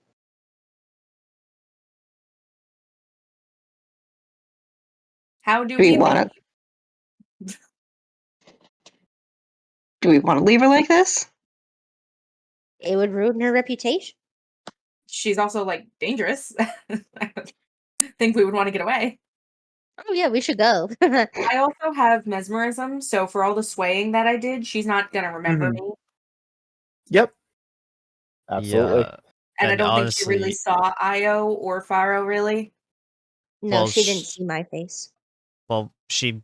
How do Do we we want to? Do we want to leave her like this? It would ruin her reputation. She's also like dangerous. I don't think we would want to get away. Oh yeah, we should go. I also have mesmerism, so for all the swaying that I did, she's not gonna remember me. Yep. Absolutely. Yeah. And I And don't think she really honestly, saw Io or Faro really. No, Well, she didn't see my face. she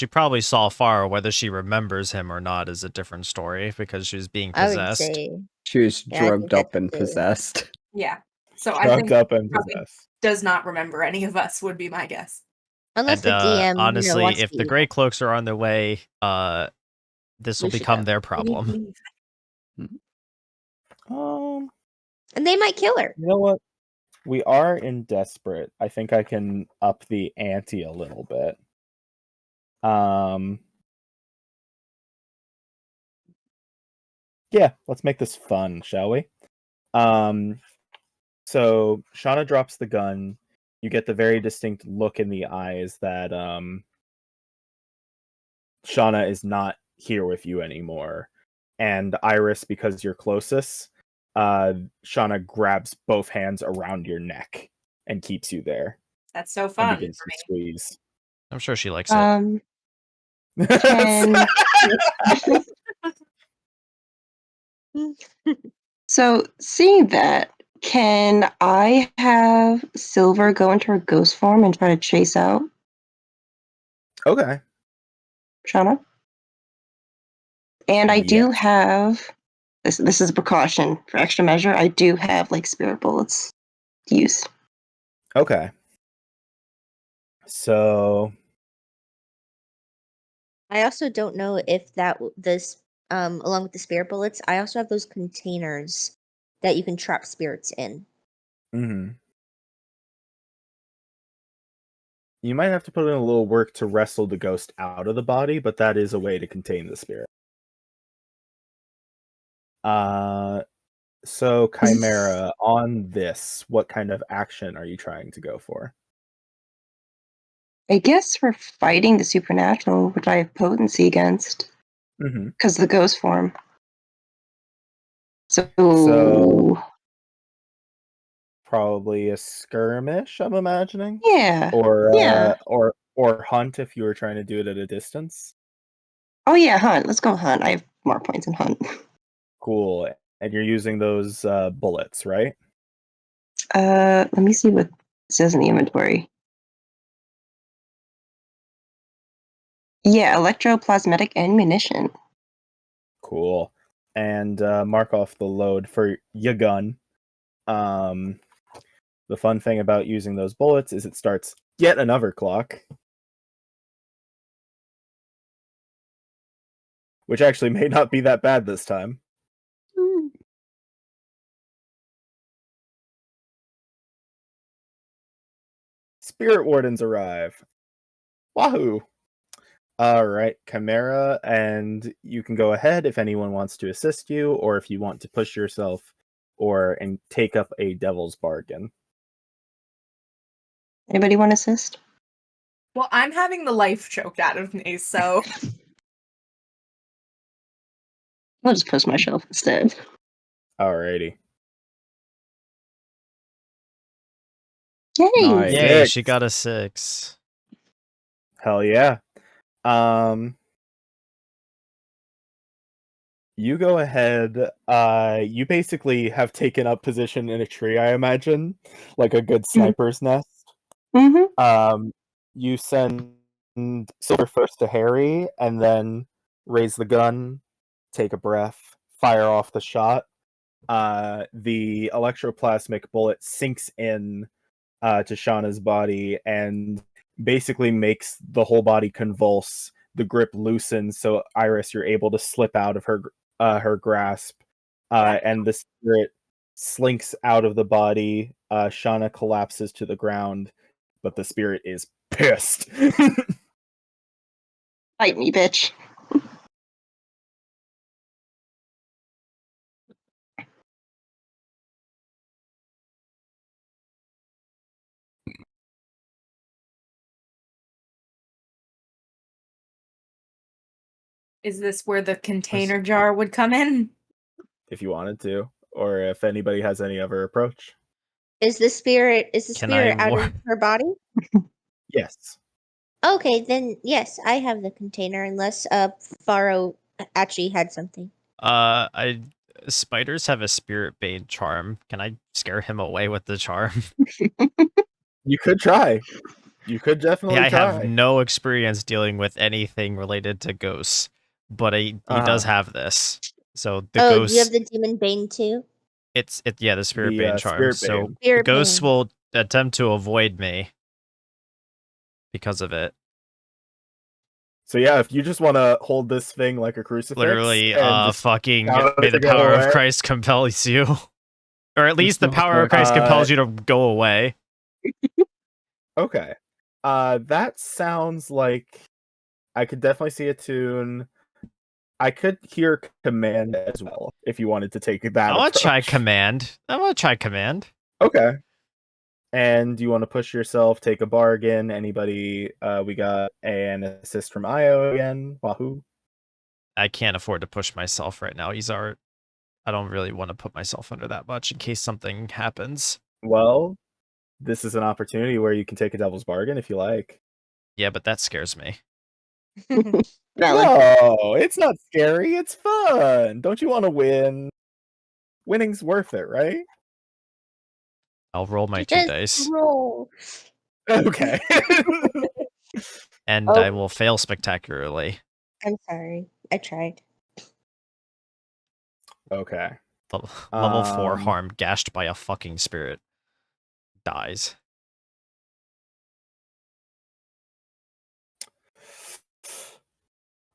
probably saw Far. Whether she remembers him or not is a different story because she was being I would possessed. say, She was yeah, I think drugged up that's and the possessed. Yeah. So I Drugged think up and probably possessed. does not remember any of us would be my guess. unless And the DM, honestly, wants if to the eat Grey it. Cloaks are on their way, this will We should become go. their We need to problem. leave. And they might kill her. You know what? We are in desperate. I think I can up the ante a little bit. Yeah, let's make this fun, shall we? So Shauna drops the gun. You get the very distinct look in the eyes that Shauna is not here with you anymore. And Iris, because you're closest, Shauna grabs both hands around your neck and keeps you there That's so and fun begins for to me. squeeze. I'm sure she likes it. Can so seeing that, can I have Silver go into her ghost form and try to chase out Okay. Shauna? And I do Yes. have this. This is a precaution for extra measure. I do have like spirit bullets to use. Okay. So I also don't know if this along with the spirit bullets, I also have those containers that you can trap spirits in. you might have to put in a little work to wrestle the ghost out of the body, but that is a way to contain the spirit. So Chimera, on this, what kind of action are you trying to go for? I guess for fighting the supernatural, which I have potency against, because the ghost form. So probably a skirmish, I'm imagining. Yeah. Or hunt if you were trying to do it at a distance. Oh yeah, hunt. Let's go hunt. I have more points in hunt. Cool. And you're using those bullets, right? Let me see what it says in the inventory. Yeah, electroplasmatic ammunition. Cool. And mark off the load for your gun. The fun thing about using those bullets is it starts yet another clock. Which actually may not be that bad this time. Spirit wardens arrive. Wahoo! All right, Chimera, and you can go ahead if anyone wants to assist you, or if you want to push yourself, and take up a devil's bargain. Anybody want to assist? Well, I'm having the life choked out of me, so I'll just push myself instead. Alrighty. Yay! Nice. Yay, Six. she got a 6. Hell yeah. You go ahead. You basically have taken up position in a tree, I imagine, like a good sniper's nest. Mm-hmm. You send Silver first to Harry, and then raise the gun, take a breath, fire off the shot. The electroplasmic bullet sinks in to Shauna's body and basically makes the whole body convulse. The grip loosens, so Iris, you're able to slip out of her grasp, and the spirit slinks out of the body. Shauna collapses to the ground, but the spirit is pissed. Fight me, bitch. is this where the container jar would come in? If you wanted to, or if anybody has any other approach. Is the spirit Can I out war- of her body? Yes. Okay, then yes, I have the container unless Faro actually had something. Spiders have a spirit bane charm. Can I scare him away with the charm? You could try. You could definitely I try. have no experience dealing with anything related to ghosts, but he does have this. So the Oh, ghosts, do you have the demon bane too? the spirit The, bane charm. spirit So bane. the Spirit ghosts bane. will attempt to avoid me because of it. So yeah, if you just want to hold this thing like a crucifix, Literally, and just fucking tell it may to the go power of away. Christ compels you. Or at least the not power of that- Christ compels you to go away. Okay. That sounds like I could definitely see a tune. I could hear command as well if you wanted to take that I want to try approach. command. Okay. And do you want to push yourself, take a bargain? Anybody? We got an assist from Io again. Wahoo. I can't afford to push myself right now. I don't really want to put myself under that much in case something happens. Well, this is an opportunity where you can take a devil's bargain if you like. Yeah, but that scares me. Valid. No, it's not scary. It's fun. Don't you want to win? Winning's worth it, right? I'll roll my 2 Just dice, roll. Okay. and Oh. I will fail spectacularly. I'm sorry. I tried. Okay. Level 4 Um, harm, gashed by a fucking spirit. Dies.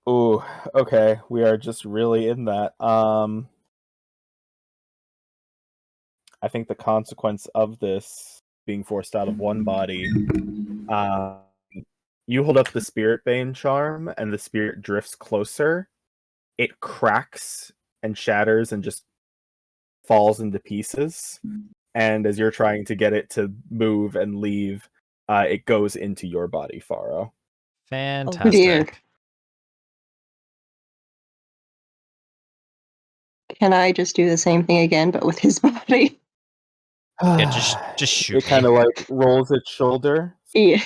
Ooh, okay. We are just really in that. I think the consequence of this being forced out of one body, you hold up the Spirit Bane charm, and the spirit drifts closer. It cracks and shatters and just falls into pieces. And as you're trying to get it to move and leave, it goes into your body, Faro. Fantastic. Can I just do the same thing again, but with his body? Yeah, just shoot It kind me. of like rolls its shoulder. Yeah.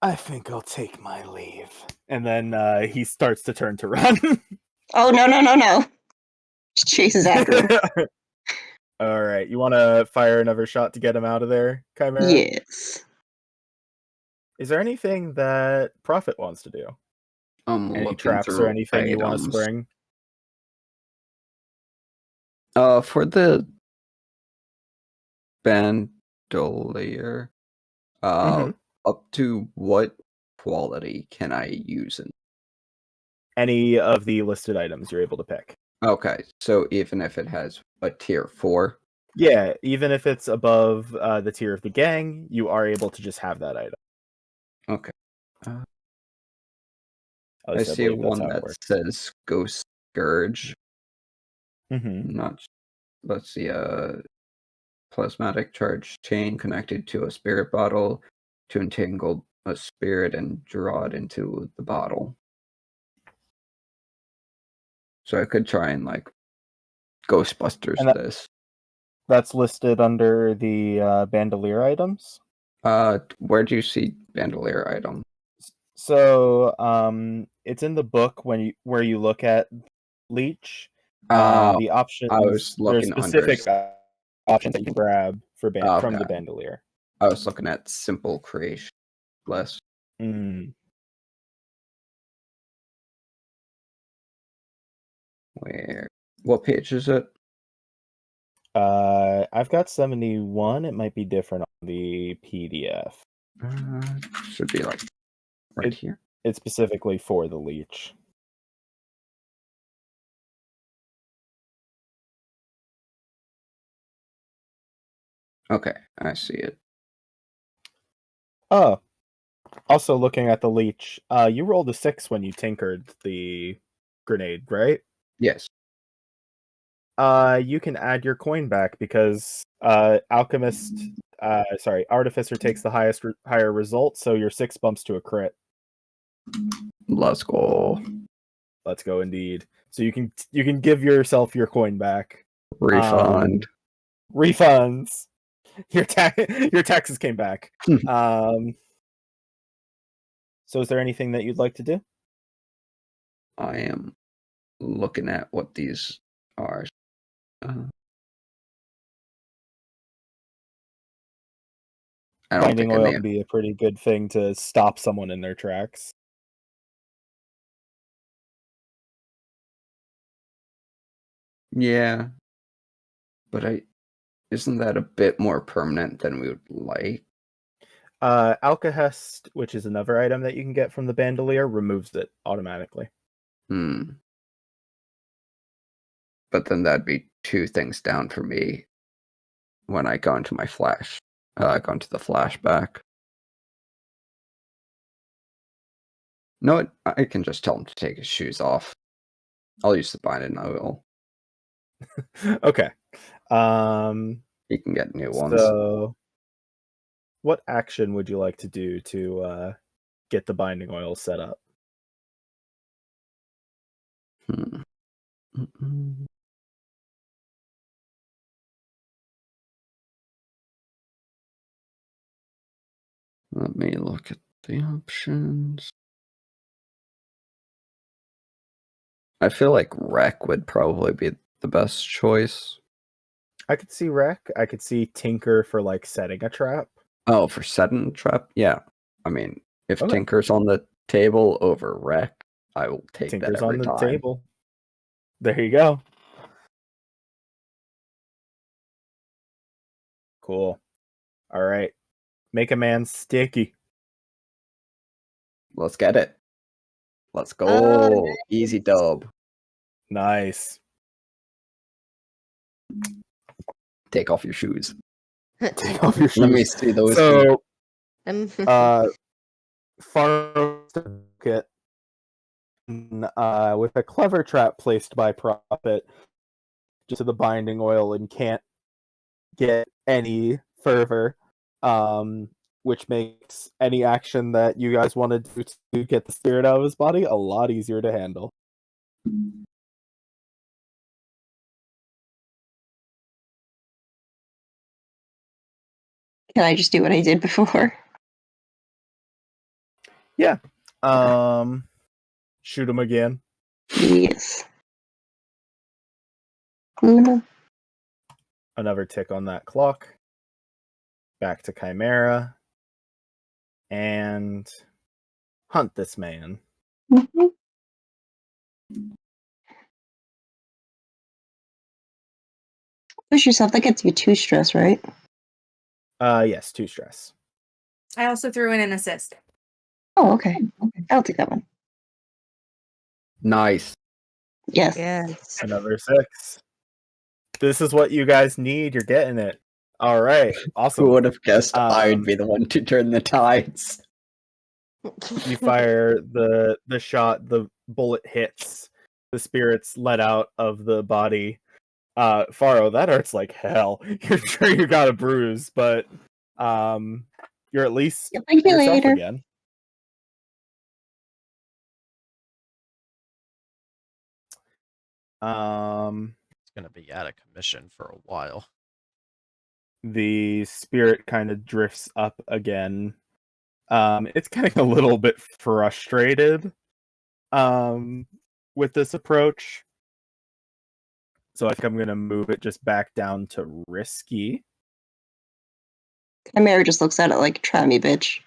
I think I'll take my leave. And then he starts to turn to run. Oh, no. Just chases after him. All right, you want to fire another shot to get him out of there, Chimera? Yes. Is there anything that Prophet wants to do? I'm Any looking traps or through anything you want to items. spring? For the bandolier, Mhm. up to what quality can I use it? Any of the listed items you're able to pick. Okay, so even if it has a tier 4, Yeah, even if it's above the tier of the gang, you are able to just have that item. Okay. At I least see believe that's one how it that works. says Ghost Scourge. Mm-hmm. Not. Let's see. Plasmatic charge chain connected to a spirit bottle to entangle a spirit and draw it into the bottle. So I could try and like Ghostbusters And this. that's listed under the bandolier items. Where do you see bandolier item? So it's in the book where you look at leech. The options I was there's looking specific options that you can grab for from Okay. the bandolier. I was looking at simple creation list. Mm. What page is it? I've got 71. It might be different on the PDF. Should be like right here. It's specifically for the leech. Okay, I see it. Oh, also looking at the leech, you rolled a 6 when you tinkered the grenade, right? Yes. You can add your coin back because artificer takes the higher result, so your 6 bumps to a crit. Let's go. Let's go, indeed. So you can give yourself your coin back. Refund. Refunds. Your taxes came back. So is there anything that you'd like to do? I am looking at what these are. I don't Binding think oil any. can be a pretty good thing to stop someone in their tracks. Yeah, but isn't that a bit more permanent than we would like? Alkahest, which is another item that you can get from the bandolier, removes it automatically. But then that'd be 2 things down for me when I go into my flash. Go into the flashback. No, I can just tell him to take his shoes off. I'll use the binding oil. Okay. He can get new ones. So, what action would you like to do to get the binding oil set up? Let me look at the options. I feel like Wreck would probably be the best choice. I could see Wreck. I could see Tinker for like setting a trap. Oh, for setting trap? Yeah. I mean, if Okay. Tinker's on the table over Wreck, I will take Tinker's that every on the time. table. There you go. Cool. All right. Make a man sticky. Let's get it. Let's go. Oh, Easy dub. Nice. Take off your shoes. Take off your shoes. Let me see those. So, Um, Faro it with a clever trap placed by Prophet just to the binding oil and can't get any further, which makes any action that you guys want to do to get the spirit out of his body a lot easier to handle. Can I just do what I did before? Yeah. Shoot him again. Yes. Mm, Another tick on that clock. Back to Chimera. And hunt this man. mhm. Push yourself. That gets you 2 stress, right? Yes, 2 stress. I also threw in an assist. Oh, okay. I'll take that one. Nice. Yes. yes. Another 6. This is what you guys need. You're getting it. All right. Awesome. Who would have guessed I'd Um, be the one to turn the tides? You fire the shot, the bullet hits, the spirits let out of the body. Faro, that hurts like hell. You're sure you got a bruise, but you're at least Thank you yourself later. again. It's gonna be out of commission for a while. The spirit kind of drifts up again. It's getting a little bit frustrated with this approach. So I think I'm going to move it just back down to risky. Chimera just looks at it like, try me, bitch.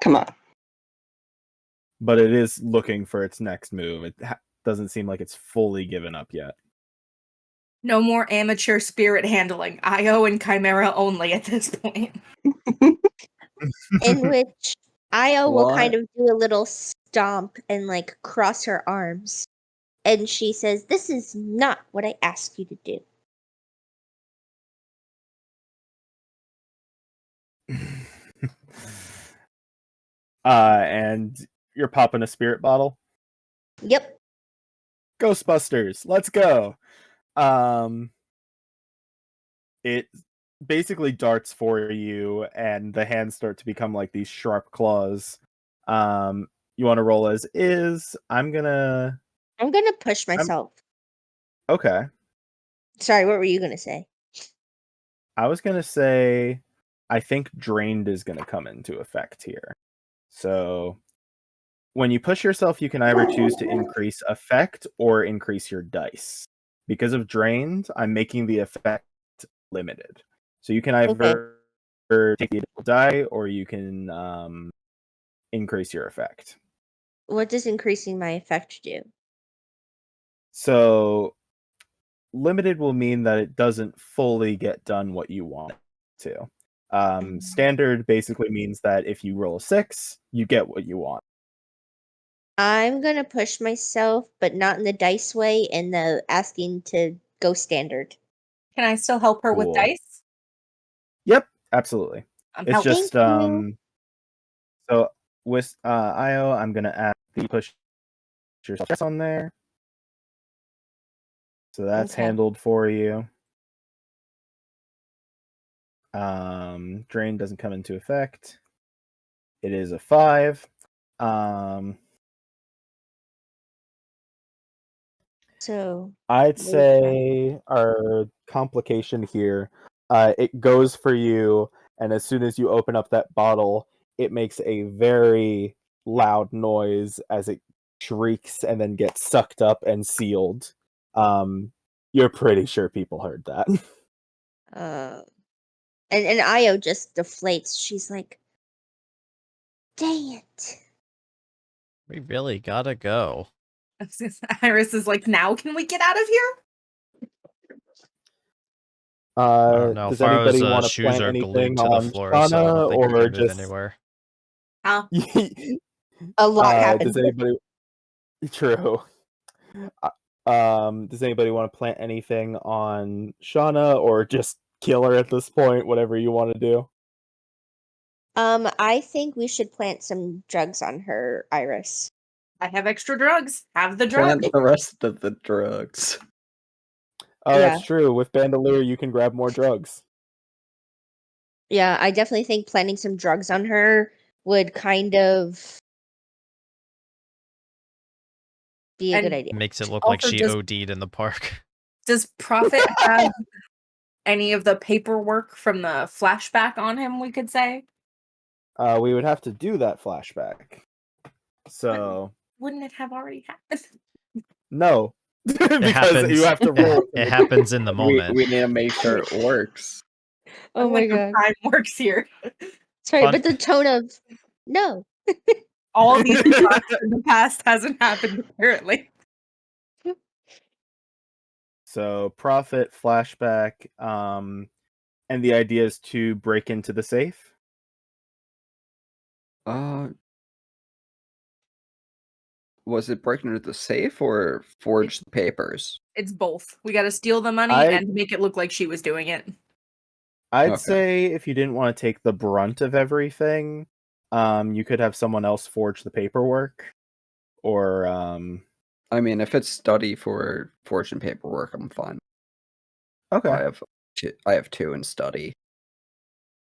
Come on. But it is looking for its next move. It doesn't seem like it's fully given up yet. No more amateur spirit handling. Io and Chimera only at this point. In which Io will kind What? of do a little stomp and like cross her arms. And she says, "This is not what I asked you to do." And you're popping a spirit bottle. Yep. Ghostbusters, let's go. It basically darts for you, and the hands start to become like these sharp claws. You want to roll as is? I'm gonna push myself. Okay. Sorry, what were you gonna say? I was gonna say, I think drained is gonna come into effect here. So when you push yourself, you can either choose to increase effect or increase your dice. Because of drained, I'm making the effect limited. So you can either take the additional die or you can increase your effect. What does increasing my effect do? So limited will mean that it doesn't fully get done what you want it to. Standard basically means that if you roll a 6, you get what you want. I'm gonna push myself, but not in the dice way, in the asking to go standard. Can I still help her with Cool. dice? Yep, absolutely. I'm It's helping. just Thank you. so with Io, I'm gonna add the push yourself on there. So that's Okay. handled for you. Drain doesn't come into effect. It is a 5. So I'd wait, say our complication here, it goes for you, and as soon as you open up that bottle, it makes a very loud noise as it shrieks and then gets sucked up and sealed. You're pretty sure people heard that. and Io just deflates. She's like, "Dang it!" We really gotta go. Iris is like, now can we get out of here? I don't know. Does Faro's anybody want to shoes plant are anything glued to the on floor, so I don't Shauna, think we or can move just anywhere. Huh? A lot happened. does anybody? True. Does anybody want to plant anything on Shauna, or just kill her at this point? Whatever you want to do. I think we should plant some drugs on her, Iris. I have extra drugs. Have the Plant drugs. the rest of the drugs. Oh, Yeah. that's true. With Bandolier, you can grab more drugs. Yeah, I definitely think planting some drugs on her would kind of be a good And idea. Makes it look like Also, she does OD'd in the park. Prophet have any of the paperwork from the flashback on him, we could say? We would have to do that flashback. So Wouldn't it have already happened? no, because happens- you have to roll. It happens in the We moment. need to make sure it works. Oh my Unlike god. Time works here. Sorry, Fun- but the tone of no. All these plots in the past hasn't happened apparently. So Prophet flashback, and the idea is to break into the safe. Was it breaking into the safe or forge the papers? It's both. We got to steal the money I- and make it look like she was doing it. I'd Okay. say if you didn't want to take the brunt of everything, you could have someone else forge the paperwork, or I mean, if it's study for forging paperwork, I'm fine. okay. I have 2 in study.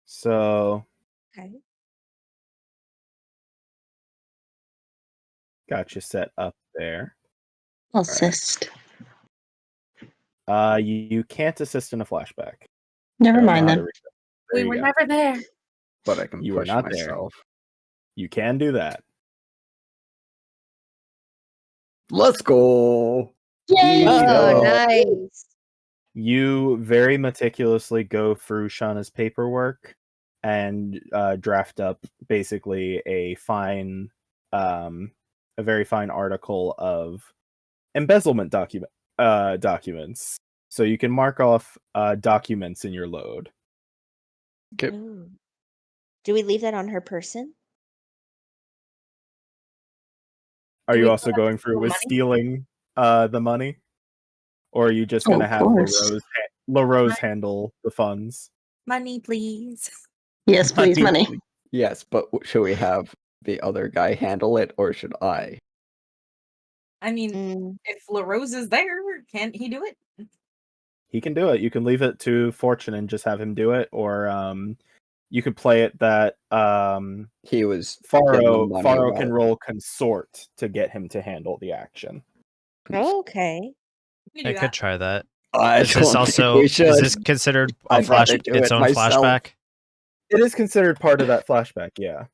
So Okay. got you set up there. I'll assist. You can't assist in a flashback. Never I don't know mind how to then. read that. There We you were go. never there. But I can You were push not there. myself. You can do that. Let's go! Yay! Let's Oh, go. nice. You very meticulously go through Shauna's paperwork and draft up basically a very fine article of embezzlement documents. So you can mark off documents in your load. Okay. Ooh. Do we leave that on her person? Are Do you we also still have going to through steal with money? stealing the money? Or are you just Oh, going to of have course. LaRose handle the funds? Money, please. Yes, please, money. Yes, but should we have the other guy handle it, or should I? I mean, Mm. if LaRose is there, can't he do it? He can do it. You can leave it to Fortune and just have him do it, or you could play it that He was getting the money Faro can while- roll consort to get him to handle the action. Okay. We can I do could that. try that. I Is this don't also think we should. is this considered a I'd flash rather do its it own myself. flashback? It is considered part of that flashback, yeah.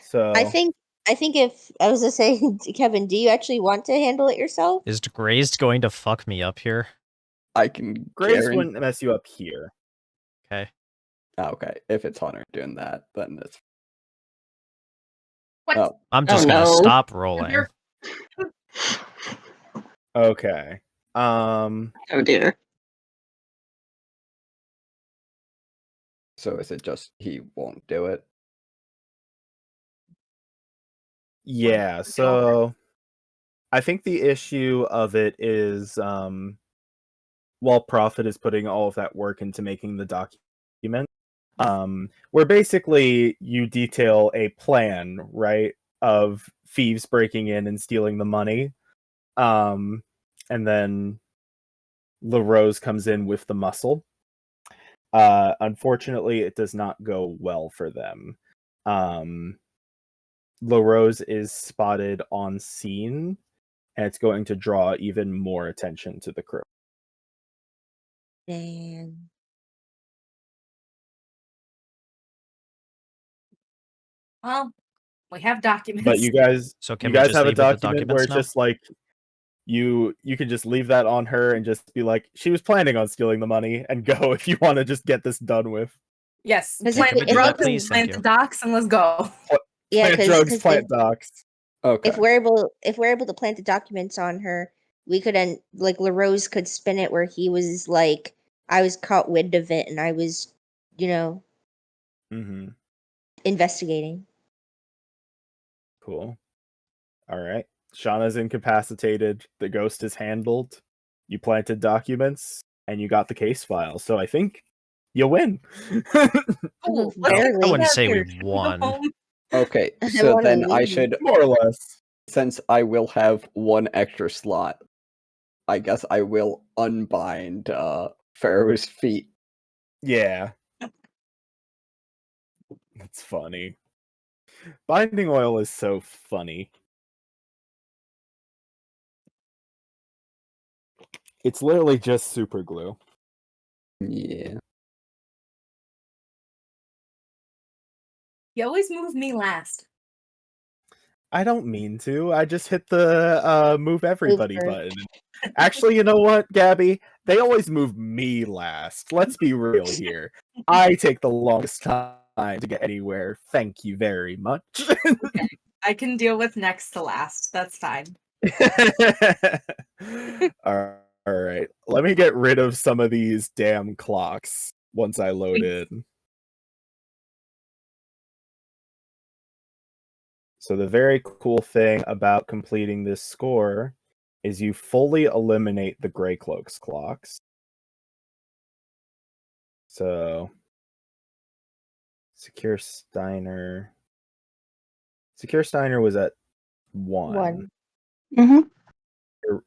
So I think if I was to say, Kevin, do you actually want to handle it yourself? Is Grazed going to fuck me up here? I can Graves guarantee. wouldn't mess you up here. Okay. Okay, if it's Hunter doing that, then it's. What? Oh, I'm just Oh, gonna no. stop rolling. You're- Okay. Oh dear. so is it just he won't do it? Yeah, so I think the issue of it is while Prophet is putting all of that work into making the document, where basically you detail a plan, right, of thieves breaking in and stealing the money. And then LaRose comes in with the muscle. Unfortunately, it does not go well for them. LaRose is spotted on scene, and it's going to draw even more attention to the crew. Dang. Well, we have documents. But you guys, So can you we guys just have a leave with the document where documents it's now? just like you can just leave that on her and just be like, she was planning on stealing the money, and go if you want to just get this done with. Yes. Because Plant Can we the do that, drugs, please? Thank plant the you. docs, and let's go. Yeah, Plant drugs, plant docs. Okay. if we're able to plant the documents on her, we could end like LaRose could spin it where he was like, I was caught wind of it and I was, Mm-hmm. investigating. Cool. All right. Shauna's incapacitated. The ghost is handled. You planted documents, and you got the case file. So I think you win. Cool. Let's get Barely. I wouldn't say we together. Should go won. home? Okay, I so wanna then I leave. should, More or less. since I will have one extra slot, I guess I will unbind Pharaoh's feet. Yeah. That's funny. Binding oil is so funny. It's literally just super glue. Yeah. You always move me last. I don't mean to. I just hit the move everybody Over. button. Actually, you know what, Gabby? They always move me last. Let's be real here. I take the longest time to get anywhere. Thank you very much. I can deal with next to last. That's fine. All right. Let me get rid of some of these damn clocks once I load Please. in. So the very cool thing about completing this score is you fully eliminate the Grey Cloaks clocks. So Secure Steiner was at 1. Mm-hmm.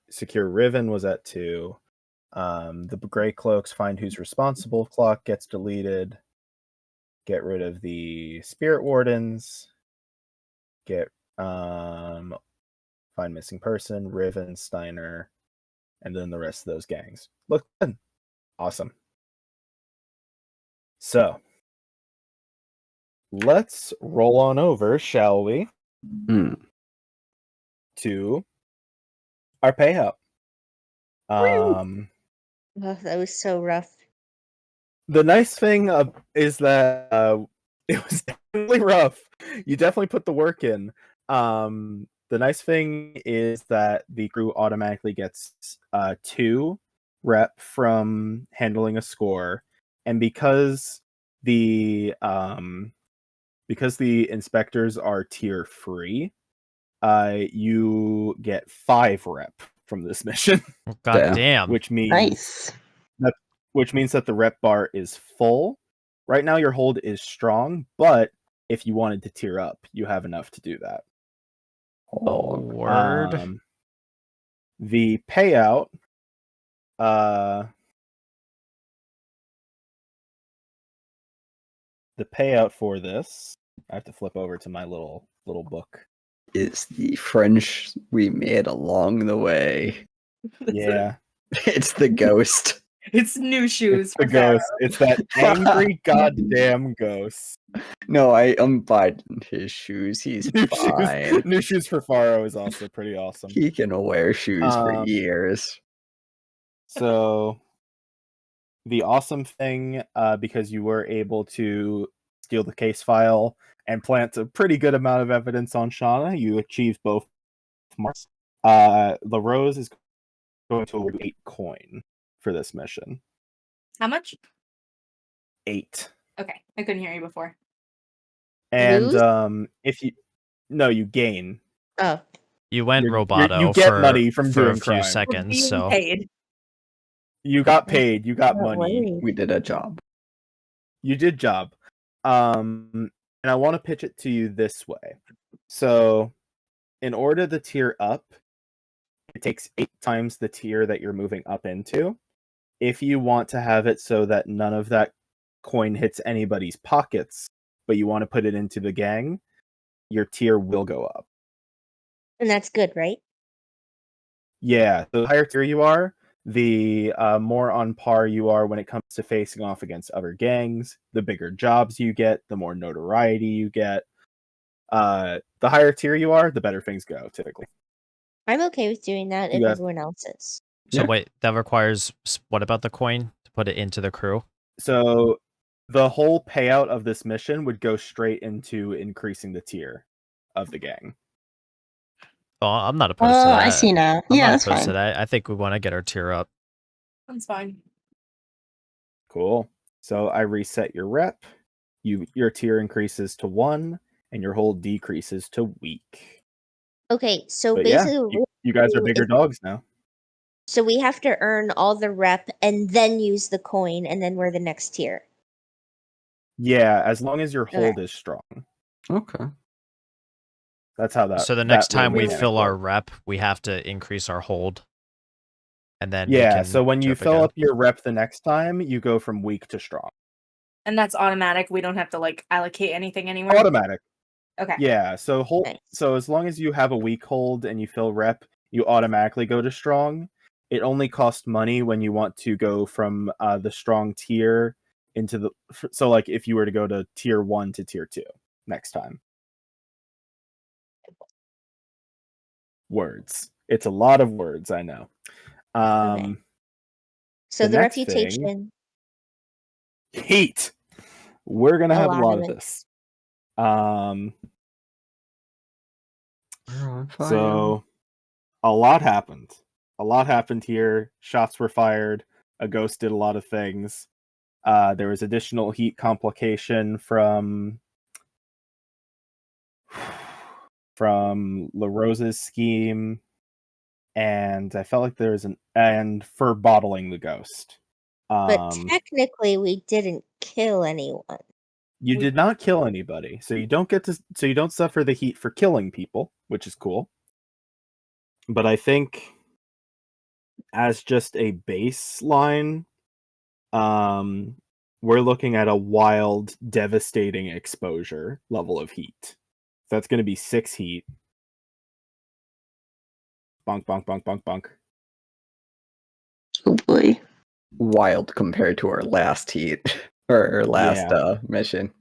Secure Riven was at 2. The Grey Cloaks find who's responsible clock gets deleted. Get rid of the Spirit Wardens. Get find missing person, Riven, Steiner, and then the rest of those gangs. Look good. Awesome. So let's roll on over, shall we, to our payout. Oh, that was so rough. The nice thing is that it was definitely rough. You definitely put the work in. The nice thing is that the crew automatically gets 2 rep from handling a score, and because the inspectors are tier free, you get 5 rep from this mission. God damn. which means Nice. that the rep bar is full. Right now your hold is strong, but if you wanted to tier up, you have enough to do that. Oh, word. The payout for this, I have to flip over to my little book. Is the French we made along the way. Yeah. It's the ghost. It's new shoes. It's the for Pharaoh. ghost. It's that angry goddamn ghost. No, I unbuttoned his shoes. He's fine. New shoes for Pharaoh is also pretty awesome. He can wear shoes for years. So the awesome thing, because you were able to steal the case file and plant a pretty good amount of evidence on Shauna, you achieved both marks. LaRose is going to award 8 coin for this mission. How much? 8. Okay, I couldn't hear you before. And Lose? if you gain. Oh, You went You roboto get for, money from for doing a few crime. seconds, Being so paid. You got paid. You got not money. worried. We did a job. You did job. And I want to pitch it to you this way. So, in order to tier up, it takes 8 times the tier that you're moving up into. If you want to have it so that none of that coin hits anybody's pockets, but you want to put it into the gang, your tier will go up. And that's good, right? Yeah, the higher tier you are, the more on par you are when it comes to facing off against other gangs. The bigger jobs you get, the more notoriety you get. The higher tier you are, the better things go, typically. I'm okay with doing that if Yeah. everyone else is. So Yeah. wait, that requires what about the coin to put it into the crew? So the whole payout of this mission would go straight into increasing the tier of the gang. Oh, I'm not opposed to Oh, that. I see now. I'm Yeah, not that's opposed to fine. that. I think we want to get our tier up. That's fine. Cool. So I reset your rep. Your tier increases to 1, and your hold decreases to weak. Okay, so But yeah, basically, you guys are bigger dogs now. so we have to earn all the rep and then use the coin, and then we're the next tier. Yeah, as long as your hold Okay. is strong. Okay. That's how that. So the that next little time we mechanic fill our works. rep, we have to increase our hold. And then we Yeah, can so when you jump fill again. up your rep the next time, you go from weak to strong. And that's automatic. We don't have to like allocate anything anywhere. Automatic. Okay. Yeah, so Nice. so as long as you have a weak hold and you fill rep, you automatically go to strong. It only costs money when you want to go from the strong tier into the so like if you were to go to tier 1 to tier 2 next time. Words. It's a lot of words, I know. Okay. So the next reputation. Thing, heat. We're gonna have a lot of it. this. We're on fire. So a lot happened. A lot happened here. Shots were fired. A ghost did a lot of things. There was additional heat complication from from La Rosa's scheme, and I felt like and for bottling the ghost. But technically, we didn't kill anyone. You did not kill anybody, so you don't suffer the heat for killing people, which is cool. But I think as just a baseline, we're looking at a wild, devastating exposure level of heat. That's going to be 6 heat. Bonk, bonk, bonk, bonk, bonk. Oh boy. Wild compared to our last heat or our last mission.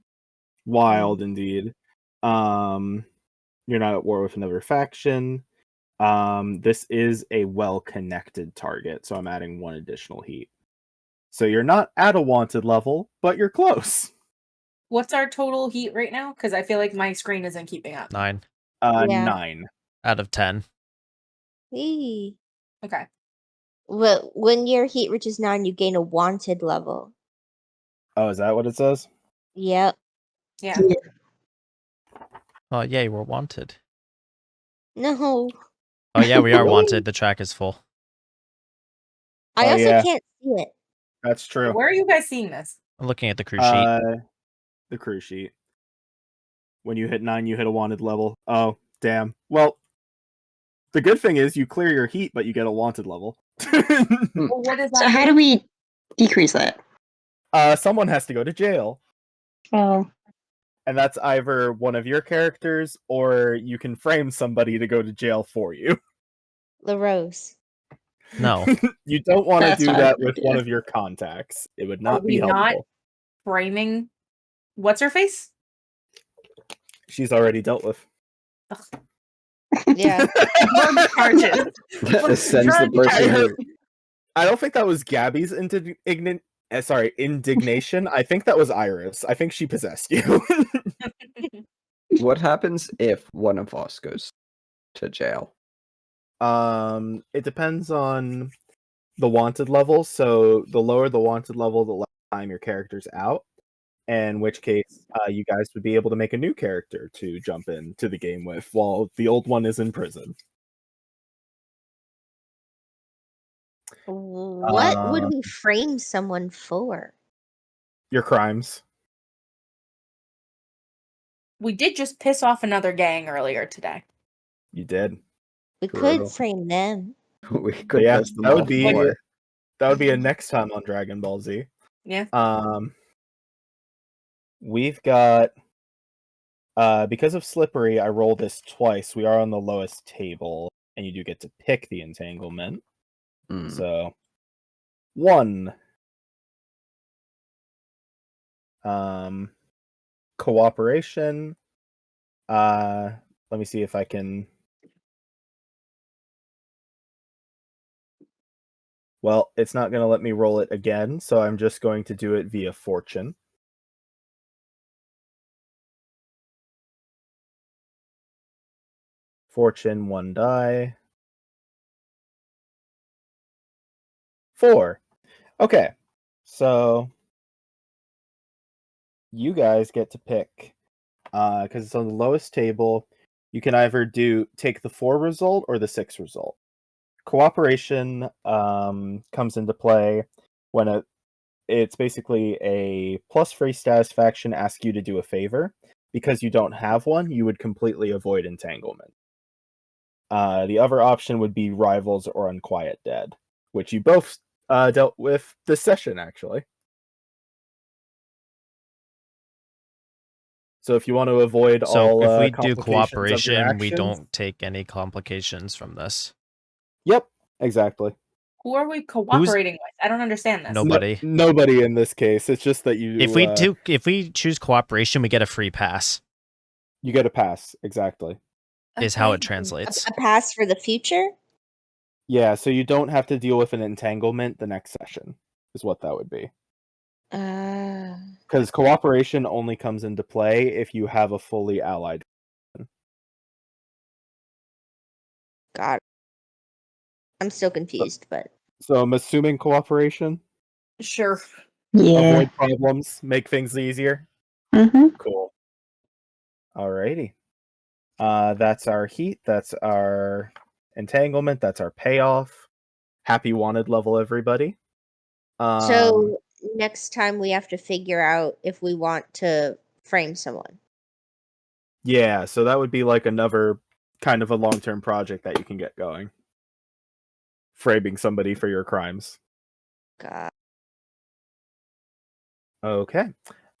Wild indeed. You're not at war with another faction. This is a well-connected target, so I'm adding 1 additional heat. So you're not at a wanted level, but you're close. What's our total heat right now? Because I feel like my screen isn't keeping up. 9 Yeah. 9. out of 10. Eee. Okay. Well, when your heat reaches 9, you gain a wanted level. Oh, is that what it says? Yep. Yeah. Oh, yeah, we're wanted. No. Oh, yeah, we are Really? wanted. The track is full. I Oh, also yeah. can't see it. That's true. Where are you guys seeing this? I'm looking at the crew sheet. The crew sheet. When you hit 9, you hit a wanted level. Oh, damn. Well, the good thing is you clear your heat, but you get a wanted level. Well, what is that? So how do we decrease that? Someone has to go to jail. Oh. And that's either one of your characters, or you can frame somebody to go to jail for you. LaRose. No. You don't want to That's do not a that good with idea. one of your contacts. It would Are not we be helpful. not framing? What's her face? She's already dealt with. Yeah. Drug charges. Sends the person who... I don't think that was Gabby's indignation. I think that was Iris. I think she possessed you. What happens if one of us goes to jail? It depends on the wanted level. So the lower the wanted level, the less time your character's out. In which case, you guys would be able to make a new character to jump into the game with, while the old one is in prison. What would we frame someone for? Your crimes. We did just piss off another gang earlier today. You did. We Brutal. could frame them. We could Yeah, piss them that would off be more. that would be a next time on Dragon Ball Z. Yeah. We've got because of Slippery, I roll this twice. We are on the lowest table, and you do get to pick the entanglement. Mm. So 1. Cooperation. Let me see if I can. Well, it's not going to let me roll it again, so I'm just going to do it via fortune. Fortune, 1 die. 4. Okay, so you guys get to pick, because it's on the lowest table. You can either take the 4 result or the 6 result. Cooperation comes into play when it's basically a plus free status faction asks you to do a favor. Because you don't have one, you would completely avoid entanglement. The other option would be rivals or unquiet dead, which you both dealt with this session, actually. So if you want to avoid all So if we do complications of your cooperation, we actions- don't take any complications from this. Yep, exactly. Who are we cooperating with? I don't understand this. Nobody. Nobody in this case. It's just that you. If we choose cooperation, we get a free pass. You get a pass, exactly. Is how it Okay. translates. A pass for the future? Yeah, so you don't have to deal with an entanglement the next session, is what that would be. Because cooperation only comes into play if you have a fully allied. Got it. I'm still confused, but So I'm assuming cooperation. Sure. Yeah. Avoid problems, make things easier. Mm-hmm. Cool. Alrighty. That's our heat. That's our entanglement. That's our payoff. Happy wanted level, everybody. So next time we have to figure out if we want to frame someone. Yeah, so that would be like another kind of a long-term project that you can get going. Framing somebody for your crimes. God. Okay.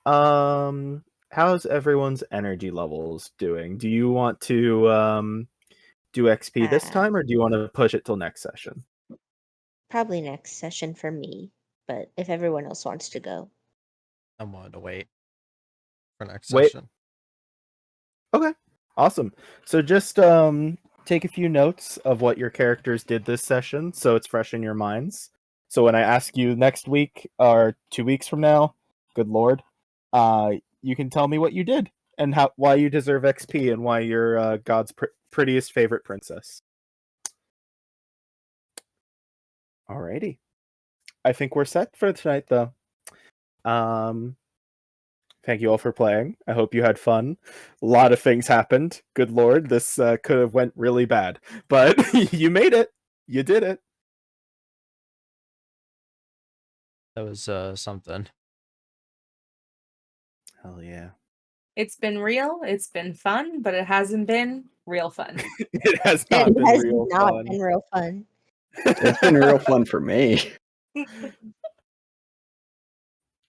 How's everyone's energy levels doing? Do you want to do XP this time, or do you want to push it till next session? Probably next session for me, but if everyone else wants to go. I'm willing to wait for next Wait. session. Okay. Awesome. So just take a few notes of what your characters did this session so it's fresh in your minds. So when I ask you next week or 2 weeks from now, good lord, you can tell me what you did and why you deserve XP and why you're God's prettiest favorite princess. Alrighty. I think we're set for tonight, though. Thank you all for playing. I hope you had fun. A lot of things happened. Good lord, this could have went really bad. But you made it. You did it. That was something. Hell yeah. It's been real, it's been fun, but it hasn't been real fun. It has not It been has real not fun. been real fun. It's been real fun for me.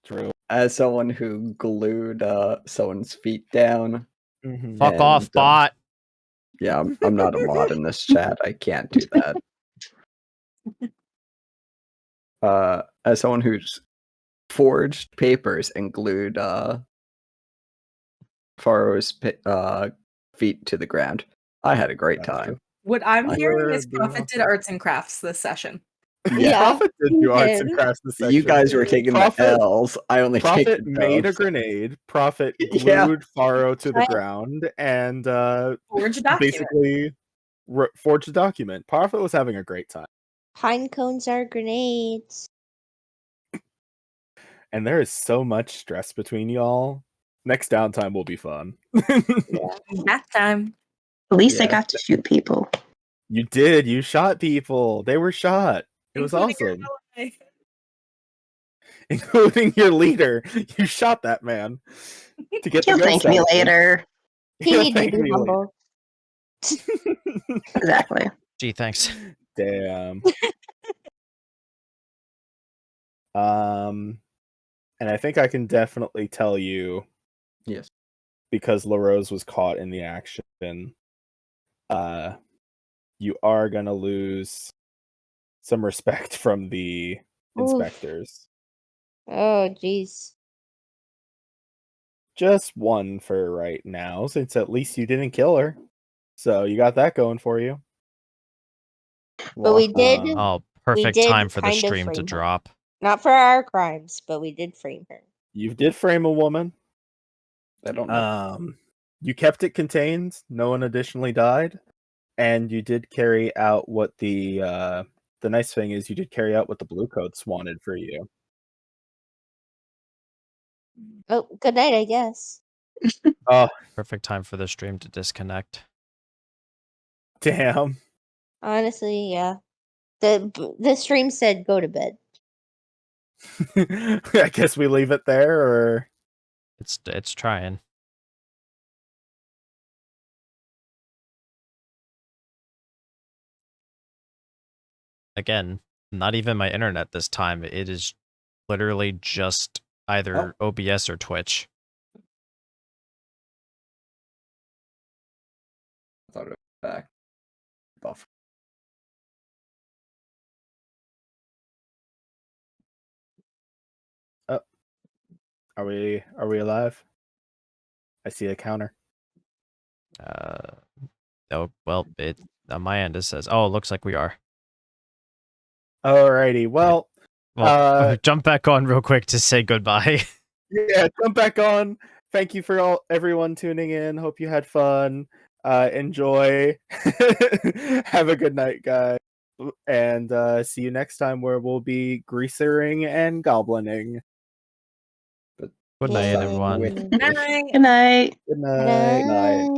True. As someone who glued someone's feet down. Mhm. Fuck And, off, bot. Yeah, I'm not a mod in this chat. I can't do that. As someone who's forged papers and glued Faro's feet to the ground, I had a great That's time. true. What I'm I hearing is Doing Prophet did arts and crafts this session. Yeah. Prophet did he do arts and did. crafts this You section. guys were taking Prophet- the L's. I only take Prophet the made a dubs. grenade. Prophet Yeah. glued Faro to the Right. ground and Forge a document. basically forged a document. Prophet was having a great time. Pine cones are grenades. And there is so much stress between y'all. Next downtime will be fun. Bath time. At least I Yeah. got to shoot people. You did. You shot people. They were shot. It was Including your awesome. ally. Including your leader. You shot that man to get He'll the ghost thank me out of him. later. He He'll needed to thank be me later. humbled. Exactly. Gee, thanks. Damn. And I think I can definitely tell you, Yes. because LaRose was caught in the action, you are gonna lose some respect from the inspectors. Oh, jeez. Just one for right now, since at least you didn't kill her. So you got that going for you. But we did. Oh, perfect did time for the kind of stream to frame her. drop. Not for our crimes, but we did frame her. You did frame a woman. I don't know. You kept it contained. No one additionally died, and you did carry out what the nice thing is you did carry out what the blue coats wanted for you. Oh, good night, I guess. Oh, Perfect time for the stream to disconnect. damn. Honestly, yeah. The stream said go to bed. I guess we leave it there, or It's trying. Again, not even my internet this time. It is literally just either OBS or Twitch. I thought it was back. Buff. are we alive? I see a counter. Oh well, it on my end it says, "Oh, it looks like we are." Alrighty, well, Well, jump back on real quick to say goodbye. yeah, jump back on. Thank you for everyone tuning in. Hope you had fun. Enjoy. Have a good night, guys. And see you next time where we'll be greasering and goblining. Good night, everyone. With Night. Good night. Good night. night.